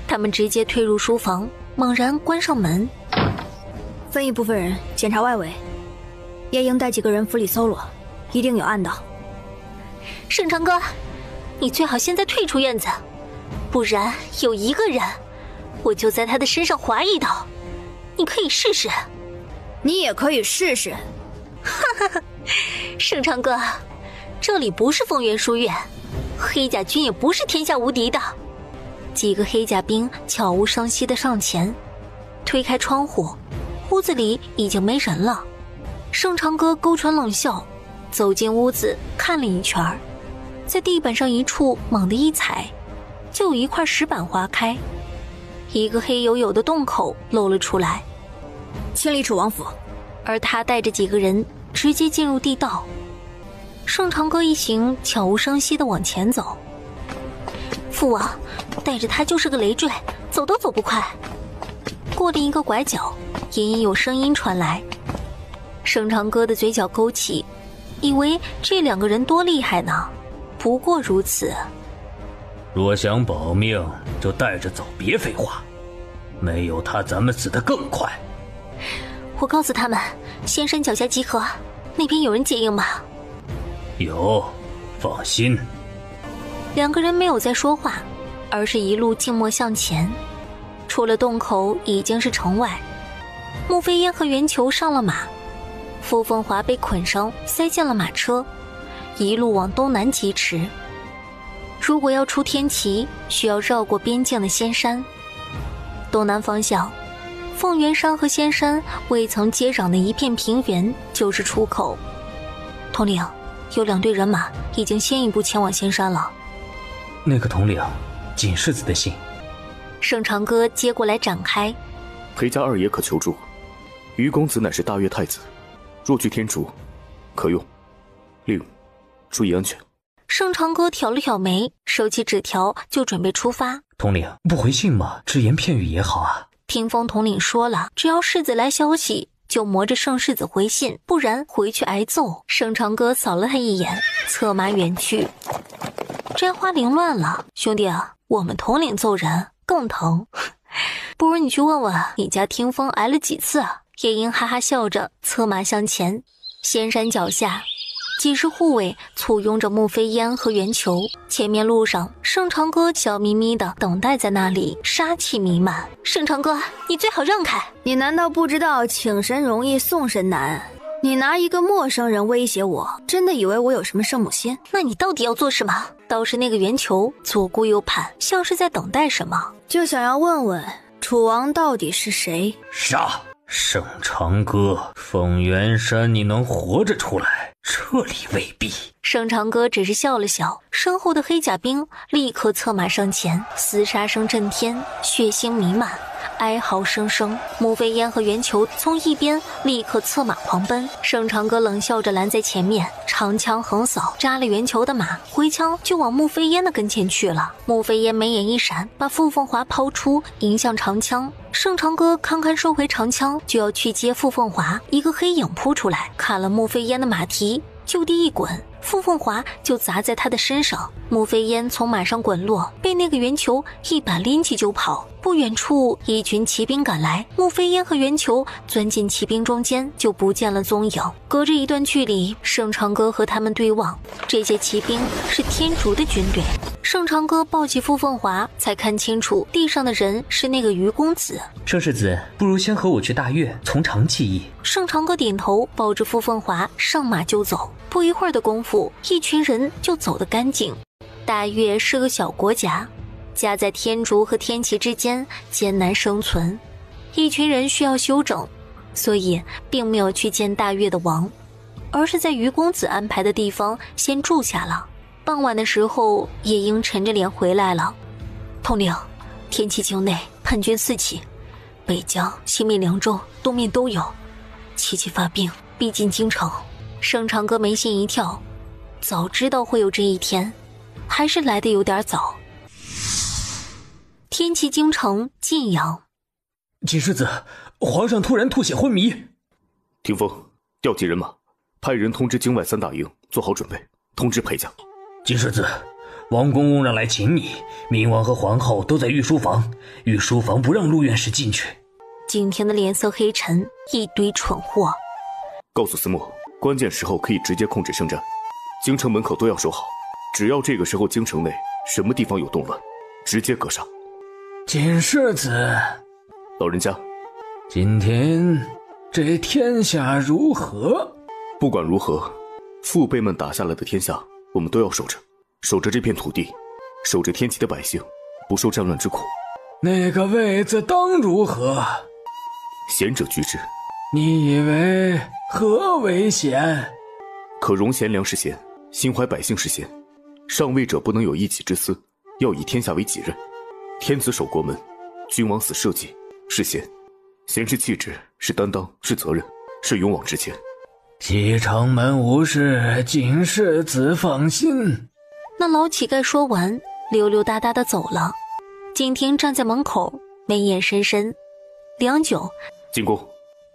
他们直接退入书房，猛然关上门。分一部分人检查外围，夜莺带几个人府里搜罗，一定有暗道。盛长哥，你最好现在退出院子，不然有一个人，我就在他的身上划一刀。你可以试试。你也可以试试。哈哈，盛长哥，这里不是凤元书院，黑甲军也不是天下无敌的。几个黑甲兵悄无声息地上前，推开窗户，屋子里已经没人了。盛长哥勾唇冷笑，走进屋子看了一圈，在地板上一处猛地一踩，就有一块石板划开，一个黑黝黝的洞口露了出来。清理楚王府。而他带着几个人直接进入地道。盛长歌一行悄无声息地往前走。父王带着他就是个累赘，走都走不快。过了一个拐角，隐隐有声音传来。盛长歌的嘴角勾起，以为这两个人多厉害呢，不过如此。若想保命，就带着走，别废话。没有他，咱们死得更快。我告诉他们，仙山脚下集合，那边有人接应吗？有，放心。两个人没有再说话，而是一路静默向前。出了洞口已经是城外，穆飞烟和袁球上了马，傅凤华被捆上塞进了马车，一路往东南疾驰。如果要出天齐，需要绕过边境的仙山。东南方向，凤元山和仙山未曾接壤的一片平原就是出口。统领，有2队人马已经先一步前往仙山了。那个统领，锦世子的信。盛长歌接过来展开。裴家二爷可求助，于公子乃是大越太子，若去天竺，可用。另，注意安全。盛长歌挑了挑眉，收起纸条就准备出发。统领，不回信吗？只言片语也好啊。听风统领说了，只要世子来消息，就磨着盛世子回信，不然回去挨揍。盛长歌扫了他一眼，策马远去。摘花凌乱了，兄弟啊，我们统领揍人更疼。不如你去问问你家听风挨了几次啊？夜莺哈哈笑着策马向前。仙山脚下，几十护卫簇拥着穆飞烟和袁球，前面路上，盛长歌笑眯眯的等待在那里，杀气弥漫。盛长歌，你最好让开！你难道不知道请神容易送神难？你拿一个陌生人威胁我，真的以为我有什么圣母心？那你到底要做什么？倒是那个袁球左顾右盼，像是在等待什么。就想要问问楚王到底是谁？杀！盛长歌，凤元山你能活着出来，这里未必。盛长歌只是笑了笑，身后的黑甲兵立刻策马上前，厮杀声震天，血腥弥漫，哀嚎声声。穆飞烟和袁球从一边立刻策马狂奔，盛长歌冷笑着拦在前面，长枪横扫，扎了袁球的马，回枪就往穆飞烟的跟前去了。穆飞烟眉眼一闪，把傅凤华抛出，迎向长枪。盛长歌堪堪收回长枪，就要去接傅凤华，一个黑影扑出来，砍了穆飞烟的马蹄，就地一滚，傅凤华就砸在他的身上。穆飞烟从马上滚落，被那个圆球一把拎起就跑。不远处一群骑兵赶来，穆飞烟和圆球钻进骑兵中间，就不见了踪影。隔着一段距离，盛长歌和他们对望，这些骑兵是天竺的军队。盛长歌抱起傅凤华，才看清楚地上的人是那个于公子。盛世子，不如先和我去大越从长计议。盛长歌点头，抱着傅凤华上马就走。不一会儿的功夫，一群人就走得干净。大越是个小国家，夹在天竺和天齐之间，艰难生存。一群人需要休整，所以并没有去见大越的王，而是在于公子安排的地方先住下了。傍晚的时候，夜莺沉着脸回来了。统领，天齐境内叛军四起，北疆、西面凉州、东面都有，齐齐发兵逼近京城。盛长歌眉心一跳，早知道会有这一天，还是来得有点早。天齐京城晋阳。锦世子，皇上突然吐血昏迷。霆锋，调集人马，派人通知京外3大营做好准备，通知裴家。锦世子，王公公让来请你，明王和皇后都在御书房，御书房不让陆院士进去。景天的脸色黑沉，一堆蠢货。告诉司墨，关键时候可以直接控制圣战，京城门口都要守好，只要这个时候京城内什么地方有动乱，直接格杀。锦世子，老人家，今天这天下如何？不管如何，父辈们打下来的天下我们都要守着，守着这片土地，守着天齐的百姓不受战乱之苦。那个位子当如何？贤者居之。你以为何为贤？可容贤良是贤，心怀百姓是贤。上位者不能有一己之私，要以天下为己任。天子守国门，君王死社稷，是贤。贤是气质，是担当，是责任，是勇往直前。西城门无事，锦世子放心。那老乞丐说完，溜溜达达的走了。景亭站在门口，眉眼深深，良久，进宫。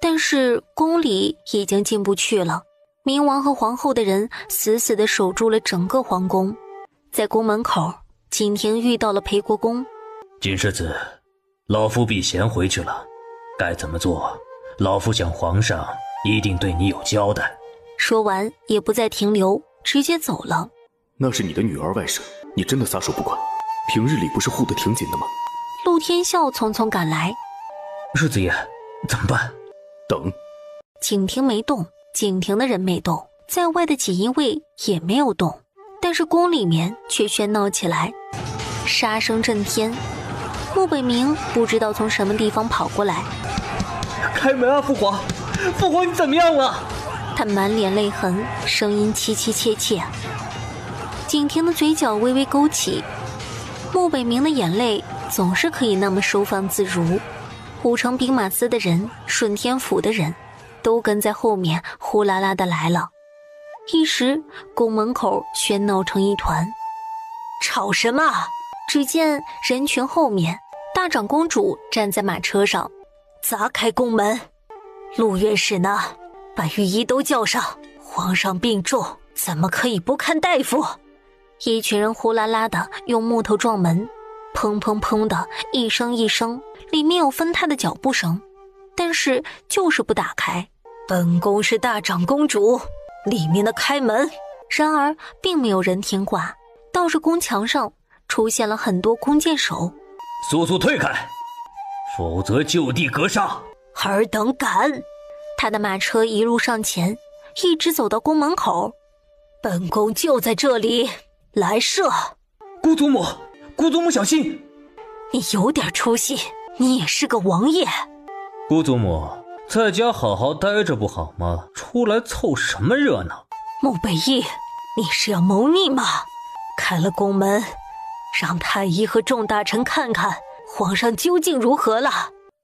但是宫里已经进不去了，明王和皇后的人死死地守住了整个皇宫。在宫门口，景亭遇到了裴国公。锦世子，老夫避嫌回去了，该怎么做？老夫想皇上一定对你有交代。说完也不再停留，直接走了。那是你的女儿外甥，你真的撒手不管？平日里不是护得挺紧的吗？陆天笑匆匆赶来。世子爷，怎么办？等。景亭没动，景亭的人没动，在外的锦衣卫也没有动，但是宫里面却喧闹起来，杀声震天。穆北明不知道从什么地方跑过来。开门啊，父皇！父皇，你怎么样了？他满脸泪痕，声音凄凄切切。景亭的嘴角微微勾起，穆北明的眼泪总是可以那么收放自如。虎城兵马司的人，顺天府的人都跟在后面呼啦啦的来了，一时宫门口喧闹成一团。吵什么？只见人群后面，大长公主站在马车上，砸开宫门。陆院士呢？把御医都叫上，皇上病重，怎么可以不看大夫？一群人呼啦啦的用木头撞门，砰砰砰的一声一声，里面有分他的脚步声，但是就是不打开。本宫是大长公主，里面的开门。然而并没有人听话，倒是宫墙上出现了很多弓箭手。速速退开，否则就地格杀！尔等敢！他的马车一路上前，一直走到宫门口。本宫就在这里，来射！姑祖母，姑祖母小心！你有点出息，你也是个王爷。姑祖母，在家好好待着不好吗？出来凑什么热闹？穆北义，你是要谋逆吗？开了宫门，让太医和众大臣看看皇上究竟如何了。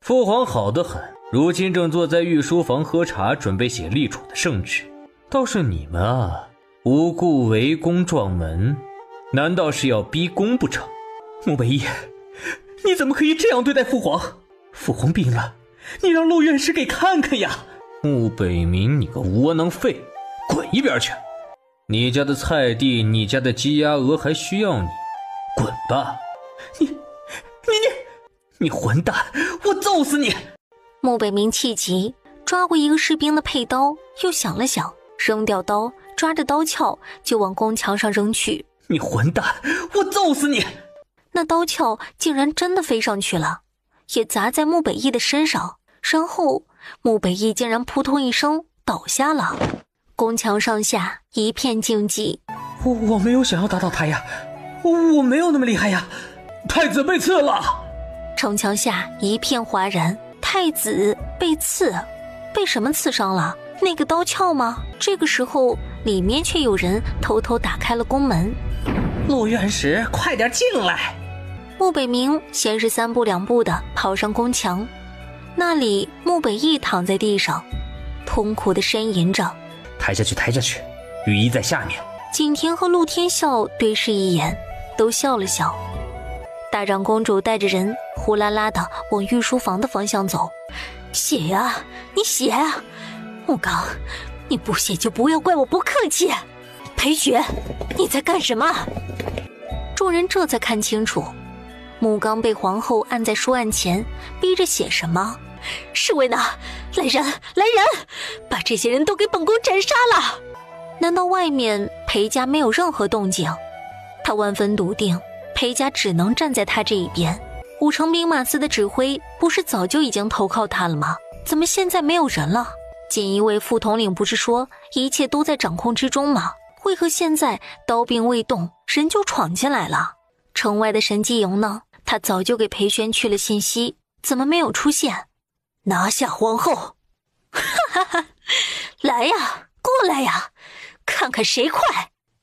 父皇好得很，如今正坐在御书房喝茶，准备写立储的圣旨。倒是你们啊，无故围宫撞门，难道是要逼宫不成？穆北义，你怎么可以这样对待父皇？父皇病了，你让陆院士给看看呀！穆北明，你个窝囊废，滚一边去！你家的菜地，你家的鸡鸭鹅还需要你？滚吧！你混蛋！我揍死你！穆北明气急，抓过一个士兵的佩刀，又想了想，扔掉刀，抓着刀鞘就往宫墙上扔去。你混蛋！我揍死你！那刀鞘竟然真的飞上去了，也砸在穆北义的身上，然后穆北义竟然扑通一声倒下了。宫墙上下一片静寂。我没有想要打倒他呀，我没有那么厉害呀。太子被刺了！城墙下一片哗然。太子被刺，被什么刺伤了？那个刀鞘吗？这个时候里面却有人偷偷打开了宫门。陆院士，快点进来！穆北明先是3步2步的跑上宫墙，那里穆北义躺在地上，痛苦的呻吟着。抬下去，抬下去，御医在下面。景亭和陆天笑对视一眼，都笑了笑。大长公主带着人呼啦啦的往御书房的方向走。写呀，你写啊！木刚，你不写就不要怪我不客气。裴雪，你在干什么？众人这才看清楚，木刚被皇后按在书案前，逼着写什么？侍卫呢？来人，来人！把这些人都给本宫斩杀了！难道外面裴家没有任何动静？他万分笃定，裴家只能站在他这一边。武城兵马司的指挥不是早就已经投靠他了吗？怎么现在没有人了？锦衣卫副统领不是说一切都在掌控之中吗？为何现在刀兵未动，人就闯进来了？城外的神机营呢？他早就给裴宣去了信息，怎么没有出现？拿下皇后！哈哈哈！来呀，过来呀，看看谁快！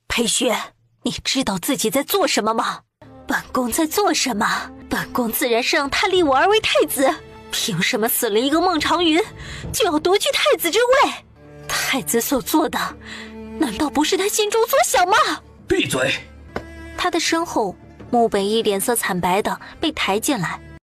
裴宣，你知道自己在做什么吗？本宫在做什么？本宫自然是让他立我而为太子，凭什么死了一个孟长云，就要夺去太子之位？太子所做的，难道不是他心中所想吗？闭嘴！他的身后，穆北义脸色惨白的被抬进来，